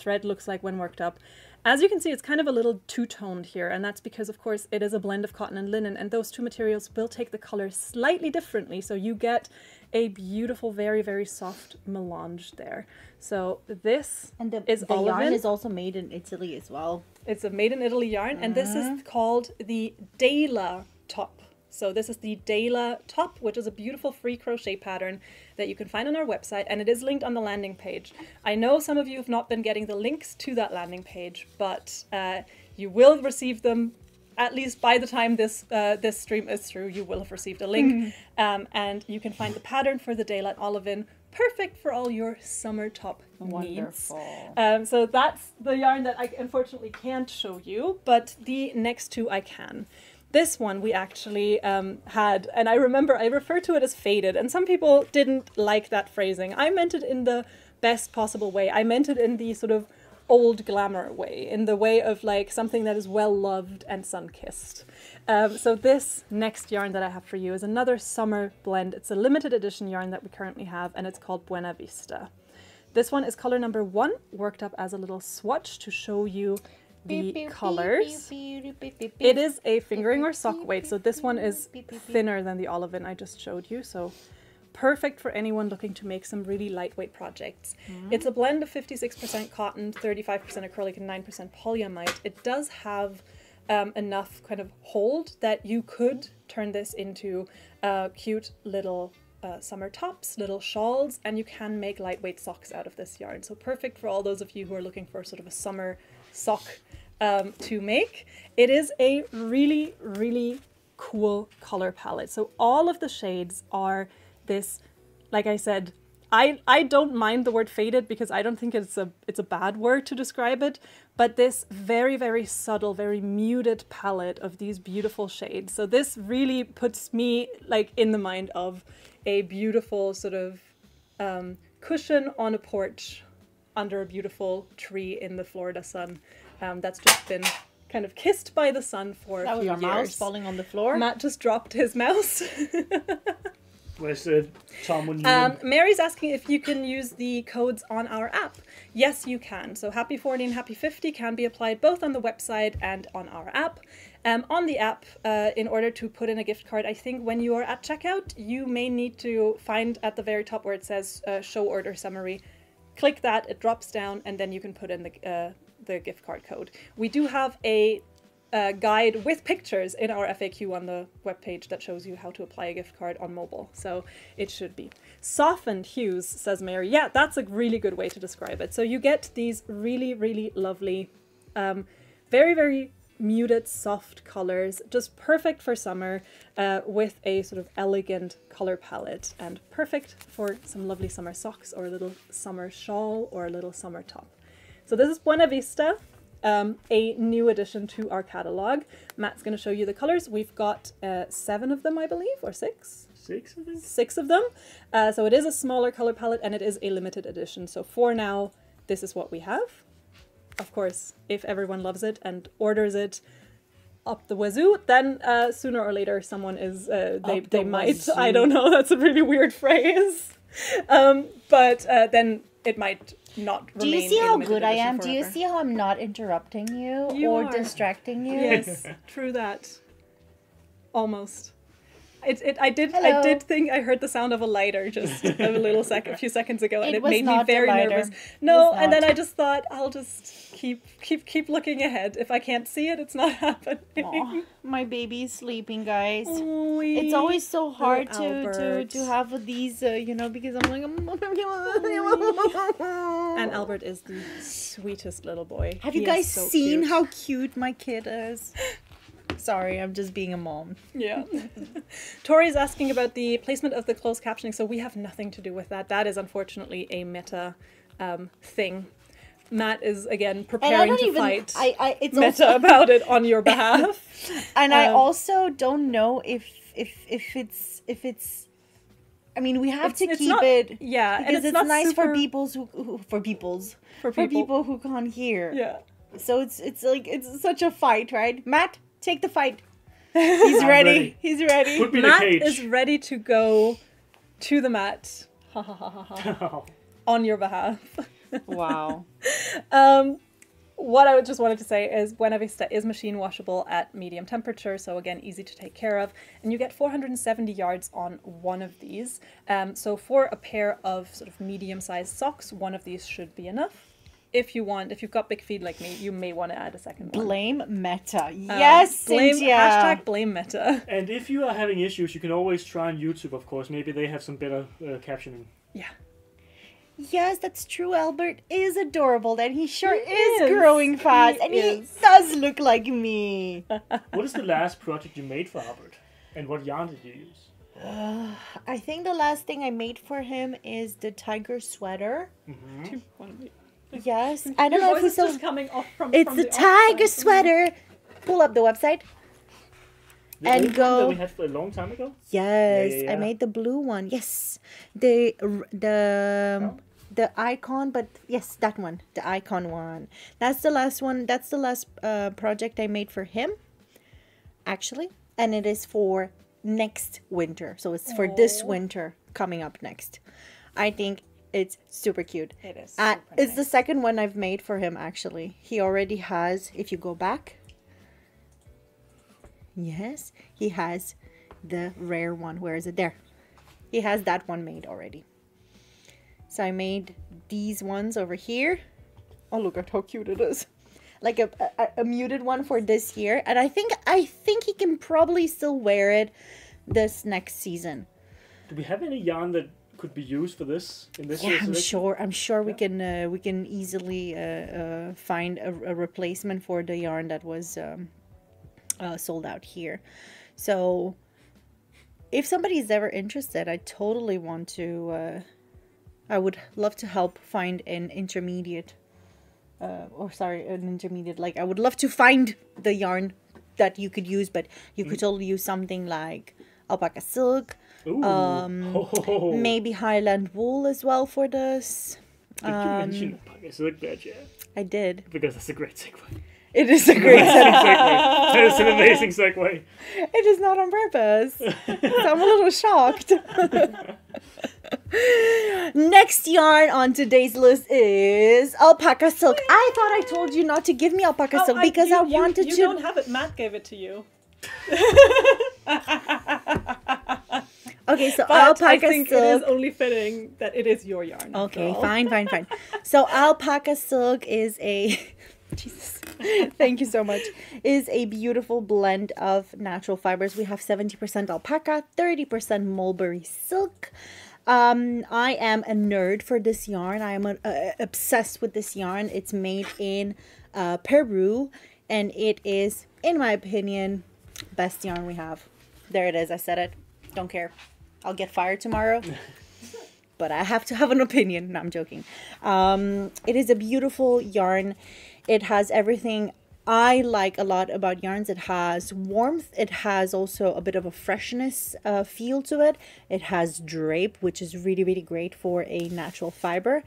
S2: thread looks like when worked up. As you can see, it's kind of a little two-toned here, and that's because, of course, it is a blend of cotton and linen, and those two materials will take the color slightly differently, so you get a beautiful, very, very soft melange there. So this is
S1: the
S2: olivine.
S1: yarn is also made in Italy as well.
S2: It's a made in Italy yarn, and this is called the Dela top. So this is the Dela top, which is a beautiful free crochet pattern that you can find on our website, and it is linked on the landing page. I know some of you have not been getting the links to that landing page, but you will receive them at least by the time this this stream is through. You will have received a link, and you can find the pattern for the Dela olivine, perfect for all your summer top needs. So that's the yarn that I unfortunately can't show you, but the next two I can. This one we actually had, and I remember I referred to it as faded, and some people didn't like that phrasing. I meant it in the best possible way. I meant it in the sort of old glamour way, in the way of like something that is well loved and sun-kissed. So this next yarn that I have for you is another summer blend. It's a limited edition yarn that we currently have, and it's called Buena Vista. This one is color number 1, worked up as a little swatch to show you the colors. It is a fingering or sock weight, so this one is thinner than the olivine I just showed you, so perfect for anyone looking to make some really lightweight projects. It's a blend of 56% cotton, 35% acrylic, and 9% polyamide. It does have enough kind of hold that you could turn this into cute little summer tops, little shawls, and you can make lightweight socks out of this yarn. So perfect for all those of you who are looking for sort of a summer sock to make. It is a really, really cool color palette. So all of the shades are this, like I said, I don't mind the word faded because I don't think it's a bad word to describe it, but this very, very subtle, very muted palette of these beautiful shades. So this really puts me like in the mind of a beautiful sort of cushion on a porch under a beautiful tree in the Florida sun that's just been kind of kissed by the sun for a few years.
S1: Mouse falling on the floor.
S2: Matt just dropped his mouse.
S3: Where's Tom when you...
S2: Mary's asking if you can use the codes on our app. Yes, you can. So Happy 40 and Happy 50 can be applied both on the website and on our app. On the app, in order to put in a gift card, I think when you are at checkout, you may need to find at the very top where it says show order summary. Click that, it drops down, and then you can put in the gift card code. We do have a guide with pictures in our FAQ on the webpage that shows you how to apply a gift card on mobile, so it should be. Softened hues, says Mary. Yeah, that's a really good way to describe it. So you get these really, really lovely, very, very muted, soft colors, just perfect for summer, with a sort of elegant color palette, and perfect for some lovely summer socks or a little summer shawl or a little summer top. So this is Buena Vista, a new addition to our catalog. Matt's going to show you the colors. We've got 7 of them, I believe, or 6?
S3: 6, I think?
S2: 6 of them. So it is a smaller color palette, and it is a limited edition. So for now, this is what we have. Of course, if everyone loves it and orders it up the wazoo, then sooner or later someone is, they might, wazoo. I don't know, that's a really weird phrase. But then it might not remain.
S1: Do you see how good I am?
S2: Forever.
S1: Do you see how I'm not interrupting you or distracting you?
S2: Yes, true that. Almost. I did think I heard the sound of a lighter just a few seconds ago, and it made me very nervous. No, and then I just thought I'll just keep looking ahead. If I can't see it, it's not happening.
S1: Aww, my baby's sleeping, guys.
S2: Oy.
S1: It's always so hard to have these, you know, because I'm like.
S2: And Albert is the sweetest little boy.
S1: Have you guys seen how cute my kid is? Sorry, I'm just being a mom.
S2: Yeah. Tori's asking about the placement of the closed captioning, so we have nothing to do with that. That is unfortunately a meta thing. Matt is again preparing to fight
S1: it's
S2: Meta
S1: also...
S2: about it on your behalf.
S1: And I also don't know if it's. I mean, we have to keep it.
S2: Yeah,
S1: because it's nice
S2: super...
S1: for people who can't hear.
S2: Yeah.
S1: So it's like it's such a fight, right? Matt, take the fight. He's ready. He's ready.
S3: Put me in
S2: Matt
S3: a cage.
S2: is ready to go to the mat. On your behalf.
S1: Wow.
S2: What I just wanted to say is Buena Vista is machine washable at medium temperature, so again, easy to take care of. And you get 470 yards on one of these. So for a pair of sort of medium-sized socks, one of these should be enough. If you've got big feet like me, you may want to add a second one.
S1: Blame Meta. Yes, Cynthia.
S2: Hashtag blame Meta.
S3: And if you are having issues, you can always try on YouTube, of course. Maybe they have some better captioning.
S2: Yeah.
S1: Yes, that's true. Albert is adorable, and he sure is growing fast, and he
S2: is.
S1: does look like me.
S3: What is the last project you made for Albert? And what yarn did you use?
S1: I think the last thing I made for him is the tiger sweater. Yes, I don't know if he's
S2: just coming off from.
S1: It's
S2: from
S1: the
S2: the
S1: tiger
S2: offside.
S1: sweater. Pull up the website.
S3: The
S1: And
S3: old one
S1: go-
S3: that we had for a long time ago?
S1: Yes,
S3: Yeah.
S1: I made the blue one. Yes, the icon, but yes, that one, the icon one. That's the last one. That's the last project I made for him, actually, and it is for next winter. So it's for this winter coming up next. I think it's super cute.
S2: It is.
S1: It's the second one I've made for him, actually. He already has, if you go back, yes, he has the rare one. Where is it? There. He has that one made already. So I made these ones over here. Oh, look at how cute it is. Like a muted one for this year. And I think he can probably still wear it this next season.
S3: Do we have any yarn that could be used for this in this year's selection?
S1: I'm sure we can easily find a replacement for the yarn that was sold out here. So if somebody is ever interested, I totally want to. I would love to help find an intermediate. Like I would love to find the yarn that you could use, but you could totally use something like alpaca silk.
S3: Ooh.
S1: Maybe Highland wool as well for this.
S3: Did you mention alpaca silk there, Jen?
S1: I did.
S3: Because that's a great segue.
S1: It is a great
S3: Amazing segue. That is an amazing segue.
S1: It is not on purpose. So I'm a little shocked. Next yarn on today's list is alpaca silk. I thought I told you not to give me alpaca silk because I wanted
S2: you
S1: to.
S2: You don't have it. Matt gave it to you.
S1: Okay, so
S2: But
S1: alpaca
S2: I think
S1: silk.
S2: it is only fitting that it is your yarn.
S1: Okay,
S2: girl.
S1: fine. So alpaca silk is a Jesus. Thank you so much. Is a beautiful blend of natural fibers. We have 70% alpaca, 30% mulberry silk. I am a nerd for this yarn. I am obsessed with this yarn. It's made in Peru, and it is, in my opinion, best yarn we have. There it is. I said it. Don't care. I'll get fired tomorrow. But I have to have an opinion. No, I'm joking. It is a beautiful yarn. It has everything I like a lot about yarns. It has warmth. It has also a bit of a freshness feel to it. It has drape, which is really, really great for a natural fiber.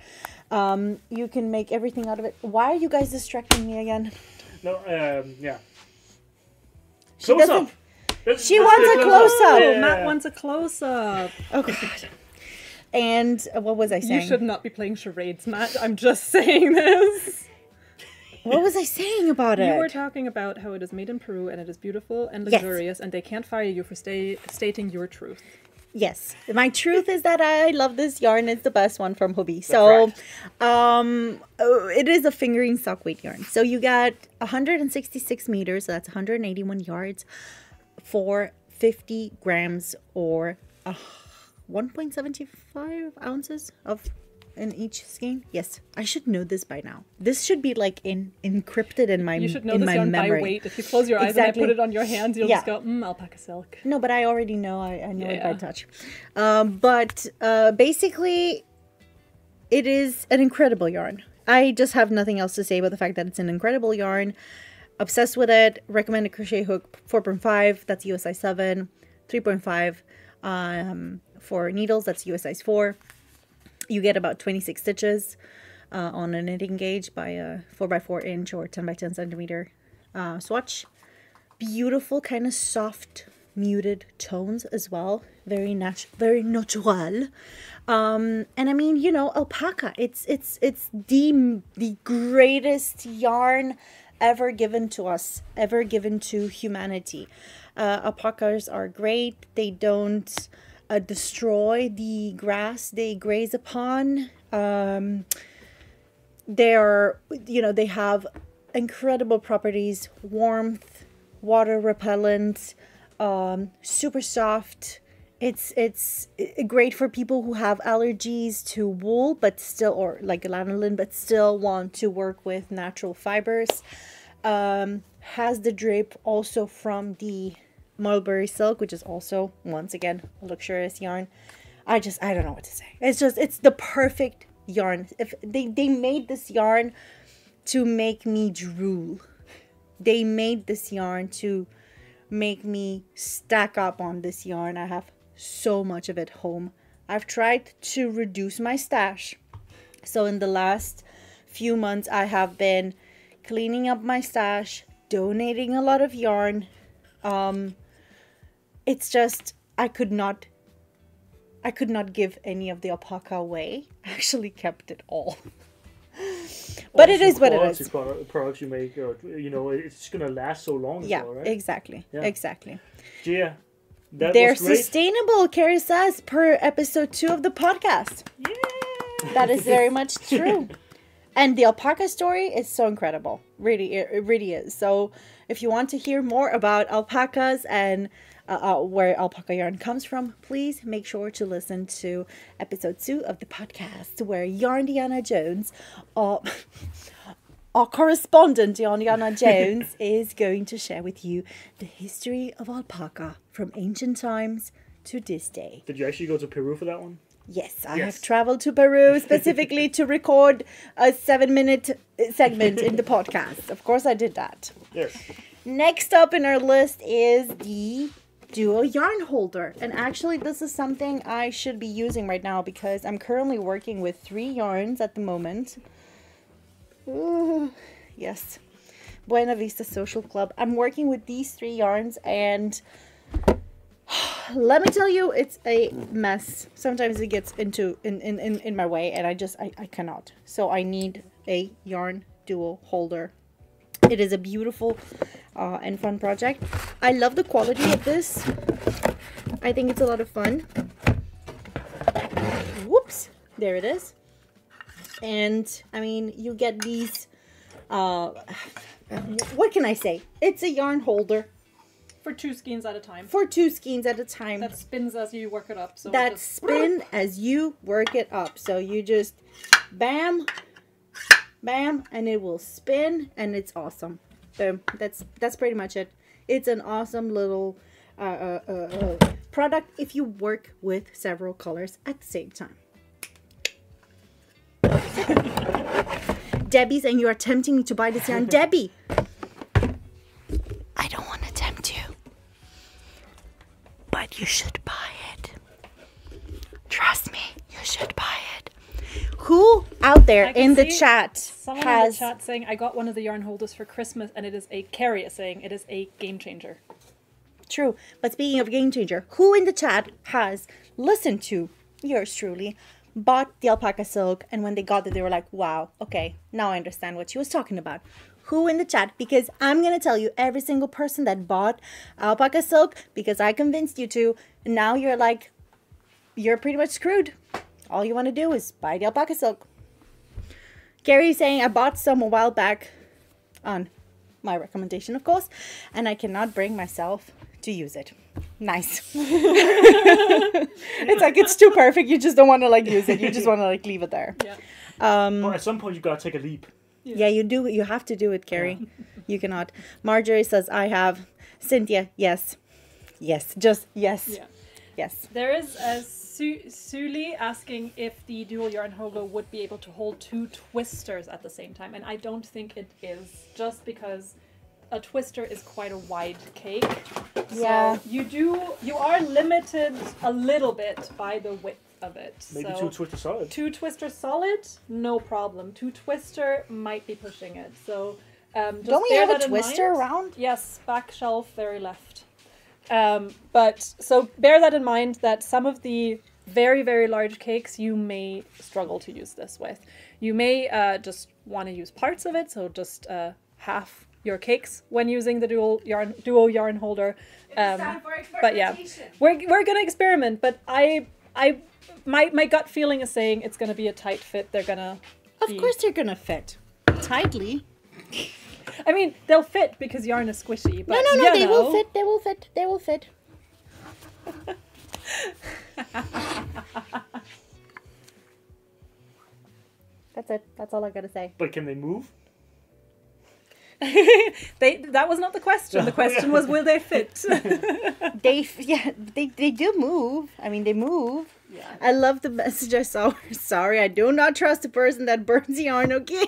S1: You can make everything out of it. Why are you guys distracting me again?
S3: No, yeah.
S1: She
S3: Close up.
S1: She wants a close-up.
S2: Oh, Matt wants a close-up.
S1: Oh, God. And what was I saying?
S2: You should not be playing charades, Matt. I'm just saying this.
S1: What was I saying about it?
S2: You were talking about how it is made in Peru and it is beautiful and luxurious, and they can't fire you for stating your truth.
S1: Yes, my truth is that I love this yarn. It's the best one from Hobby. So, it is a fingering sock weight yarn. So you got 166 meters. So that's 181 yards for 50 grams or 1.75 ounces of in each skein. Yes, I should know this by now. This should be like encrypted in my
S2: You should know
S1: in
S2: this
S1: my
S2: yarn
S1: memory.
S2: by weight. If you close your eyes and I put it on your hands, you'll just go, alpaca silk.
S1: No, but I already know. I know it by touch. Basically, it is an incredible yarn. I just have nothing else to say about the fact that it's an incredible yarn. Obsessed with it. Recommended crochet hook 4.5. That's US size 7. 3.5 for needles. That's US size 4. You get about 26 stitches on a knitting gauge by a 4x4 inch or 10 by 10 centimeter swatch. Beautiful, kind of soft muted tones as well. Very natural. And I mean, you know, alpaca, it's the greatest yarn ever given to us, ever given to humanity. Alpacas are great. They don't destroy the grass they graze upon. They are, you know, they have incredible properties: warmth, water repellent, super soft. It's great for people who have allergies to wool, but still, or like lanolin, but still want to work with natural fibers. Has the drape also from the mulberry silk, which is also, once again, a luxurious yarn. I don't know what to say. It's the perfect yarn. If they made this yarn to make me drool. They made this yarn to make me stack up on this yarn. I have so much of it home. I've tried to reduce my stash. So in the last few months, I have been cleaning up my stash, donating a lot of yarn. It's just, I could not give any of the alpaca away. I actually kept it all. But it is what it is.
S3: Products you make, you know, it's gonna last so long.
S1: Yeah,
S3: as well, right?
S1: exactly.
S3: Yeah.
S1: Exactly.
S3: Yeah, that
S1: They're
S3: was great.
S1: sustainable, Carrie says, per episode 2 of the podcast.
S2: Yay!
S1: That is very much true. And the alpaca story is so incredible. Really, it really is. So if you want to hear more about alpacas and where alpaca yarn comes from, please make sure to listen to episode 2 of the podcast, where Yarn Diana Jones, our correspondent Diana Jones, is going to share with you the history of alpaca from ancient times to this day.
S3: Did you actually go to Peru for that one?
S1: Yes, I have traveled to Peru specifically to record a 7-minute segment in the podcast. Of course, I did that.
S3: Yes.
S1: Next up in our list is the dual yarn holder. And actually, this is something I should be using right now because I'm currently working with 3 yarns at the moment. Ooh, yes. Buena Vista Social Club. I'm working with these 3 yarns, and let me tell you, it's a mess. Sometimes it gets in my way, and I cannot. So I need a yarn dual holder. It is a beautiful and fun project. I love the quality of this. I think it's a lot of fun. Whoops, there it is. And I mean, you get these, what can I say? It's a yarn holder.
S2: For 2 skeins at a time.
S1: For 2 skeins at a time.
S2: That spins as you work it up. So
S1: that spin as you work it up. So you just bam, bam, and it will spin, and it's awesome. So that's pretty much it. It's an awesome little product if you work with several colors at the same time. Debbie's, and you are tempting me to buy this yarn. Debbie! I don't want to tempt you. But you should buy it. Trust me, you should buy it. Who out there in the chat
S2: someone
S1: has...
S2: in the chat saying, I got one of the yarn holders for Christmas, and it is a Carrie is saying it is a game changer.
S1: True. But speaking of game changer, who in the chat has listened to yours truly, bought the alpaca silk, and when they got it, they were like, wow, okay, now I understand what she was talking about. Who in the chat? Because I'm going to tell you, every single person that bought alpaca silk, because I convinced you to, now you're like, you're pretty much screwed. All you want to do is buy the alpaca silk. Gary's saying, I bought some a while back on my recommendation, of course, and I cannot bring myself to use it. Nice. It's like, it's too perfect. You just don't want to like use it. You just want to like leave it there.
S2: Yeah.
S3: Well, at some point you gotta take a leap.
S1: Yeah, you do. You have to do it, Carrie. Yeah. You cannot. Marjorie says, I have. Cynthia, yes. Yes. Just yes.
S2: Yeah.
S1: Yes.
S2: There is a Suli asking if the dual yarn holder would be able to hold 2 twisters at the same time. And I don't think it is, just because a twister is quite a wide cake.
S1: Yeah.
S2: So you are limited a little bit by the width of it.
S3: Maybe
S2: so
S3: 2 twister solid.
S2: 2 twister solid, no problem. 2 twister might be pushing it. So just
S1: don't we
S2: bear
S1: have
S2: that
S1: a twister
S2: in mind.
S1: around?
S2: Yes, back shelf, very left. But so bear that in mind that some of the very, very large cakes you may struggle to use this with. You may just want to use parts of it, so just half your cakes when using the duo yarn holder. But yeah, we're gonna experiment. But my gut feeling is saying it's gonna be a tight fit. They're gonna.
S1: Of course, they're gonna fit tightly.
S2: I mean, they'll fit because yarn is squishy. But
S1: No, they will fit. They will fit. They will fit. That's it. That's all I gotta say.
S3: But can they move?
S2: That was not the question. The question was, will they fit?
S1: They do move. I mean, they move.
S2: Yeah.
S1: I love the message I saw. Sorry, I do not trust the person that burns yarn. Okay.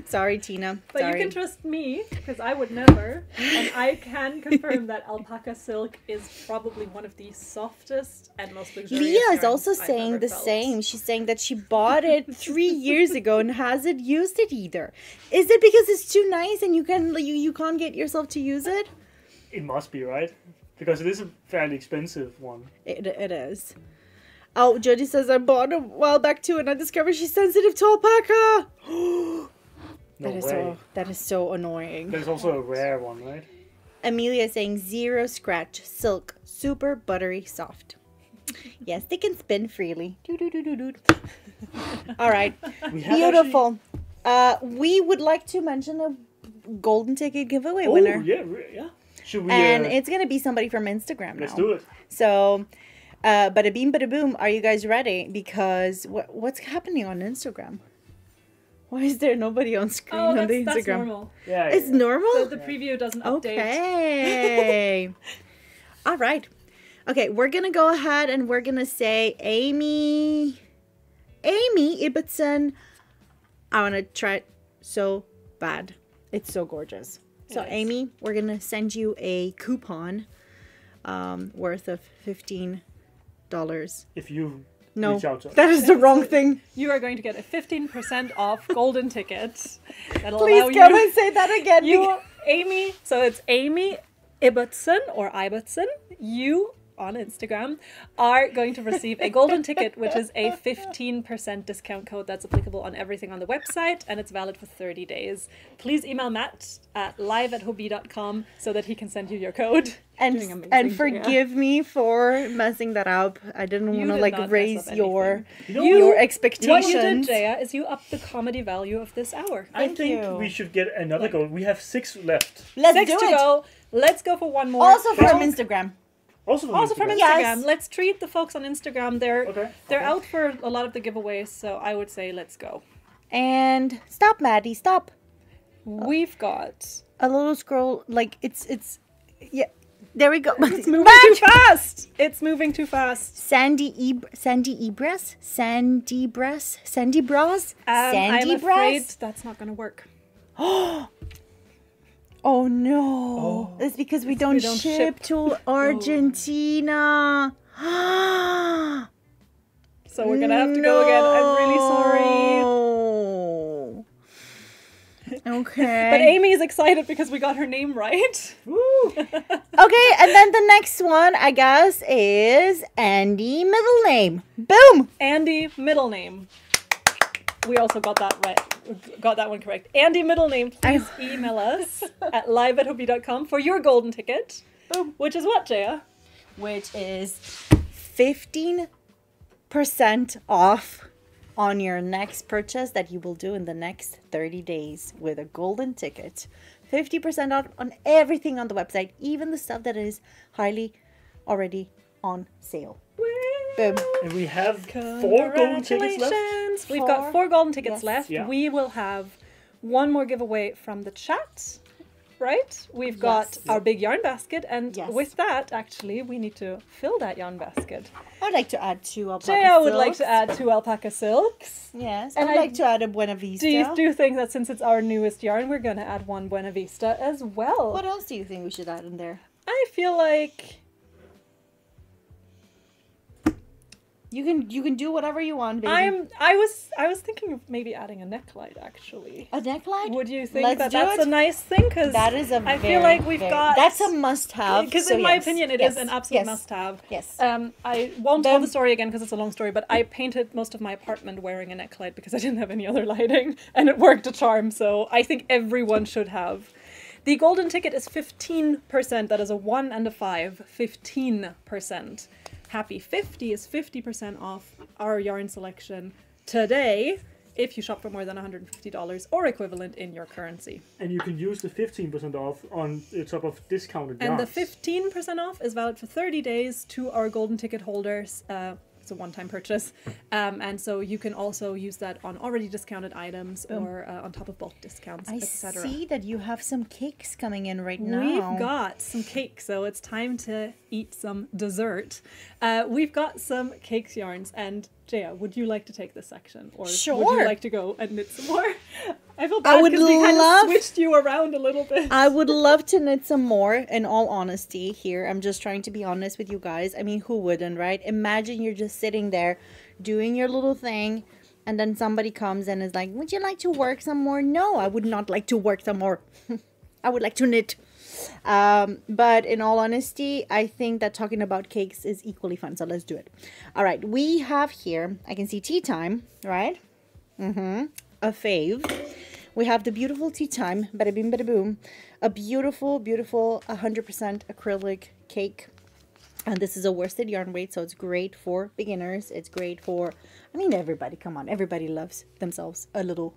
S1: Sorry, Tina.
S2: But
S1: Sorry.
S2: you can trust me, because I would never. And I can confirm that alpaca silk is probably one of the softest and most luxurious
S1: Leah is
S2: yarns
S1: also
S2: I've
S1: saying
S2: ever
S1: the
S2: felt.
S1: same. She's saying that she bought it 3 years ago and hasn't used it either. Is it because it's too nice and you can't get yourself to use it?
S3: It must be, right? Because it is a fairly expensive one.
S1: It is. Oh, Jody says I bought a while back too and I discovered she's sensitive to alpaca.
S3: No way.
S1: That is so annoying.
S3: There's also a rare one, right?
S1: Amelia is saying 0 scratch, silk, super buttery, soft. Yes, they can spin freely. All right, beautiful. We would like to mention a golden ticket giveaway winner.
S3: Yeah. Should we?
S1: And it's gonna be somebody from Instagram now.
S3: Let's do it.
S1: So, bada beam, bada boom. Are you guys ready? Because what's happening on Instagram? Why is there nobody on screen on the Instagram?
S2: That's normal.
S3: Yeah.
S1: It's normal?
S2: The preview doesn't update.
S1: Okay. All right. Okay, we're going to go ahead and we're going to say Amy Ibbotson. I want to try it so bad. It's so gorgeous. So Amy, we're going to send you a coupon worth of $15.
S3: If you
S1: No,
S3: reach out to us.
S1: that is the wrong thing.
S2: You are going to get a 15% off golden ticket. That'll
S1: Please
S2: allow
S1: come
S2: you.
S1: and say that again.
S2: Amy. So it's Amy Ibbotson or Ibbotson. You on Instagram are going to receive a golden ticket, which is a 15% discount code that's applicable on everything on the website, and it's valid for 30 days. Please email Matt at live@hobie.com so that he can send you your code.
S1: And forgive me for messing that up. I didn't want to
S2: did
S1: like
S2: not mess
S1: raise
S2: up
S1: your
S2: anything.
S1: your expectations.
S2: What you did, Jaya, is you upped the comedy value of this hour.
S3: I
S1: Thank
S3: think
S1: you.
S3: we should get another goal. We have 6 left.
S1: Let's
S2: 6
S1: do
S2: to
S1: it.
S2: go. Let's go for one more.
S1: Also from Instagram.
S3: Also from
S2: Instagram.
S1: Yes.
S2: Let's treat the folks on Instagram. They're
S3: Okay.
S2: out for a lot of the giveaways, so I would say let's go.
S1: And stop, Maddie, stop.
S2: We've got
S1: A little scroll, like it's yeah. There we go.
S2: It's moving too fast. It's moving too fast.
S1: Sandy Bras.
S2: I'm afraid that's not going to work.
S1: Oh no! It's because we don't ship to Argentina.
S2: So we're gonna have to go again. I'm really sorry.
S1: Okay.
S2: But Amy is excited because we got her name right.
S3: Woo!
S1: Okay, and then the next one, I guess, is Andy middle name. Boom!
S2: Andy middle name. We also got that right. Got that one correct. Andy middle name. Please email us at live@hobie.com for your golden ticket.
S1: Boom.
S2: Which is what, Jaya?
S1: Which is 15% off on your next purchase that you will do in the next 30 days with a golden ticket. 50% off on everything on the website, even the stuff that is highly already on sale. Boom.
S3: And we have 4 golden tickets left.
S2: We've got 4 golden tickets
S1: Yes.
S2: left.
S3: Yeah.
S2: We will have one more giveaway from the chat, right? We've got our big yarn basket, and
S1: Yes.
S2: with that, actually, we need to fill that yarn basket.
S1: I'd like to add 2 alpaca
S2: Jaya would like
S1: silks.
S2: to add 2 alpaca silks.
S1: Yes,
S2: And
S1: I'd
S2: I
S1: like to add a Buena Vista.
S2: Do you think that since it's our newest yarn, we're going to add 1 Buena Vista as well?
S1: What else do you think we should add in there?
S2: I feel like
S1: You can do whatever you want, baby.
S2: I was thinking of maybe adding a necklight actually.
S1: A necklight?
S2: Would you think
S1: Let's
S2: that
S1: do
S2: that's
S1: it.
S2: a nice thing? Because
S1: That is a
S2: I
S1: very,
S2: feel like we've
S1: very-
S2: got
S1: That's a must-have.
S2: Because
S1: so
S2: in my
S1: yes.
S2: opinion, it
S1: Yes.
S2: is an absolute
S1: Yes.
S2: must-have.
S1: Yes.
S2: I won't tell the story again because it's a long story, but I painted most of my apartment wearing a necklight because I didn't have any other lighting, and it worked a charm. So I think everyone should have. The golden ticket is 15%. That is a 1 and a 5. 15%. Happy 50 is 50% off our yarn selection today if you shop for more than $150 or equivalent in your currency.
S3: And you can use the 15% off on the top of discounted
S2: And
S3: yarns.
S2: the 15% off is valid for 30 days to our golden ticket holders. It's a one-time purchase. And so you can also use that on already discounted items or on top of bulk discounts,
S1: I
S2: etc.
S1: see that you have some cakes coming in right now.
S2: We've got some cake, so it's time to eat some dessert. We've got some cakes yarns, and Jaya, would you like to take this section? Or would
S1: Sure.
S2: you like to go and knit some more? I feel bad
S1: would
S2: because we kind of
S1: love-
S2: switched you around a little bit.
S1: I would love to knit some more, in all honesty here. I'm just trying to be honest with you guys. I mean, who wouldn't, right? Imagine you're just sitting there doing your little thing, and then somebody comes and is like, would you like to work some more? No, I would not like to work some more. I would like to knit. But in all honesty, I think that talking about cakes is equally fun. So let's do it. All right. We have here, I can see tea time, right? A fave. We have the beautiful tea time, bada bing, bada boom. A beautiful, beautiful 100% acrylic cake. And this is a worsted yarn weight, so it's great for beginners. It's great for, I mean, everybody. Come on. Everybody loves themselves a little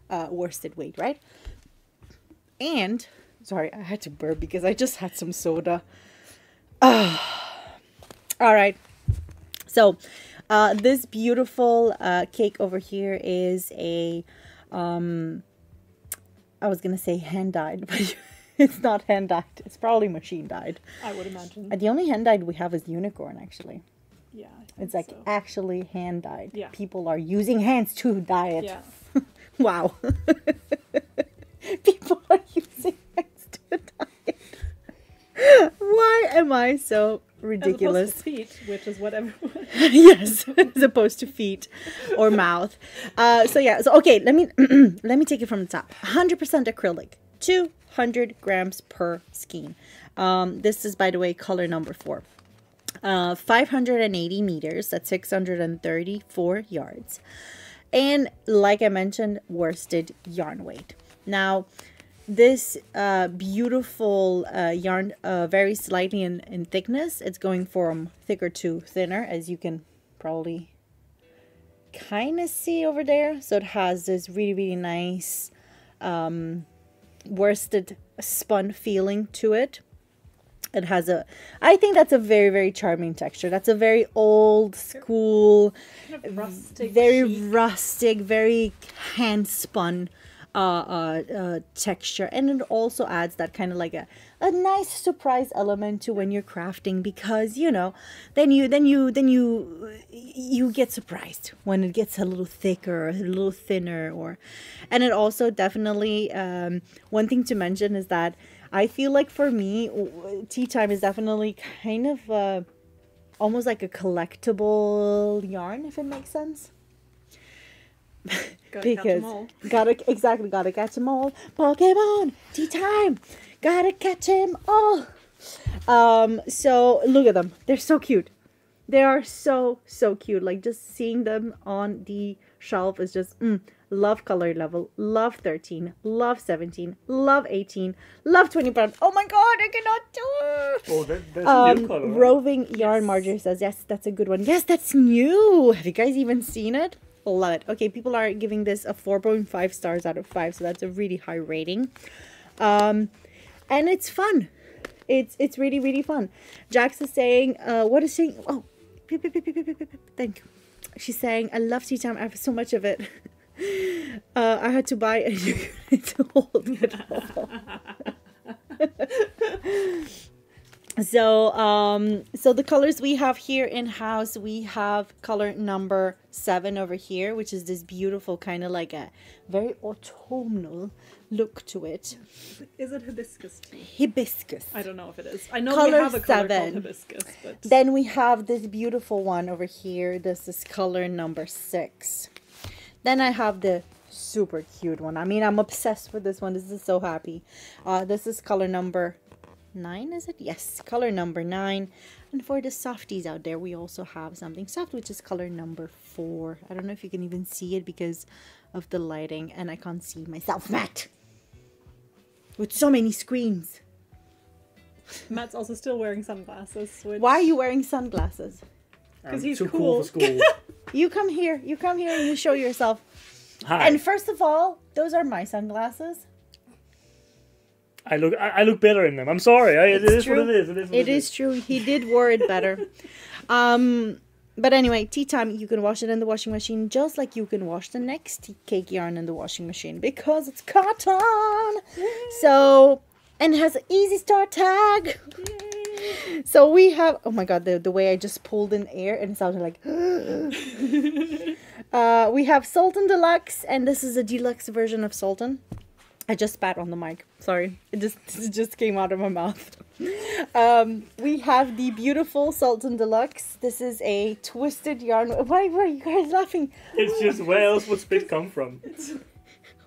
S1: worsted weight, right? And, sorry, I had to burp because I just had some soda. All right. So, this beautiful cake over here is a, I was going to say hand-dyed, but it's not hand-dyed. It's probably machine-dyed.
S2: I would imagine.
S1: The only hand-dyed we have is unicorn, actually.
S2: Yeah. I think
S1: It's like
S2: so.
S1: actually hand-dyed.
S2: Yeah.
S1: People are using hands to dye it.
S2: Yeah.
S1: Wow. People are using hands to dye it. Why am I so ridiculous?
S2: As opposed to feet, which is what everyone.
S1: Yes, as opposed to feet or mouth. So yeah, so okay, let me let me take it from the top. 100% acrylic, 200 grams per skein. This is, by the way, color number 4. 580 meters, that's 634 yards. And like I mentioned, worsted yarn weight. Now, this beautiful yarn varies slightly in thickness. It's going from thicker to thinner, as you can probably kind of see over there. So it has this really, really nice worsted spun feeling to it. It has a, I think that's a very, very charming texture. That's a very old school,
S2: Kind of rustic.
S1: very
S2: chic.
S1: rustic, very hand spun texture, and it also adds that kind of like a nice surprise element to when you're crafting, because you know then you get surprised when it gets a little thicker or a little thinner. Or and it also definitely one thing to mention is that I feel like for me tea time is definitely kind of almost like a collectible yarn, if it makes sense.
S2: Gotta catch 'em all.
S1: gotta catch them all. Pokemon tea time, gotta catch them all. So look at them, they're so cute. They are so cute. Like just seeing them on the shelf is just love color level, love 13, love 17, love 18, love 20 pounds. Oh my god, I cannot do it.
S3: Oh, that's a new color, right?
S1: Roving Yarn Marjorie says, yes, that's a good one. Yes, that's new. Have you guys even seen it? Love it. Okay, people are giving this a 4.5 stars out of 5, so that's a really high rating. And it's fun. It's really, really fun. Jax is saying, what is saying? Oh, thank you. She's saying, I love tea time. I have so much of it. I had to buy a unit to hold it all. So the colors we have here in house, we have color number 7 over here, which is this beautiful kind of like a very autumnal look to it.
S2: Is it hibiscus tea?
S1: Hibiscus.
S2: I don't know if it is. I know
S1: Color
S2: we have a color
S1: 7.
S2: called hibiscus, but
S1: Then we have this beautiful one over here. This is color number 6. Then I have the super cute one. I mean, I'm obsessed with this one. This is so happy. This is color number 9, is it? Yes, color number 9. And for the softies out there, we also have something soft, which is color number 4. I don't know if you can even see it because of the lighting, and I can't see myself, Matt. With so many screens.
S2: Matt's also still wearing sunglasses. Which...
S1: Why are you wearing sunglasses?
S2: Because he's
S3: too
S2: cool.
S3: for school.
S1: You come here. You come here and you show yourself.
S3: Hi.
S1: And first of all, those are my sunglasses.
S3: I look better in them. I'm sorry. It is what it is.
S1: It is true. He did wear it better. But anyway, tea time. You can wash it in the washing machine just like you can wash the next cake yarn in the washing machine because it's cotton. So, and it has an easy start tag. So we have, oh my god, the way I just pulled in air and it sounded like we have Sultan Deluxe, and this is a deluxe version of Sultan. I just spat on the mic. Sorry, it just came out of my mouth. We have the beautiful Sultan Deluxe. This is a twisted yarn. Why are you guys laughing?
S3: It's just, where else would spit come from?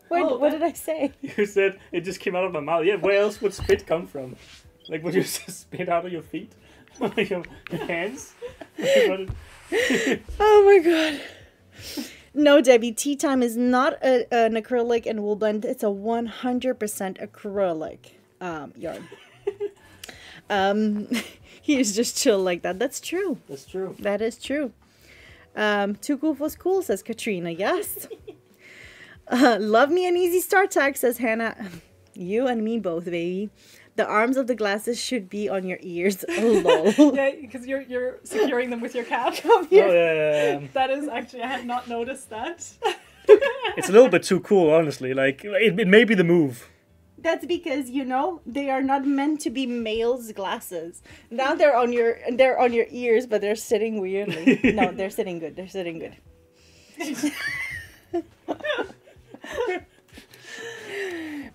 S1: What did I say?
S3: You said it just came out of my mouth. Yeah, where else would spit come from? Like, would you just spit out of your feet? your hands?
S1: Oh my god. No, Debbie, tea time is not an acrylic and wool blend. It's a 100% acrylic yarn. He is just chill like that. That's true.
S3: That's true.
S1: That is true. Too cool for school, says Katrina. Yes. Love me an easy start tag, says Hannah. You and me both, baby. The arms of the glasses should be on your ears. Oh, lol.
S2: Yeah, because you're securing them with your cap.
S3: Oh, yeah.
S2: That is actually, I had not noticed that.
S3: It's a little bit too cool, honestly. Like, it may be the move.
S1: That's because, you know, they are not meant to be male's glasses. Now they're on your ears, but they're sitting weirdly. No, they're sitting good. They're sitting good.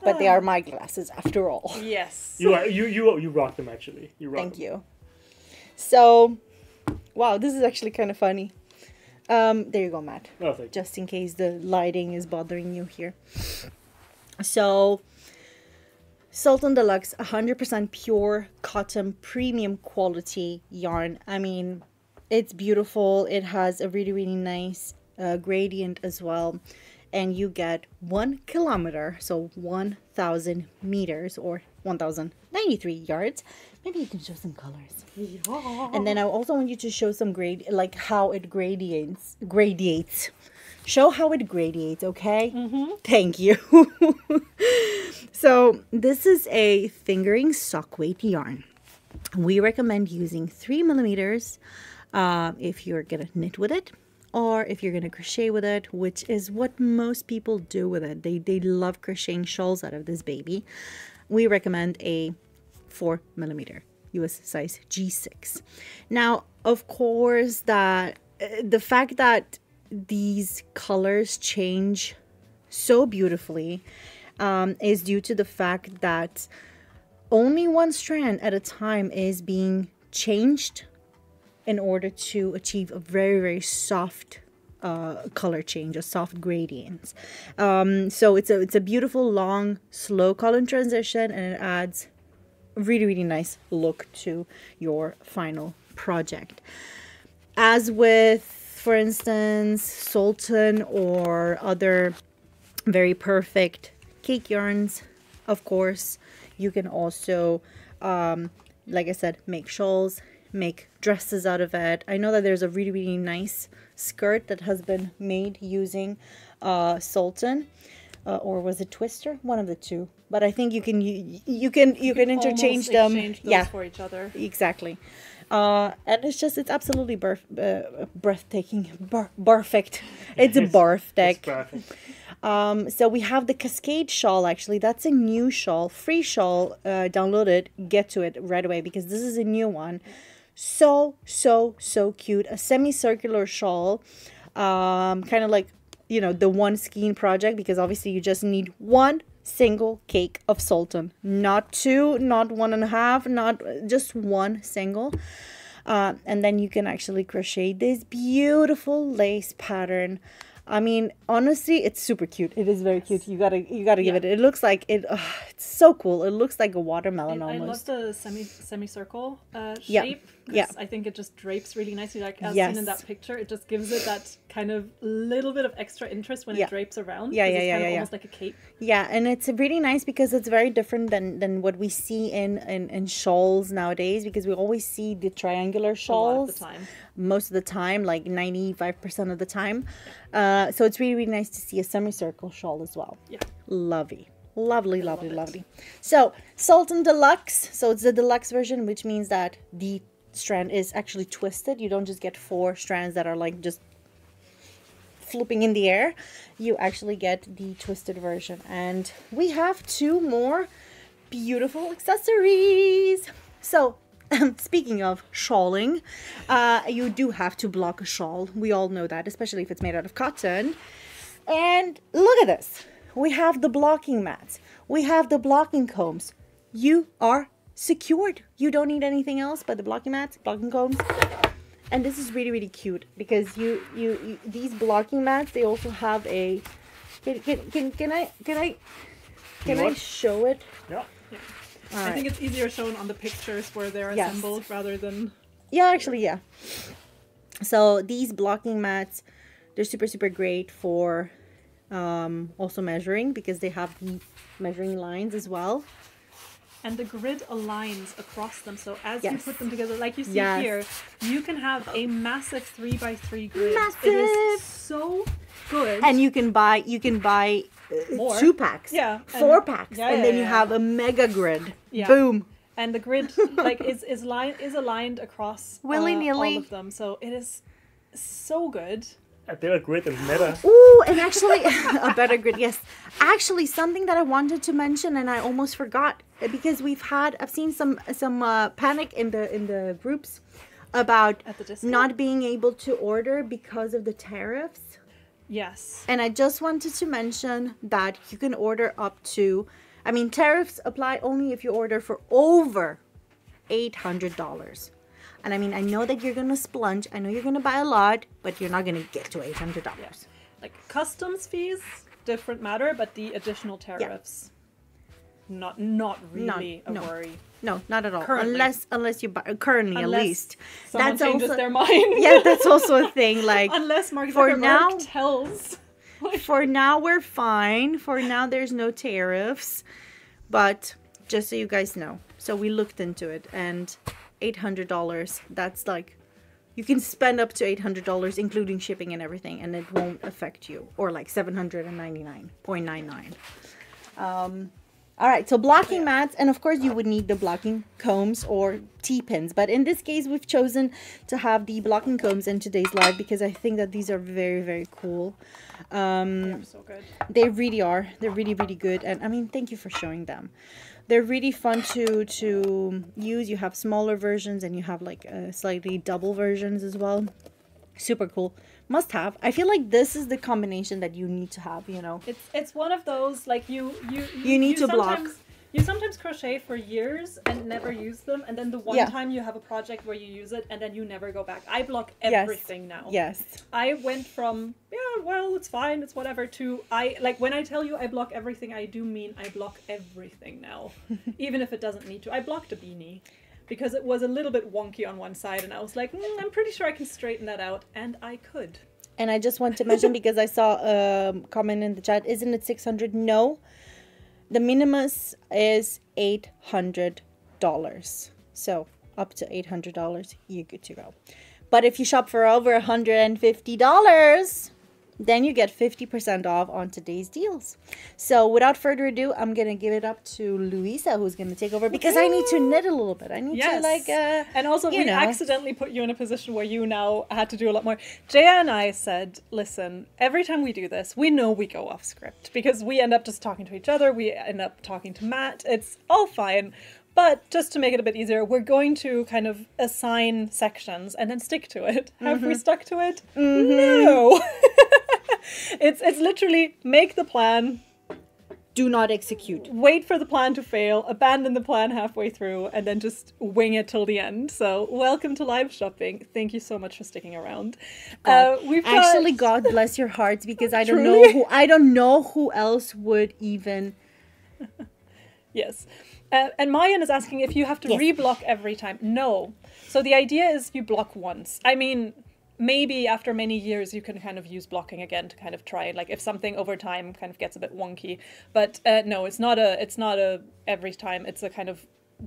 S1: But they are my glasses after all.
S2: Yes.
S3: You rock them, actually. You rock
S1: Thank
S3: them.
S1: you. So, wow, this is actually kind of funny. There you go, Matt.
S3: Oh, thank you.
S1: Just in case the lighting is bothering you here. So, Sultan Deluxe, 100% pure cotton, premium quality yarn. I mean, it's beautiful. It has a really, really nice gradient as well. And you get 1 kilometer, so 1,000 meters or 1,093 yards. Maybe you can show some colors. Yeah. And then I also want you to show some like how it gradiates. Show how it gradiates, okay? Mm-hmm. Thank you. So this is a fingering sock weight yarn. We recommend using 3 millimeters if you're gonna knit with it, or if you're gonna crochet with it, which is what most people do with it. They love crocheting shawls out of this baby. We recommend a 4 millimeter US size G6. Now, of course, that the fact that these colors change so beautifully is due to the fact that only one strand at a time is being changed in order to achieve a very, very soft color change, a soft gradient. So it's a beautiful, long, slow color transition, and it adds a really, really nice look to your final project. As with, for instance, Sultan or other very perfect cake yarns, of course, you can also, like I said, make shawls, make dresses out of it. I know that there's a really, really nice skirt that has been made using Sultan, or was it Twister? One of the two. But I think you can interchange them.
S2: Exchange those for each other.
S1: Exactly. And it's absolutely breathtaking, perfect. It's a barf deck.
S3: Perfect.
S1: So we have the Cascade shawl. Actually, that's a new shawl, free shawl. Download it, get to it right away because this is a new one. So cute. A semicircular shawl, kind of like, you know, the one skein project, because obviously you just need one single cake of sultan, not 2, not 1.5, not just one single. And then you can actually crochet this beautiful lace pattern. I mean, honestly, it's super cute. It is very cute. You gotta give it. It looks like it. It's so cool. It looks like a watermelon almost.
S2: I love the semicircle shape.
S1: Yeah.
S2: I think it just drapes really nicely. Like as
S1: Yes.
S2: seen in that picture, it just gives it that kind of little bit of extra interest when
S1: Yeah.
S2: it drapes around.
S1: Yeah,
S2: 'cause
S1: yeah,
S2: it's
S1: yeah,
S2: kind of
S1: yeah,
S2: almost like a cape.
S1: Yeah, and it's really nice because it's very different than what we see in shawls nowadays, because we always see the triangular
S2: A lot
S1: shawls
S2: of the time.
S1: most of the time, like 95% of the time. So it's really, really nice to see a semicircle shawl as well.
S2: Yeah.
S1: Lovely. Lovely, lovely,
S2: love it.
S1: lovely. So, Sultan Deluxe. So, it's the deluxe version, which means that the strand is actually twisted. You don't just get 4 strands that are like just flipping in the air. You actually get the twisted version. And we have 2 more beautiful accessories. So, speaking of shawling, you do have to block a shawl. We all know that, especially if it's made out of cotton. And look at this. We have the blocking mats. We have the blocking combs. You are secured. You don't need anything else but the blocking mats, blocking combs. And this is really, really cute because you these blocking mats, they also have a can I show it?
S3: Yeah.
S2: I think it's easier shown on the pictures where they're
S1: Yes.
S2: assembled rather than...
S1: Yeah, actually, yeah. So these blocking mats, they're super, super great for also measuring, because they have the measuring lines as well.
S2: And the grid aligns across them, so as you
S1: Yes.
S2: put them together, like you see
S1: Yes.
S2: here, you can have a massive 3x3 grid. It
S1: Massive!
S2: is so good.
S1: And you can buy
S2: More.
S1: 2 packs,
S2: Yeah,
S1: 4
S2: and-
S1: packs,
S2: yeah,
S1: and
S2: yeah,
S1: then you
S2: yeah.
S1: have a mega grid.
S2: Yeah.
S1: Boom.
S2: And the grid like is aligned across
S1: Willy-nilly.
S2: all of them, so it is so good.
S3: A better grid than meta.
S1: Ooh, and actually, a better grid, yes. Actually, something that I wanted to mention and I almost forgot, because I've seen some panic in the groups about
S2: At the disco?
S1: not being able to order because of the tariffs.
S2: Yes.
S1: And I just wanted to mention that you can order up to, I mean, tariffs apply only if you order for over $800. And I mean, I know that you're going to splurge. I know you're going to buy a lot, but you're not going to get to $800.
S2: Like customs fees, different matter, but the additional tariffs, not really a
S1: no.
S2: worry.
S1: No, not at all.
S2: Currently.
S1: Unless you buy, currently at
S2: Unless
S1: least.
S2: Someone changes
S1: also,
S2: their mind.
S1: yeah, that's also a thing. Like,
S2: Unless Mark
S1: for
S2: Zuckerberg
S1: now-
S2: tells.
S1: for now, we're fine. For now, there's no tariffs. But just so you guys know. So we looked into it, and $800, that's like, you can spend up to $800, including shipping and everything, and it won't affect you. Or like $799.99. All right, so blocking mats, and of course you would need the blocking combs or T-pins. But in this case, we've chosen to have the blocking combs in today's live because I think that these are very, very cool.
S2: They're so good.
S1: They really are. They're really, really good. And I mean, thank you for showing them. They're really fun to use. You have smaller versions and you have like slightly double versions as well. Super cool. Must have. I feel like this is the combination that you need to have, you know.
S2: It's one of those like you
S1: need to block.
S2: You sometimes crochet for years and never use them, and then the one
S1: Yeah.
S2: time you have a project where you use it, and then you never go back. I block
S1: Yes.
S2: everything now.
S1: Yes.
S2: I went from well, it's fine, it's whatever, to when I tell you I block everything, I do mean I block everything now, even if it doesn't need to. I blocked a beanie because it was a little bit wonky on one side, and I was like, I'm pretty sure I can straighten that out, and I could.
S1: And I just want to mention, because I saw a comment in the chat, isn't it 600? No. The minimus is $800. So up to $800, you're good to go. But if you shop for over $150, then you get 50% off on today's deals. So without further ado, I'm going to give it up to Luisa, who's going to take over, because I need to knit a little bit. I need to
S2: and also
S1: you
S2: we
S1: know.
S2: accidentally put you in a position where you now had to do a lot more. Jaya and I said, listen, every time we do this, we know we go off script because we end up just talking to each other. We end up talking to Matt. It's all fine. But just to make it a bit easier, we're going to kind of assign sections and then stick to it. Have we stuck to it? No. It's literally make the plan,
S1: do not execute.
S2: Wait for the plan to fail, abandon the plan halfway through, and then just wing it till the end. So welcome to live shopping. Thank you so much for sticking around. We've got...
S1: Actually, God bless your hearts, because I don't know who else would even.
S2: Yes. And Mayan is asking if you have to reblock every time. No. So the idea is you block once. I mean, maybe after many years you can kind of use blocking again to kind of try, like if something over time kind of gets a bit wonky. But no, it's not a every time. It's a kind of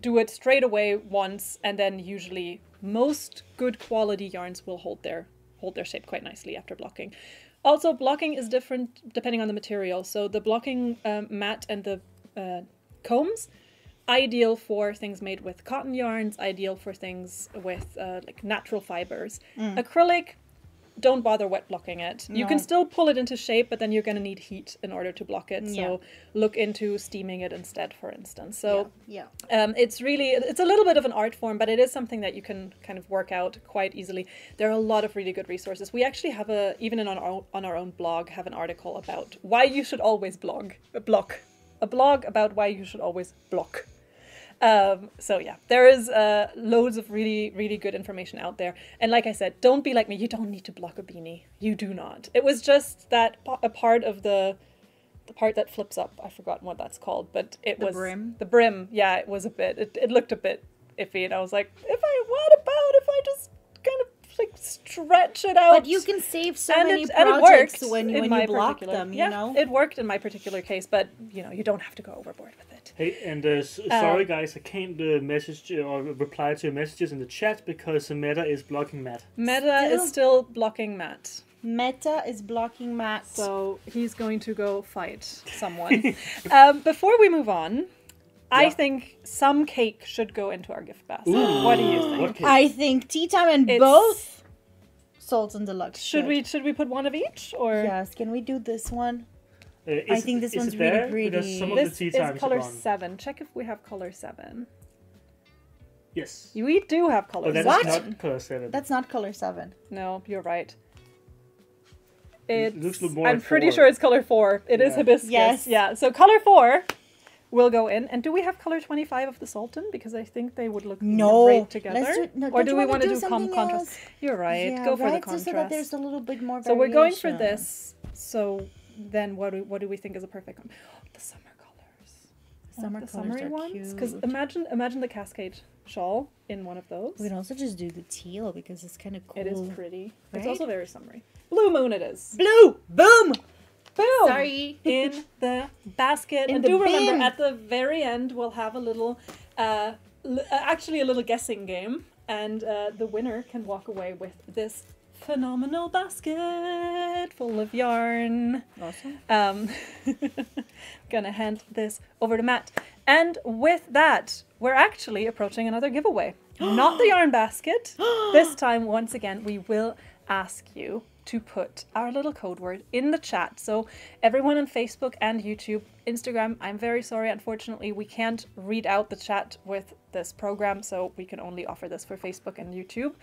S2: do it straight away once, and then usually most good quality yarns will hold their shape quite nicely after blocking. Also, blocking is different depending on the material. So the blocking mat and the combs, ideal for things made with cotton yarns, ideal for things with like natural fibers. Acrylic, don't bother wet blocking it. No. You can still pull it into shape, but then you're going to need heat in order to block it. So look into steaming it instead, for instance. So it's a little bit of an art form, but it is something that you can kind of work out quite easily. There are a lot of really good resources. We actually have even on our own blog, have an article about why you should always block. A blog about why you should always block. So yeah, there is loads of really, really good information out there. And like I said, don't be like me. You don't need to block a beanie. You do not. It was just that a part of the part that flips up. I've forgotten what that's called, but it was
S1: brim.
S2: The brim. Yeah, it was a bit. It looked a bit iffy, and I was like, what about if I just kind of like stretch it out?
S1: But you can save so many projects when you block them. You know,
S2: it worked in my particular case, but you don't have to go overboard with it.
S3: Hey, and sorry guys, I can't message or reply to your messages in the chat because Meta is blocking Matt.
S2: Meta is still blocking Matt.
S1: Meta is blocking Matt.
S2: So he's going to go fight someone. Before we move on, I think some cake should go into our gift basket.
S3: Ooh,
S2: what do you think?
S1: I think tea time and both Sultan Deluxe.
S2: Should we put one of each, or
S1: yes? Can we do this one? I think this one's really pretty.
S3: Because some of
S2: this
S3: the tea times
S2: is color
S3: are gone.
S2: 7. Check if we have color 7.
S3: Yes.
S2: We do have color 7.
S3: That's not color 7.
S1: That's not color 7.
S2: No, you're right. It
S3: looks more
S2: I'm
S3: like
S2: pretty
S3: 4.
S2: sure it's color 4. It is hibiscus.
S1: Yes.
S2: Yeah. So color 4 will go in. And do we have color 25 of the Sultan? Because I think they would look great together. Or do we want to do contrast? You're right.
S1: Yeah,
S2: go for the contrast.
S1: So that there's a little bit more variation.
S2: So we're going for this. So then what do we think is a perfect the summer colors. The summery ones, because imagine the cascade shawl in one of those.
S1: We can also just do the teal because it's kind of cool.
S2: It is pretty.
S1: Right?
S2: It's also very summery. Blue moon it is.
S1: Blue boom
S2: Boom.
S1: Sorry.
S2: In the basket. And do remember, at the very end we'll have a little actually a little guessing game, and the winner can walk away with this phenomenal basket full of yarn.
S1: Awesome.
S2: Gonna hand this over to Matt. And with that, we're actually approaching another giveaway. Not the yarn basket. This time, once again, we will ask you to put our little code word in the chat. So everyone on Facebook and YouTube, Instagram, I'm very sorry, unfortunately, we can't read out the chat with this program, so we can only offer this for Facebook and YouTube.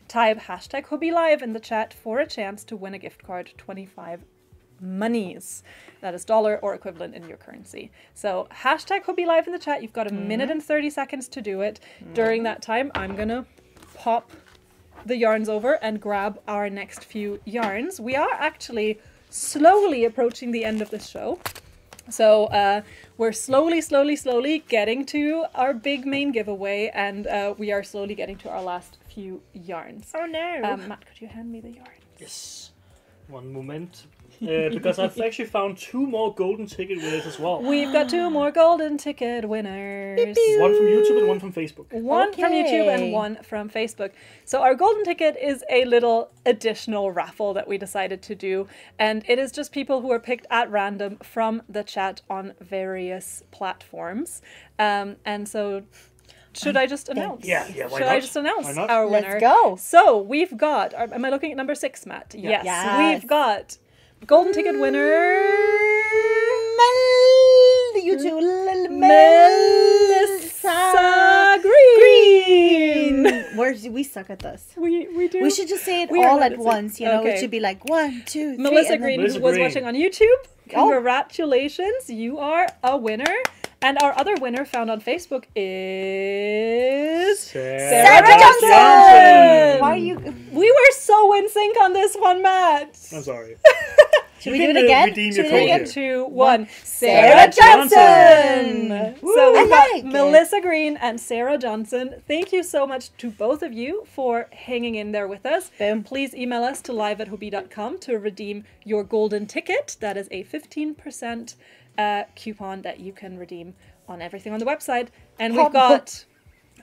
S2: Type #HobbyLive in the chat for a chance to win a gift card, 25 monies. That is dollar or equivalent in your currency. So #HobbyLive in the chat. You've got a minute and 30 seconds to do it. During that time, I'm gonna pop the yarns over and grab our next few yarns. We are actually slowly approaching the end of this show. So we're slowly getting to our big main giveaway, and we are slowly getting to our last few yarns.
S1: Oh no.
S2: Matt, could you hand me the yarns?
S3: Yes. One moment. Because I've actually found 2 more golden ticket winners as well.
S2: We've got 2 more golden ticket winners.
S3: One from YouTube and one from Facebook.
S2: One from YouTube and one from Facebook. So our golden ticket is a little additional raffle that we decided to do. And it is just people who are picked at random from the chat on various platforms. And so should I just announce?
S3: Yeah, why
S2: Should
S3: not?
S2: I just announce
S3: Why not?
S2: our winner?
S1: Let's go.
S2: So we've got, am I looking at number 6, Matt?
S3: Yeah.
S2: Yes. We've got golden ticket winner
S1: Melissa
S2: Green.
S1: we suck at this.
S2: We do.
S1: We should just say it
S2: We are
S1: all
S2: not
S1: at
S2: at
S1: once, you know?
S2: Okay.
S1: It should be like 1, 2, 3.
S2: Melissa
S1: and then-
S2: Green,
S3: Melissa
S2: who was
S3: Green.
S2: watching on YouTube,
S1: Oh.
S2: congratulations. You are a winner. And our other winner found on Facebook is
S1: Sarah
S2: Johnson.
S1: Johnson! Why are you...
S2: We were so in sync on this one, Matt.
S3: I'm sorry.
S1: Should we do it again?
S3: Redeem
S1: Should
S3: your
S1: we do it
S3: code
S1: again?
S3: here.
S2: 2, 1.
S1: Sarah Johnson!
S2: So we've
S1: I
S2: got
S1: like it.
S2: Melissa Green and Sarah Johnson. Thank you so much to both of you for hanging in there with us.
S1: Boom.
S2: Please email us to live@hobie.com to redeem your golden ticket. That is a 15% coupon that you can redeem on everything on the website. And we've got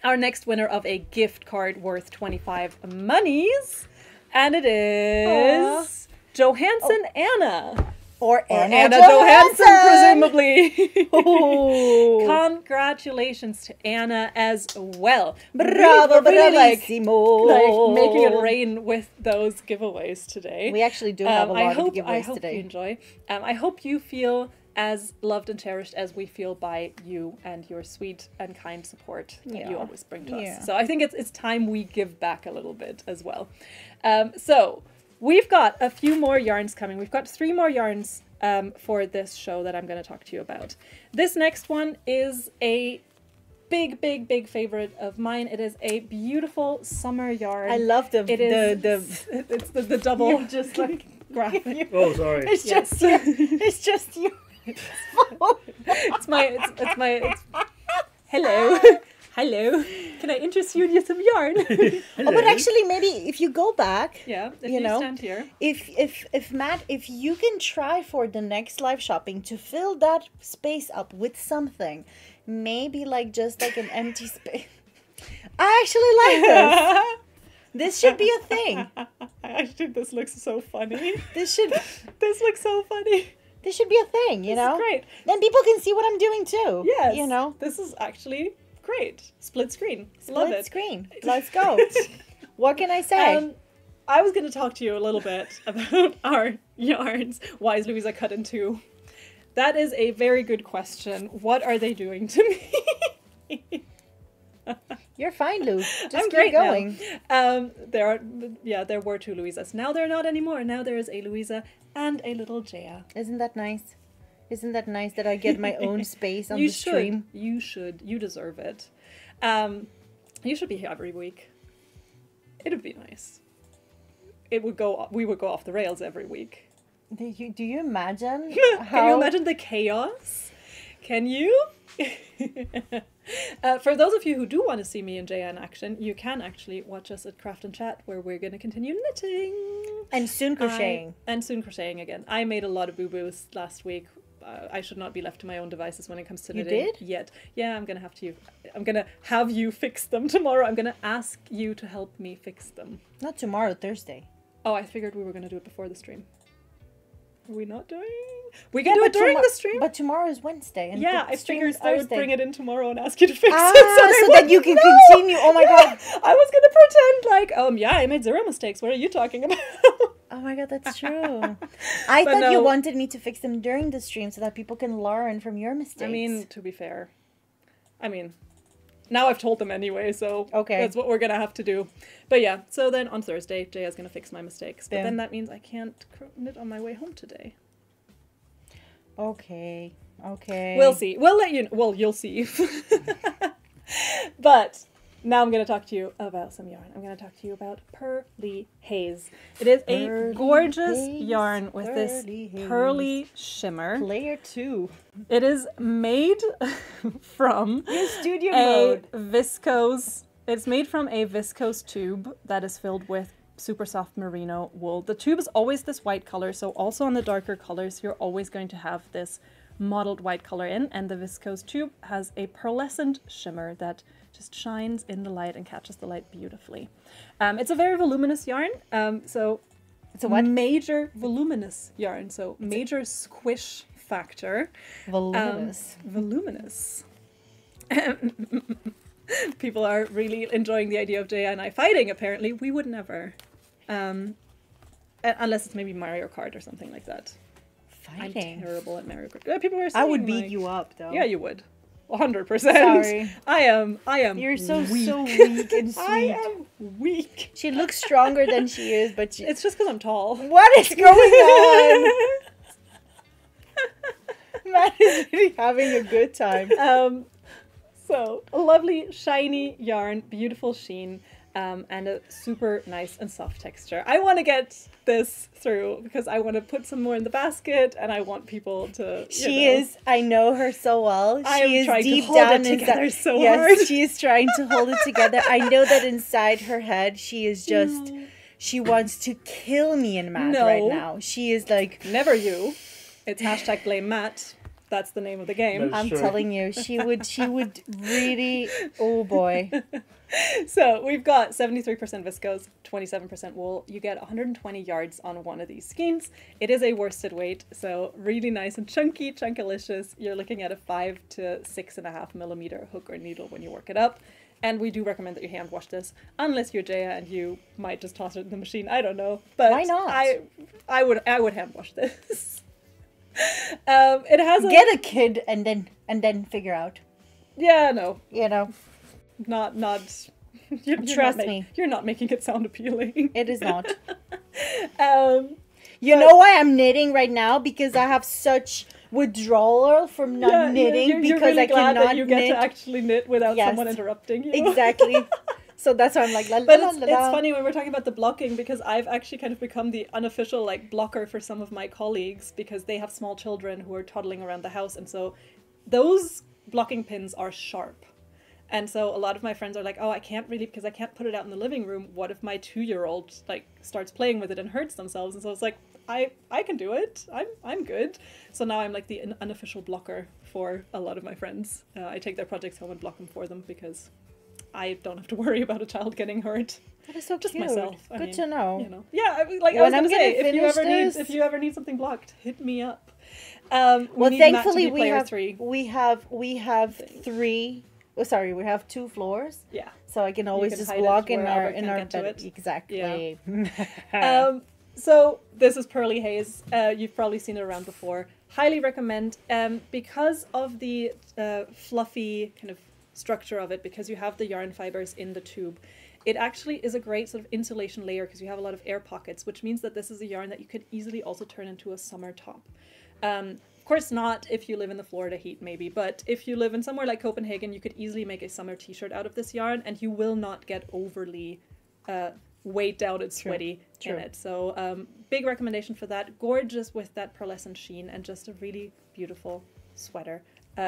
S2: our next winner of a gift card worth 25 monies. And it is Johansson Anna.
S1: Or Anna,
S2: Anna
S1: Johansson,
S2: Johansson, presumably.
S1: Oh.
S2: Congratulations to Anna as well.
S1: Bravo,
S2: We're really
S1: bravissimo.
S2: like making it rain with those giveaways today.
S1: We actually do have a lot of giveaways
S2: I hope
S1: today.
S2: you enjoy. I hope you feel as loved and cherished as we feel by you and your sweet and kind support that you
S1: Yeah.
S2: always bring to
S1: Yeah.
S2: us. So I think it's time we give back a little bit as well. So we've got a few more yarns coming. We've got 3 more yarns for this show that I'm going to talk to you about. This next one is a big favorite of mine. It is a beautiful summer yarn.
S1: I love the
S2: It is it's the double
S1: You're just like
S2: graphic.
S3: Oh, sorry.
S1: it's
S2: Yes.
S1: just it's just you.
S2: It's hello. Hello. Can I interest you in some yarn?
S1: Oh, but actually, maybe if you go back,
S2: Yeah, if
S1: You
S2: you
S1: know,
S2: stand here.
S1: if Matt, if you can try for the next live shopping to fill that space up with something, maybe like just like an empty space. I actually like this. This should be a thing.
S2: I think this looks so funny.
S1: This should
S2: This looks so funny.
S1: this should be a thing. You
S2: This
S1: know,
S2: is great.
S1: then people can see what I'm doing too.
S2: Yes.
S1: you know,
S2: This is actually great. Split screen. Love
S1: split
S2: it.
S1: screen. Let's go. What can I say?
S2: I was going to talk to you a little bit about our yarns. Why is Louisa cut in 2? That is a very good question. What are they doing to me?
S1: You're fine, Lou. Just
S2: I'm
S1: keep
S2: great now.
S1: going.
S2: There were 2 Louisas. Now there are not anymore. Now there is a Louisa and a little Jaya.
S1: Isn't that nice? Isn't that nice that I get my own space on
S2: You
S1: the
S2: should.
S1: stream?
S2: You should. You deserve it. You should be here every week. It'd be nice. We would go off the rails every week.
S1: Do you imagine
S2: Can you imagine the chaos? Can you? For those of you who do want to see me and Jaya in action, you can actually watch us at Craft and Chat, where we're going to continue knitting.
S1: and soon crocheting?
S2: And soon crocheting again. I made a lot of boo-boos last week. I should not be left to my own devices when it comes to
S1: You
S2: knitting.
S1: did?
S2: Yet. Yeah, I'm gonna have you fix them tomorrow. I'm gonna ask you to help me fix them.
S1: Not tomorrow, Thursday.
S2: Oh, I figured we were gonna do it before the stream. Are we not doing? We can do it
S1: but
S2: during the stream.
S1: But tomorrow is Wednesday. And
S2: Yeah,
S1: the
S2: I
S1: stream
S2: figured
S1: is
S2: I would
S1: Thursday.
S2: bring it in tomorrow and ask you to fix
S1: Ah,
S2: it. they
S1: so that you
S2: wouldn't
S1: can
S2: know.
S1: continue. Oh my god.
S2: I was gonna pretend like, yeah, I made 0 mistakes. What are you talking about?
S1: Oh my god, that's true. I
S2: But
S1: thought you
S2: no.
S1: wanted me to fix them during the stream so that people can learn from your mistakes.
S2: I mean, to be fair, now I've told them anyway, so
S1: Okay.
S2: that's what we're gonna have to do. But yeah, so then on Thursday, Jaya's gonna fix my mistakes. But
S1: Boom.
S2: then that means I can't knit on my way home today.
S1: Okay.
S2: We'll see. We'll let you. Well, you'll see. But now I'm going to talk to you about some yarn. I'm going to talk to you about Pearly Haze. It is a
S1: Pearly
S2: gorgeous
S1: Haze,
S2: yarn with this
S1: Pearly Haze.
S2: pearly shimmer.
S1: Player 2.
S2: It is made from
S1: Studio
S2: a
S1: mode.
S2: viscose. It's made from a viscose tube that is filled with super soft merino wool. The tube is always this white color, so also on the darker colors, you're always going to have this mottled white color in, and the viscose tube has a pearlescent shimmer that just shines in the light and catches the light beautifully. It's a very voluminous yarn, so
S1: It's a what?
S2: major voluminous yarn, so major squish factor.
S1: Voluminous.
S2: Voluminous. People are really enjoying the idea of Jaya and I fighting, apparently. We would never. Unless it's maybe Mario Kart or something like that.
S1: Fighting.
S2: I'm terrible at Mario Kart. People are saying,
S1: I would beat
S2: like,
S1: you up though.
S2: Yeah, you would. 100%.
S1: Sorry.
S2: I am
S1: You're so
S2: weak.
S1: weak and sweet.
S2: I am weak.
S1: She looks stronger than she is, but she...
S2: It's just because I'm tall.
S1: What is going on? Matt is really having a good time.
S2: So a lovely shiny yarn, beautiful sheen, and a super nice and soft texture. I want to get this through because I want to put some more in the basket, and I want people to.
S1: She is. I know her so well.
S2: I am trying
S1: deep
S2: to hold
S1: down
S2: it together
S1: inside.
S2: so
S1: yes,
S2: hard.
S1: she is trying to hold it together. I know that inside her head, she is just. She wants to kill me and Matt right now. She is like.
S2: Never you. It's hashtag blame Matt. That's the name of the game.
S1: I'm telling you, she would really, oh boy.
S2: So we've got 73% viscose, 27% wool. You get 120 yards on one of these skeins. It is a worsted weight, so really nice and chunky, chunkalicious. You're looking at a 5 to 6.5 millimeter hook or needle when you work it up. And we do recommend that you hand wash this, unless you're Jaya and you might just toss it in the machine. I don't know, but
S1: why not?
S2: I would hand wash this. It has
S1: get a kid and then figure out.
S2: Yeah, no,
S1: you know,
S2: not. You're
S1: Trust me,
S2: you're not making it sound appealing.
S1: It is not. You know why I'm knitting right now? Because I have such withdrawal from not knitting
S2: you're
S1: because
S2: really
S1: I
S2: glad
S1: cannot
S2: that you get
S1: knit.
S2: to actually knit without someone interrupting you.
S1: Exactly. So that's why I'm like,
S2: but it's funny when we're talking about the blocking because I've actually kind of become the unofficial like blocker for some of my colleagues because they have small children who are toddling around the house, and so those blocking pins are sharp. And so a lot of my friends are like, oh, I can't really, because I can't put it out in the living room. What if my 2-year-old like starts playing with it and hurts themselves? And so it's like, I can do it. I'm good. So now I'm like the unofficial blocker for a lot of my friends. I take their projects home and block them for them because I don't have to worry about a child getting hurt.
S1: That is so
S2: just
S1: cute.
S2: myself.
S1: Good to know.
S2: You know. Yeah, I was gonna say, if you ever need something blocked, hit me up.
S1: Well, thankfully we have 3. Oh, sorry, we have 2 floors.
S2: Yeah.
S1: So I can always just block in our bed. Exactly.
S2: Yeah. So this is Pearly Haze. You've probably seen it around before. Highly recommend. Because of the fluffy kind of structure of it, because you have the yarn fibers in the tube, it actually is a great sort of insulation layer because you have a lot of air pockets, which means that this is a yarn that you could easily also turn into a summer top. Of course not if you live in the Florida heat maybe, but if you live in somewhere like Copenhagen, you could easily make a summer t-shirt out of this yarn and you will not get overly weighed down and sweaty in it. So big recommendation for that. Gorgeous with that pearlescent sheen and just a really beautiful sweater.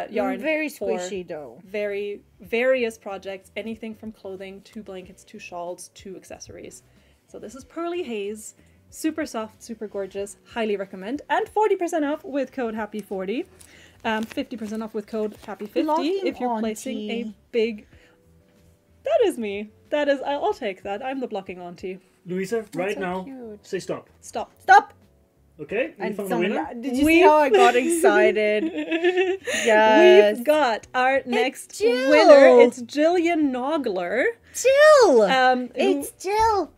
S2: Yarn.
S1: Very squishy though.
S2: Very various projects, anything from clothing to blankets to shawls to accessories. So this is Pearly Haze. Super soft, super gorgeous. Highly recommend. And 40% off with code HAPPY40. 50% off with code HAPPY50 if you're placing a big... That is me. That is... I'll take that. I'm the blocking auntie.
S3: Louisa, right now, say stop.
S2: Stop.
S1: Stop!
S3: Okay, we found the winner.
S1: Did you see how I got excited? Yes.
S2: We've got our next winner. It's Jillian Nogler.
S1: Jill! It's Jill!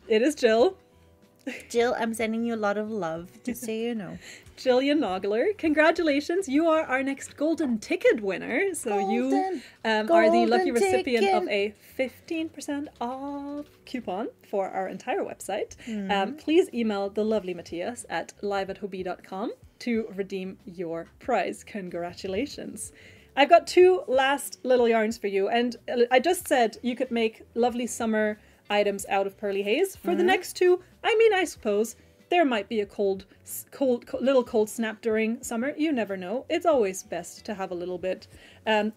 S2: It is Jill.
S1: Jill, I'm sending you a lot of love, just so you know.
S2: Jillian Nogler, congratulations. You are our next golden ticket winner. So you are the lucky recipient of a 15% off coupon for our entire website. Please email the lovely Matthias at live@hobie.com to redeem your prize. Congratulations. I've got 2 last little yarns for you. And I just said you could make lovely summer items out of Pearly Haze. For the next 2, I mean, I suppose there might be a little cold snap during summer. You never know. It's always best to have a little bit.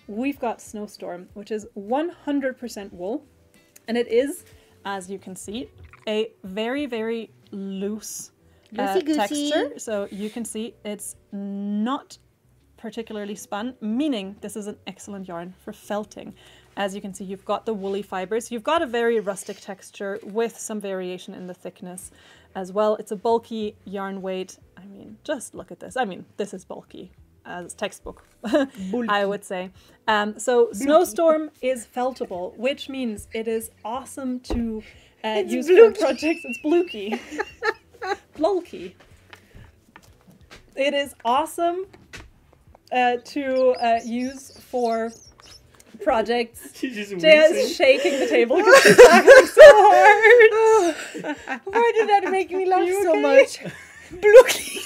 S2: We've got Snowstorm, which is 100% wool. And it is, as you can see, a very, very loose texture. So you can see it's not particularly spun, meaning this is an excellent yarn for felting. As you can see, you've got the woolly fibers. You've got a very rustic texture with some variation in the thickness as well. It's a bulky yarn weight. I mean, just look at this. I mean, this is bulky as textbook, I would say. So Snowstorm is feltable, which means it is awesome to use for projects. It's bluky. Bulky. It is awesome to use for projects.
S3: She's just
S2: Jaya
S3: wheezing.
S2: is shaking the table because she's laughing so hard.
S1: Why did that make me laugh
S2: You
S1: so
S2: okay?
S1: much? Blooky.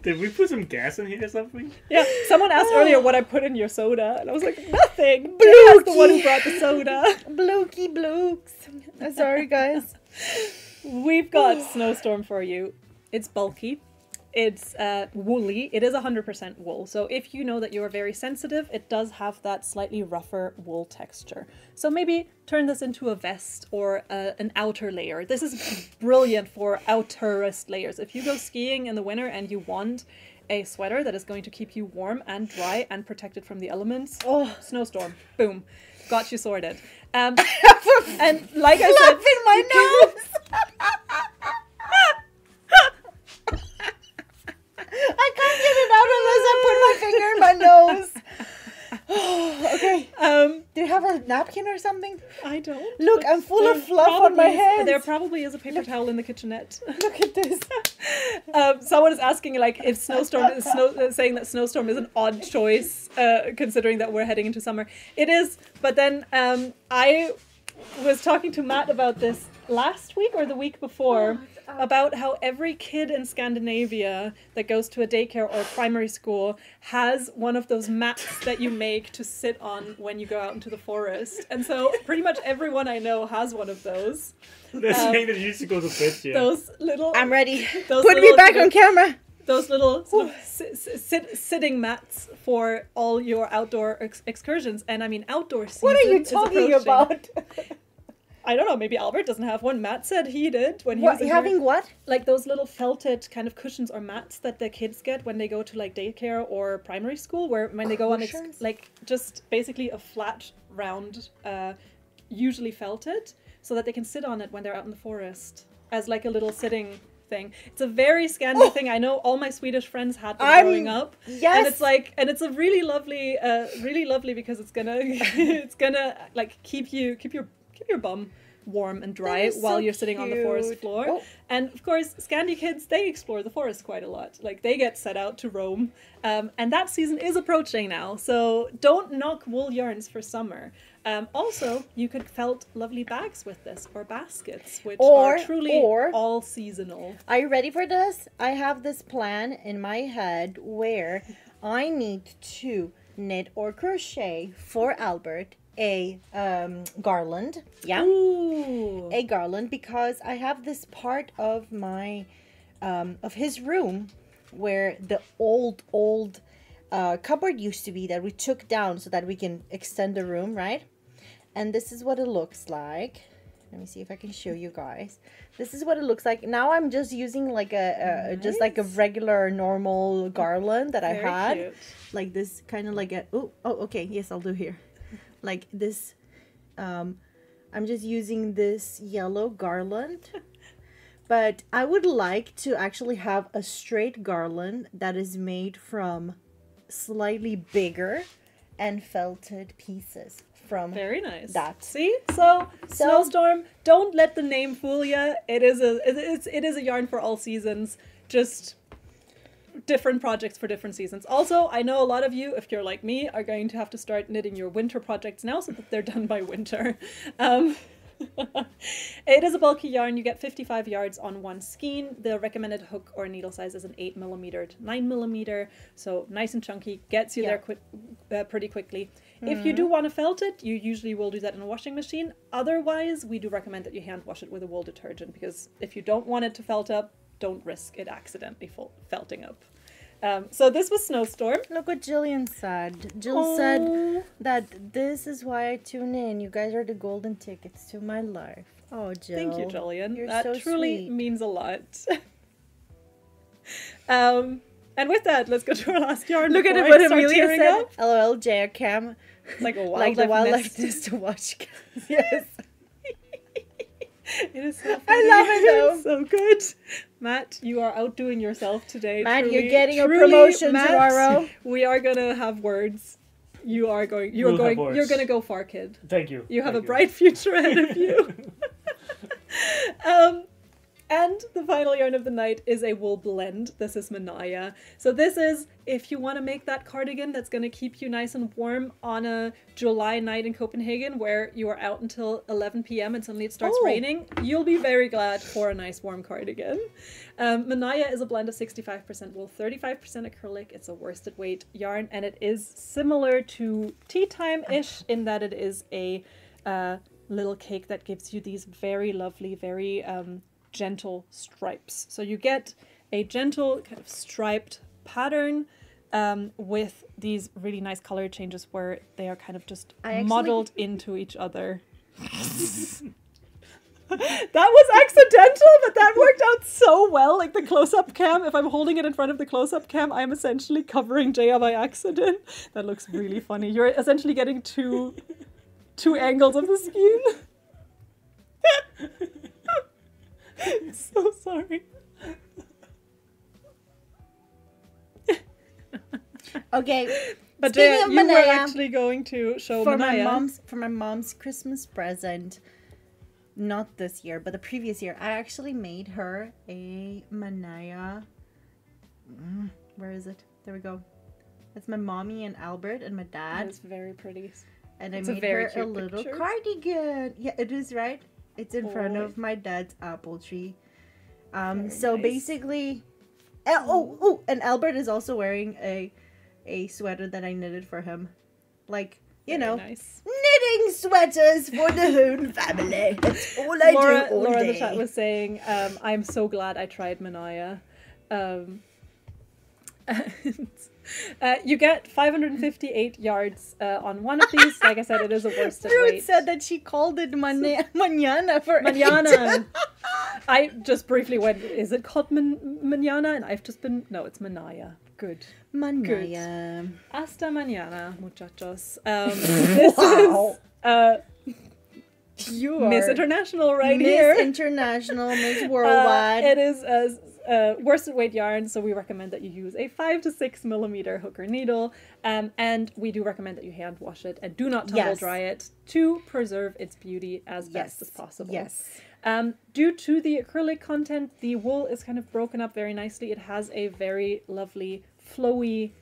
S3: Did we put some gas in here or something?
S2: Yeah, someone asked earlier what I put in your soda, and I was like, nothing. Jaya's the one who brought the soda.
S1: Blooky blooks. Sorry, guys.
S2: We've got Snowstorm for you. It's bulky. It's woolly. It is 100% wool. So if you know that you're very sensitive, it does have that slightly rougher wool texture. So maybe turn this into a vest or an outer layer. This is brilliant for outerist layers. If you go skiing in the winter and you want a sweater that is going to keep you warm and dry and protected from the elements, Snowstorm. Boom. Got you sorted. And like I said...
S1: in my nose. I can't get it out unless I put my finger in my nose. Okay. Do you have a napkin or something?
S2: I don't.
S1: Look, I'm full of fluff on my hands.
S2: There probably is a paper towel in the kitchenette.
S1: Look at this.
S2: Someone is asking like if Snowstorm is saying that Snowstorm is an odd choice, considering that we're heading into summer. It is, but then I was talking to Matt about this last week or the week before. About how every kid in Scandinavia that goes to a daycare or a primary school has one of those mats that you make to sit on when you go out into the forest. And so pretty much everyone I know has one of those.
S3: They're saying that you used to go to bed, yeah.
S2: Those little...
S1: I'm ready.
S2: Those
S1: Put me
S2: little,
S1: back on camera.
S2: Those little sort of sitting mats for all your outdoor excursions. And I mean, outdoor season
S1: What are you
S2: is
S1: talking
S2: approaching.
S1: about?
S2: I don't know, maybe Albert doesn't have one. Matt said he did when he was in
S1: having
S2: here.
S1: what?
S2: Like those little felted kind of cushions or mats that the kids get when they go to like daycare or primary school, where when they go on like just basically a flat round, usually felted, so that they can sit on it when they're out in the forest as like a little sitting thing. It's a very Scandi thing. I know all my Swedish friends had them growing up.
S1: Yes.
S2: And it's like, and it's a really lovely because it's gonna like keep your bum warm and dry while you're sitting on the forest floor.
S1: Oh.
S2: And of course, Scandi kids, they explore the forest quite a lot. Like they get set out to roam. And that season is approaching now. So don't knock wool yarns for summer. Also, you could felt lovely bags with this or baskets, which are truly all seasonal.
S1: Are you ready for this? I have this plan in my head where I need to knit or crochet for Albert a garland. Yeah.
S2: Ooh.
S1: A garland, because I have this part of my of his room where the old cupboard used to be that we took down so that we can extend the room, right? And this is what it looks like. Let me see if I can show you guys. This is what it looks like. Now I'm just using like a just like a regular normal garland that I had.
S2: Cute.
S1: Like this kind of like a okay, yes, I'll do here. Like this I'm just using this yellow garland. But I would like to actually have a straight garland that is made from slightly bigger and felted pieces from
S2: Very nice.
S1: that.
S2: See? So Snowstorm, don't let the name fool you. It is a yarn for all seasons. Just different projects for different seasons. Also, I know a lot of you, if you're like me, are going to have to start knitting your winter projects now so that they're done by winter. It is a bulky yarn. You get 55 yards on one skein. The recommended hook or needle size is an 8mm to 9mm, so nice and chunky, gets you there pretty quickly. If you do want to felt it, you usually will do that in a washing machine. Otherwise, we do recommend that you hand wash it with a wool detergent, because if you don't want it to felt up, don't risk it accidentally felting up. So this was Snowstorm.
S1: Look what Jillian said. Jill said that this is why I tune in. You guys are the golden tickets to my life. Oh, Jill.
S2: Thank you, Jillian.
S1: You're
S2: that
S1: so
S2: truly
S1: sweet.
S2: means a lot. And with that, let's go to our last yarn.
S1: Look at
S2: before
S1: it, what
S2: I start
S1: Amelia
S2: tearing
S1: said.
S2: up.
S1: LOL, JR Cam.
S2: Like a
S1: Like the wildlife
S2: nest.
S1: nest to watch. Yes.
S2: It is so funny.
S1: I love it though.
S2: So good. Matt, you are outdoing yourself today.
S1: Matt,
S2: Truly,
S1: you're getting a
S2: truly,
S1: promotion
S2: Matt,
S1: tomorrow.
S2: We are gonna have words. You're gonna go far, kid.
S3: Thank you.
S2: You have
S3: Thank
S2: a bright future ahead of you. And the final yarn of the night is a wool blend. This is Manaya. So this is, if you want to make that cardigan that's going to keep you nice and warm on a July night in Copenhagen where you are out until 11 p.m. and suddenly it starts raining, you'll be very glad for a nice warm cardigan. Manaya is a blend of 65% wool, 35% acrylic. It's a worsted weight yarn, and it is similar to tea time-ish in that it is a little cake that gives you these very lovely, very gentle stripes. So you get a gentle kind of striped pattern with these really nice color changes where they are kind of just modeled into each other. That was accidental, but that worked out so well. Like the close-up cam, if I'm holding it in front of the close-up cam, I'm essentially covering Jaya by accident. That looks really funny. You're essentially getting two angles of the skin. So sorry.
S1: Okay,
S2: but
S1: speaking
S2: Jaya,
S1: of
S2: you were
S1: Manaya,
S2: actually going to show Manaya.
S1: For my mom's Christmas present, not this year, but the previous year, I actually made her a Manaya. Where is it? There we go. It's my mommy and Albert and my dad.
S2: It's very pretty.
S1: And I made her a little cardigan. Yeah, it is, right? It's in front of my dad's apple tree. So
S2: nice.
S1: Basically, and Albert is also wearing a sweater that I knitted for him. Like, you know,
S2: nice.
S1: knitting sweaters for the whole family. That's all I do all
S2: Laura
S1: day.
S2: the chat was saying, I'm so glad I tried Manaya. You get 558 yards on one of these. Like I said, it is a worsted
S1: Ruth
S2: weight.
S1: said that she called it mañana for
S2: Mañana. I just briefly went, is it called mañana? And I've just been, no, it's Manaya. Good.
S1: Manaya.
S2: Hasta mañana, muchachos. This is
S1: You
S2: Miss
S1: are
S2: International right
S1: Miss
S2: here.
S1: International, Miss Worldwide.
S2: It is worsted weight yarn, so we recommend that you use a 5 to 6 millimeter hook or needle, and we do recommend that you hand wash it and do not tumble dry it to preserve its beauty as best as possible.
S1: Yes.
S2: Due to the acrylic content, the wool is kind of broken up very nicely. It has a very lovely flowy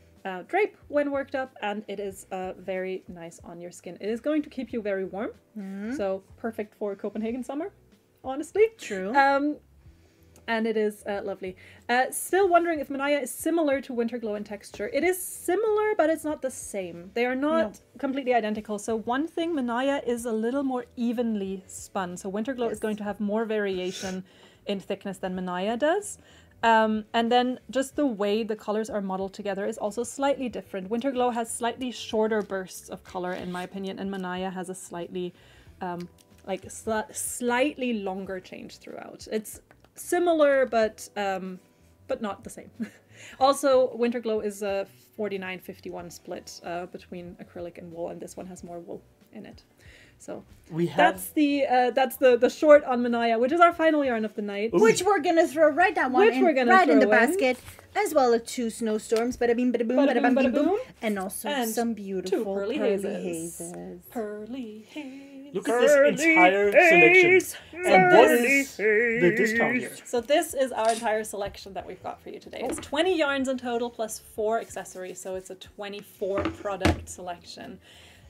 S2: drape when worked up, and it is very nice on your skin. It is going to keep you very warm, so perfect for Copenhagen summer, honestly.
S1: True.
S2: And it is lovely. Still wondering if Manaya is similar to Winter Glow in texture. It is similar, but it's not the same. They are not completely identical. So one thing, Manaya is a little more evenly spun. So Winter Glow is going to have more variation in thickness than Manaya does. And then just the way the colors are modeled together is also slightly different. Winter Glow has slightly shorter bursts of color, in my opinion, and Manaya has a slightly, slightly longer change throughout. It's similar, but not the same. Also, Winter Glow is a 49-51 split between acrylic and wool, and this one has more wool in it. So that's the short on Manaya, which is our final yarn of the night.
S1: Which we're gonna throw right down one in the basket, as well as 2 snowstorms, bada bing, bada boom, bada bam, bing, boom, and also some beautiful
S2: 2 pearly hazes.
S1: Pearly haze.
S3: Look at this entire selection. And what is the discount here?
S2: So this is our entire selection that we've got for you today. It's 20 yarns in total plus 4 accessories, so it's a 24 product selection.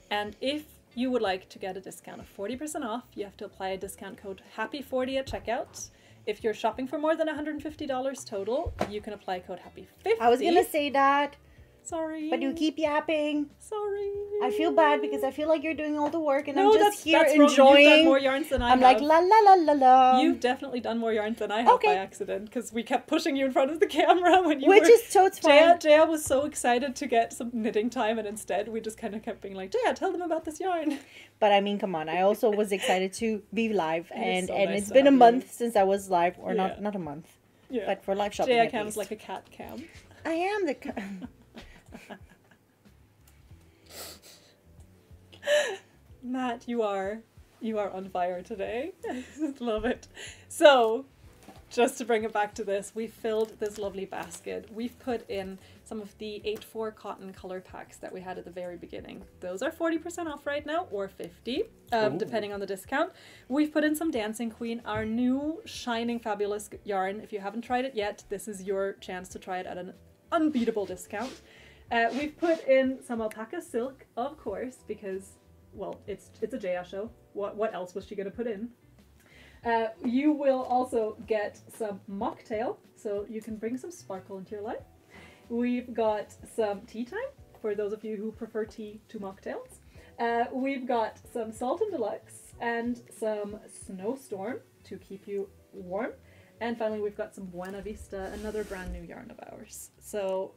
S2: And if you would like to get a discount of 40% off, you have to apply a discount code HAPPY40 at checkout. If you're shopping for more than $150 total, you can apply code HAPPY50.
S1: I was gonna say that.
S2: Sorry.
S1: But you keep yapping.
S2: Sorry.
S1: I feel bad because I feel like you're doing all the work and
S2: No,
S1: I'm just here
S2: that's wrong.
S1: enjoying.
S2: You've done more yarns than I have.
S1: I'm like la la la la la.
S2: You've definitely done more yarns than I have by accident because we kept pushing you in front of the camera when you
S1: Which is totes fine.
S2: Jaya was so excited to get some knitting time, and instead we just kind of kept being like, Jaya, tell them about this yarn.
S1: But I mean, come on. I also was excited to be live, and
S2: so nice
S1: it's
S2: to
S1: been a
S2: have
S1: month
S2: you.
S1: since I was live, or
S2: Yeah.
S1: not a month,
S2: Yeah.
S1: but for live shopping.
S2: Jaya
S1: at
S2: cam
S1: least.
S2: is like a cat cam.
S1: I am the.
S2: Matt, you are on fire today. I just love it. So, just to bring it back to this, we filled this lovely basket. We've put in some of the 8-4 cotton color packs that we had at the very beginning. Those are 40% off right now, or 50, depending on the discount. We've put in some Dancing Queen, our new shining fabulous yarn. If you haven't tried it yet, this is your chance to try it at an unbeatable discount. We've put in some alpaca silk, of course, because, well, it's a Jaya show. What else was she going to put in? You will also get some mocktail, so you can bring some sparkle into your life. We've got some tea time, for those of you who prefer tea to mocktails. We've got some Salt and Deluxe and some Snowstorm to keep you warm. And finally, we've got some Buena Vista, another brand new yarn of ours. So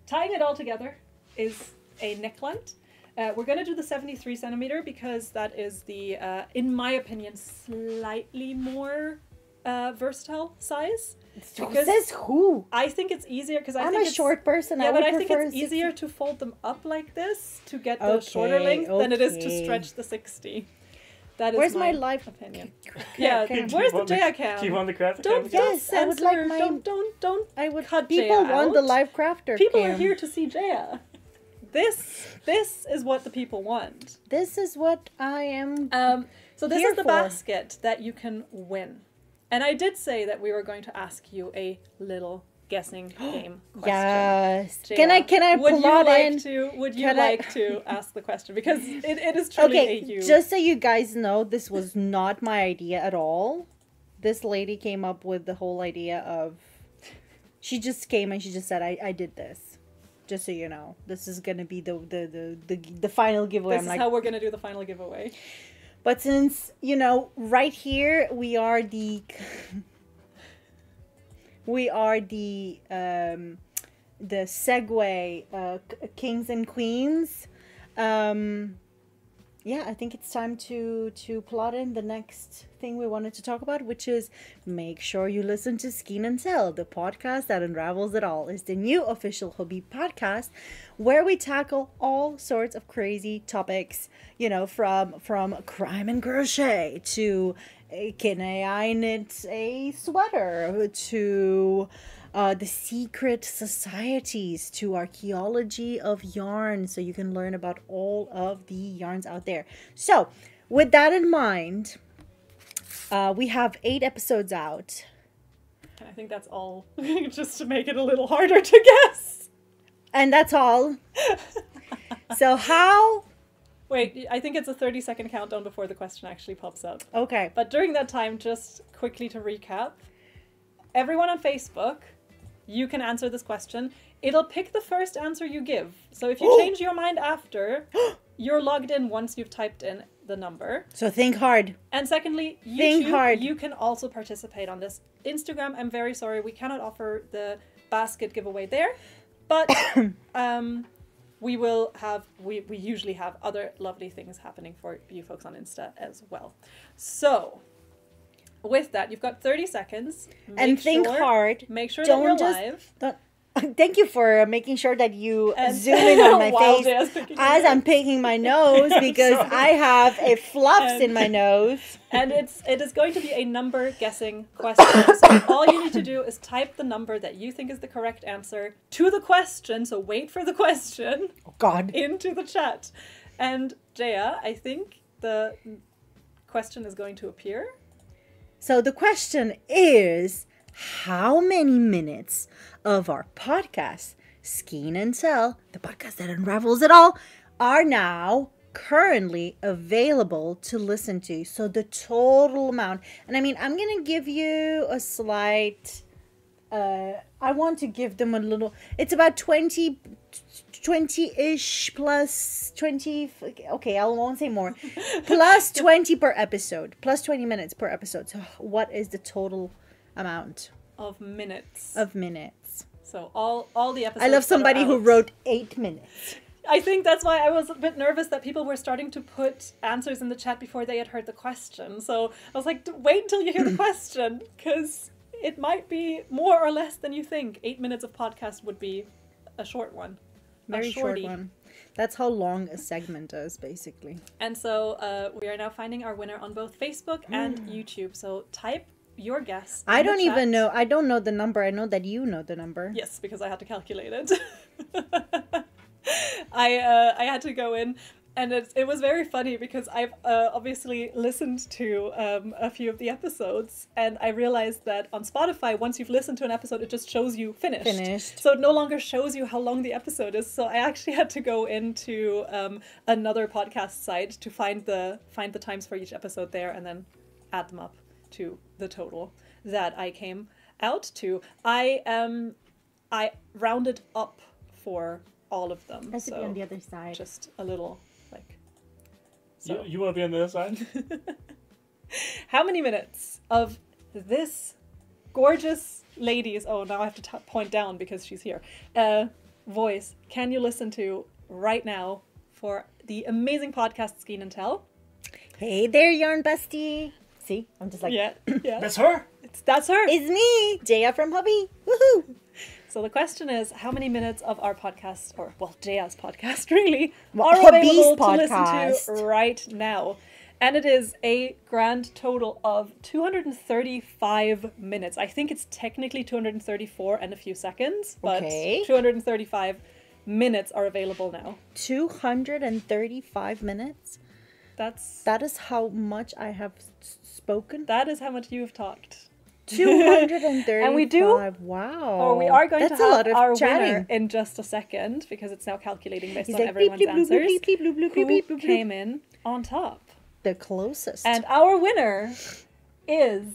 S2: tying it all together is a neckline. We're going to do the 73 centimeter because that is the, in my opinion, slightly more versatile size.
S1: Says who?
S2: I think it's easier because
S1: I'm a short person.
S2: Yeah,
S1: but
S2: I think it's easier to fold them up like this to get the shorter length than it is to stretch the 60. That is
S1: Where's
S2: my
S1: life
S2: opinion. Yeah, where's the Jaya cam?
S3: Do you want the craft?
S2: Don't
S1: I would like my.
S2: Don't.
S1: I would.
S2: cut
S1: People
S2: Jaya
S1: want the
S2: out.
S1: live crafter.
S2: People
S1: cam.
S2: are here to see Jaya. This is what the people want.
S1: This is what I am.
S2: So this
S1: here
S2: is the
S1: for.
S2: basket that you can win. And I did say that we were going to ask you a little guessing game question.
S1: Yes.
S2: Jaya,
S1: Can I
S2: would you
S1: plot
S2: like
S1: in?
S2: would you
S1: Can I-
S2: like to ask the question? Because it is truly a
S1: Okay,
S2: you.
S1: just so you guys know, this was not my idea at all. This lady came up with the whole idea of. She just came and she just said, "I did this." Just so you know, this is gonna be the final giveaway.
S2: This is how we're gonna do the final giveaway.
S1: But since right here we are the segue kings and queens. Yeah, I think it's time to plot in the next thing we wanted to talk about, which is make sure you listen to Skein and Tell, the podcast that unravels it all. It's the new official hobby podcast where we tackle all sorts of crazy topics, from crime and crochet to can I knit a sweater to the secret societies to archaeology of yarn, so you can learn about all of the yarns out there. So with that in mind, we have 8 episodes out.
S2: And I think that's all, just to make it a little harder to guess.
S1: And that's all. So how...
S2: Wait, I think it's a 30-second countdown before the question actually pops up.
S1: Okay.
S2: But during that time, just quickly to recap, everyone on Facebook, you can answer this question. It'll pick the first answer you give. So if you change your mind after, you're logged in once you've typed in the number.
S1: So think hard.
S2: And secondly,
S1: Think
S2: YouTube,
S1: hard.
S2: you can also participate on this. Instagram, I'm very sorry, we cannot offer the basket giveaway there. But we will have, we usually have other lovely things happening for you folks on Insta as well. So... with that, you've got 30 seconds.
S1: And think hard.
S2: Make sure that you're live.
S1: Thank you for making sure that you zoom in on my
S2: While
S1: face
S2: Jaya's picking
S1: as
S2: your
S1: I'm picking my nose because I have a fluffs in my nose.
S2: And it is going to be a number guessing question. So all you need to do is type the number that you think is the correct answer to the question. So wait for the question.
S1: Oh God.
S2: Into the chat. And Jaya, I think the question is going to appear.
S1: So the question is, how many minutes of our podcast, Skein and Tell, the podcast that unravels it all, are now currently available to listen to? So the total amount. And I mean, I'm going to give you a slight... I want to give them a little... It's about 20-ish plus 20... Okay, I won't say more. Plus 20 per episode. Plus 20 minutes per episode. So what is the total amount?
S2: Of minutes.
S1: Of minutes.
S2: So all the episodes.
S1: I love somebody who wrote 8 minutes.
S2: I think that's why I was a bit nervous that people were starting to put answers in the chat before they had heard the question. So I was like, wait until you hear the question, because it might be more or less than you think. 8 minutes of podcast would be a short one.
S1: Very short one. That's how long a segment is, basically.
S2: And so we are now finding our winner on both Facebook and YouTube. So type your guess.
S1: I
S2: in the
S1: don't even
S2: chat.
S1: know. I don't know the number. I know that you know the number.
S2: Yes, because I had to calculate it. I had to go in, and it was very funny because I've obviously listened to a few of the episodes, and I realized that on Spotify, once you've listened to an episode, it just shows you finished. So it no longer shows you how long the episode is. So I actually had to go into another podcast site to find the times for each episode there, and then add them up to the total that I came out to. I rounded up for all of them.
S1: Has to be on the other side.
S2: Just a little, like. So.
S3: You want to be on the other side?
S2: How many minutes of this gorgeous lady's, oh, now I have to point down because she's here, voice can you listen to right now for the amazing podcast Skein and Tell?
S1: Hey there, yarn bestie. See, I'm just like,
S2: Yeah.
S3: That's her.
S2: That's her.
S1: It's me, Jaya from Hubby. Woohoo!
S2: So the question is, how many minutes of our podcast, or well, Jaya's podcast, really,
S1: Well,
S2: are
S1: Hubby's
S2: available to
S1: podcast.
S2: listen to right now? And it is a grand total of 235 minutes. I think it's technically 234 and a few seconds, but
S1: Okay.
S2: 235 minutes are available now.
S1: 235 minutes. That is how much I have spoken.
S2: That is how much you've talked.
S1: 235.
S2: And we do-
S1: Wow.
S2: Oh, we are going
S1: That's
S2: to
S1: a
S2: have
S1: lot of
S2: our
S1: chatting.
S2: winner in just a second because it's now calculating based
S1: He's
S2: on
S1: like,
S2: everyone's
S1: bleep, bleep, bloop,
S2: answers.
S1: bleep, bleep, bloop, bloop,
S2: Who
S1: bleep, bloop, bloop.
S2: came in on top?
S1: The closest.
S2: And our winner is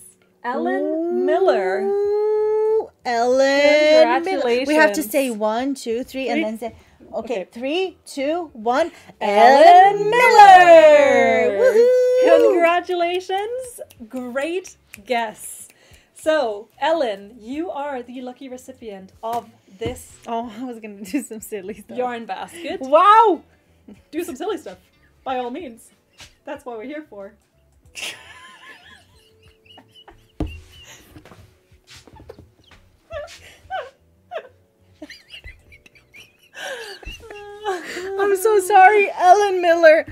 S2: Ellen Miller.
S1: Ooh, Ellen Miller. We have to
S2: Congratulations.
S1: say 1, 2, 3, and then say, okay,
S2: Okay.
S1: 3, 2, 1.
S2: Ellen
S1: Ellen Miller. Woohoo!
S2: Congratulations. Great guess. So, Ellen, you are the lucky recipient of this
S1: Oh, I was gonna do some silly stuff.
S2: yarn basket.
S1: Wow!
S2: Do some silly stuff, by all means. That's what we're here for.
S1: I'm so sorry, Ellen Miller.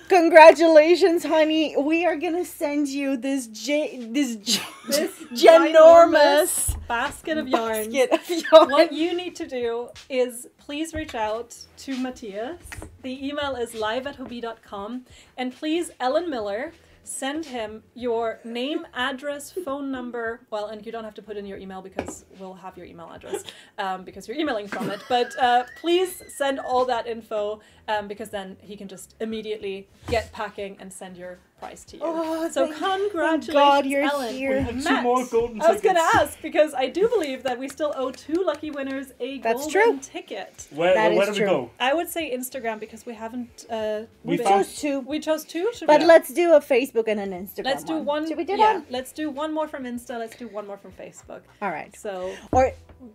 S1: Congratulations, honey. We are gonna send you this
S2: This
S1: ginormous
S2: basket of yarns.
S1: basket of yarn.
S2: What you need to do is please reach out to Matthias. The email is live@hobby.com. And please, Ellen Miller, send him your name, address, phone number. Well, and you don't have to put in your email because we'll have your email address because you're emailing from it. But please send all that info because then he can just immediately get packing and send your prize to you.
S1: Oh,
S2: so
S1: thank
S2: congratulations,
S1: God you're
S2: Ellen.
S1: here.
S3: We have two
S2: Matt,
S3: more golden
S2: I was going to
S3: tickets.
S2: ask because I do believe that we still owe 2 lucky winners a
S1: That's
S2: golden
S1: true.
S2: ticket.
S3: Where
S1: That
S3: do
S1: is
S3: we
S1: true.
S3: go?
S2: I would say Instagram because we haven't.
S3: We
S1: We
S3: found-
S1: chose 2.
S2: We chose 2. Should
S1: But
S2: we?
S1: let's do a Facebook and an Instagram.
S2: Let's do one.
S1: Should we do
S2: yeah,
S1: that?
S2: let's do one more from Insta. Let's do one more from Facebook.
S1: All right.
S2: So
S1: Or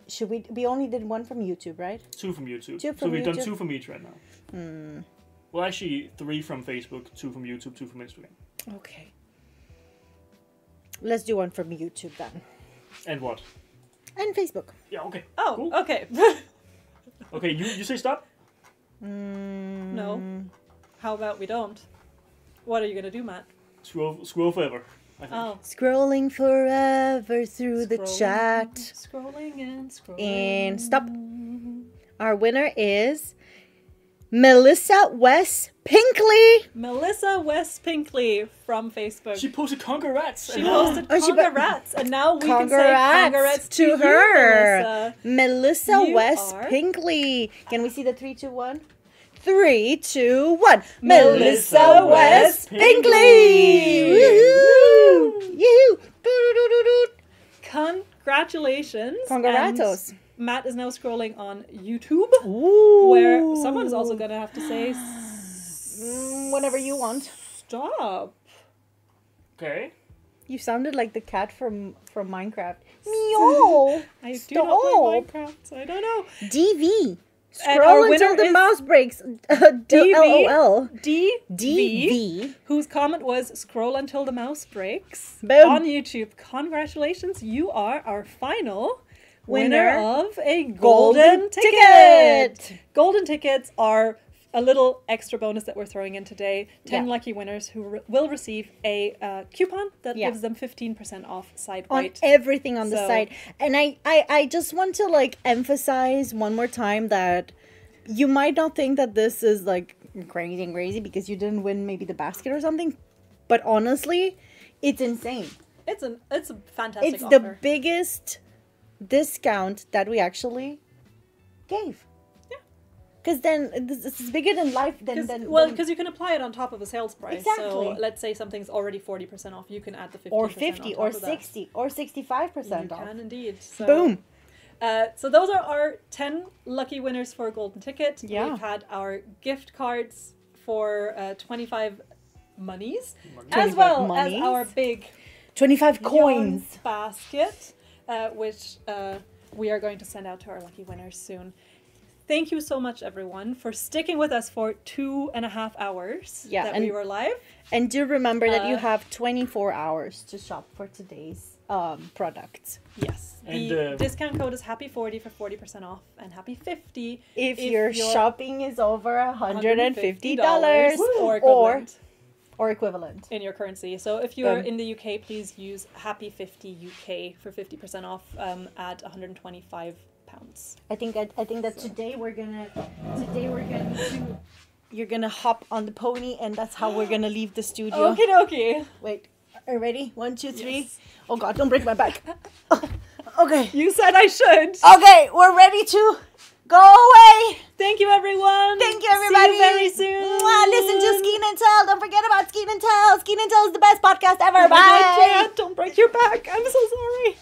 S1: should we? We only did one from YouTube, right?
S3: 2 from YouTube.
S1: 2
S3: so
S1: from
S3: we've done
S1: YouTube.
S3: 2 from each right now. Well, actually, 3 from Facebook, 2 from YouTube, 2 from Instagram.
S1: Okay. Let's do one from YouTube then.
S3: And what?
S1: And Facebook.
S3: Yeah, okay.
S2: oh,
S3: Cool.
S2: okay.
S3: Okay, you say stop?
S2: No. How about we don't? What are you gonna do, Matt?
S3: Scroll forever, I think.
S2: Oh,
S1: Scrolling forever through the
S2: Scrolling,
S1: chat.
S2: Scrolling and scrolling.
S1: And stop. Our winner is Melissa West Pinkley.
S2: Melissa West Pinkley from Facebook.
S3: She posted congrats.
S2: She posted
S1: Oh, she
S2: congrats, and now we can say
S1: Congrats
S2: congrats
S1: to
S2: you,
S1: her.
S2: Melissa.
S1: Melissa
S2: You
S1: West
S2: are-
S1: Pinkley. Can we see the 3, 2, 1? 3, 2, 1.
S2: Melissa
S1: Melissa
S2: West
S1: West Pinkley. Woohoo! Yoo-hoo! Doo-doo-doo-doo-doo.
S2: Congratulations.
S1: Congratos.
S2: And Matt is now scrolling on YouTube,
S1: Ooh.
S2: where someone is also going to have to say
S1: Whenever you want.
S2: stop.
S3: Okay.
S1: You sounded like the cat from Minecraft. Meow.
S2: I do not play
S1: Stop.
S2: Minecraft, so I don't know.
S1: DV.
S2: And our
S1: Scroll
S2: winner
S1: until the
S2: is
S1: mouse breaks.
S2: DV.
S1: LOL.
S2: DV,
S1: DV.
S2: whose comment was scroll until the mouse breaks
S1: Boom.
S2: on YouTube. Congratulations, you are our final winner
S1: Winner.
S2: of a
S1: Golden
S2: golden ticket.
S1: ticket.
S2: Golden tickets are a little extra bonus that we're throwing in today. 10
S1: Yeah.
S2: lucky winners who will receive a coupon that
S1: Yeah.
S2: gives them 15% off side
S1: On
S2: white.
S1: everything on the
S2: So-
S1: side. And I just want to like emphasize one more time that you might not think that this is like crazy because you didn't win maybe the basket or something. But honestly, it's insane.
S2: It's a fantastic
S1: It's
S2: offer.
S1: the biggest discount that we actually gave.
S2: Yeah.
S1: Because then this is bigger than life.
S2: Because you can apply it on top of a sales price. So
S1: Exactly.
S2: let's say something's already 40% off, you can add the 50%
S1: or
S2: on
S1: 50
S2: top
S1: or
S2: of that.
S1: 60 or 65%
S2: You
S1: off.
S2: can indeed. So,
S1: Boom.
S2: So those are our 10 lucky winners for a golden ticket.
S1: Yeah.
S2: We've had our gift cards for 25 monies,
S1: 25
S2: as well
S1: monies?
S2: as our big
S1: 25
S2: yarn
S1: coins.
S2: basket, which we are going to send out to our lucky winners soon. Thank you so much, everyone, for sticking with us for 2.5 hours
S1: Yeah,
S2: that
S1: and-
S2: we were live.
S1: And do remember that you
S2: Uh,
S1: have 24 hours to shop for today's products.
S2: Yes.
S3: And,
S2: The discount code is happy40 for 40% off and happy50
S1: If your shopping is over $150
S2: or equivalent
S1: or equivalent.
S2: in your currency. So if you're
S1: Boom.
S2: in the UK, please use happy50 UK for 50% off at £125.
S1: I think that today we're gonna you're gonna hop on the pony and that's how we're gonna leave the studio.
S2: Okie dokie.
S1: Wait, are you ready? 1, 2, 3.
S2: Yes.
S1: Oh God, don't break my back. Okay.
S2: You said I should.
S1: Okay, we're ready to go away.
S2: Thank you, everyone.
S1: Thank you, everybody.
S2: See you very soon.
S1: Mwah, listen to Skein and Tell. Don't forget about Skein and Tell. Skein and Tell is the best podcast ever.
S2: Oh my God,
S1: Bye.
S2: Jan, don't break your back. I'm so sorry.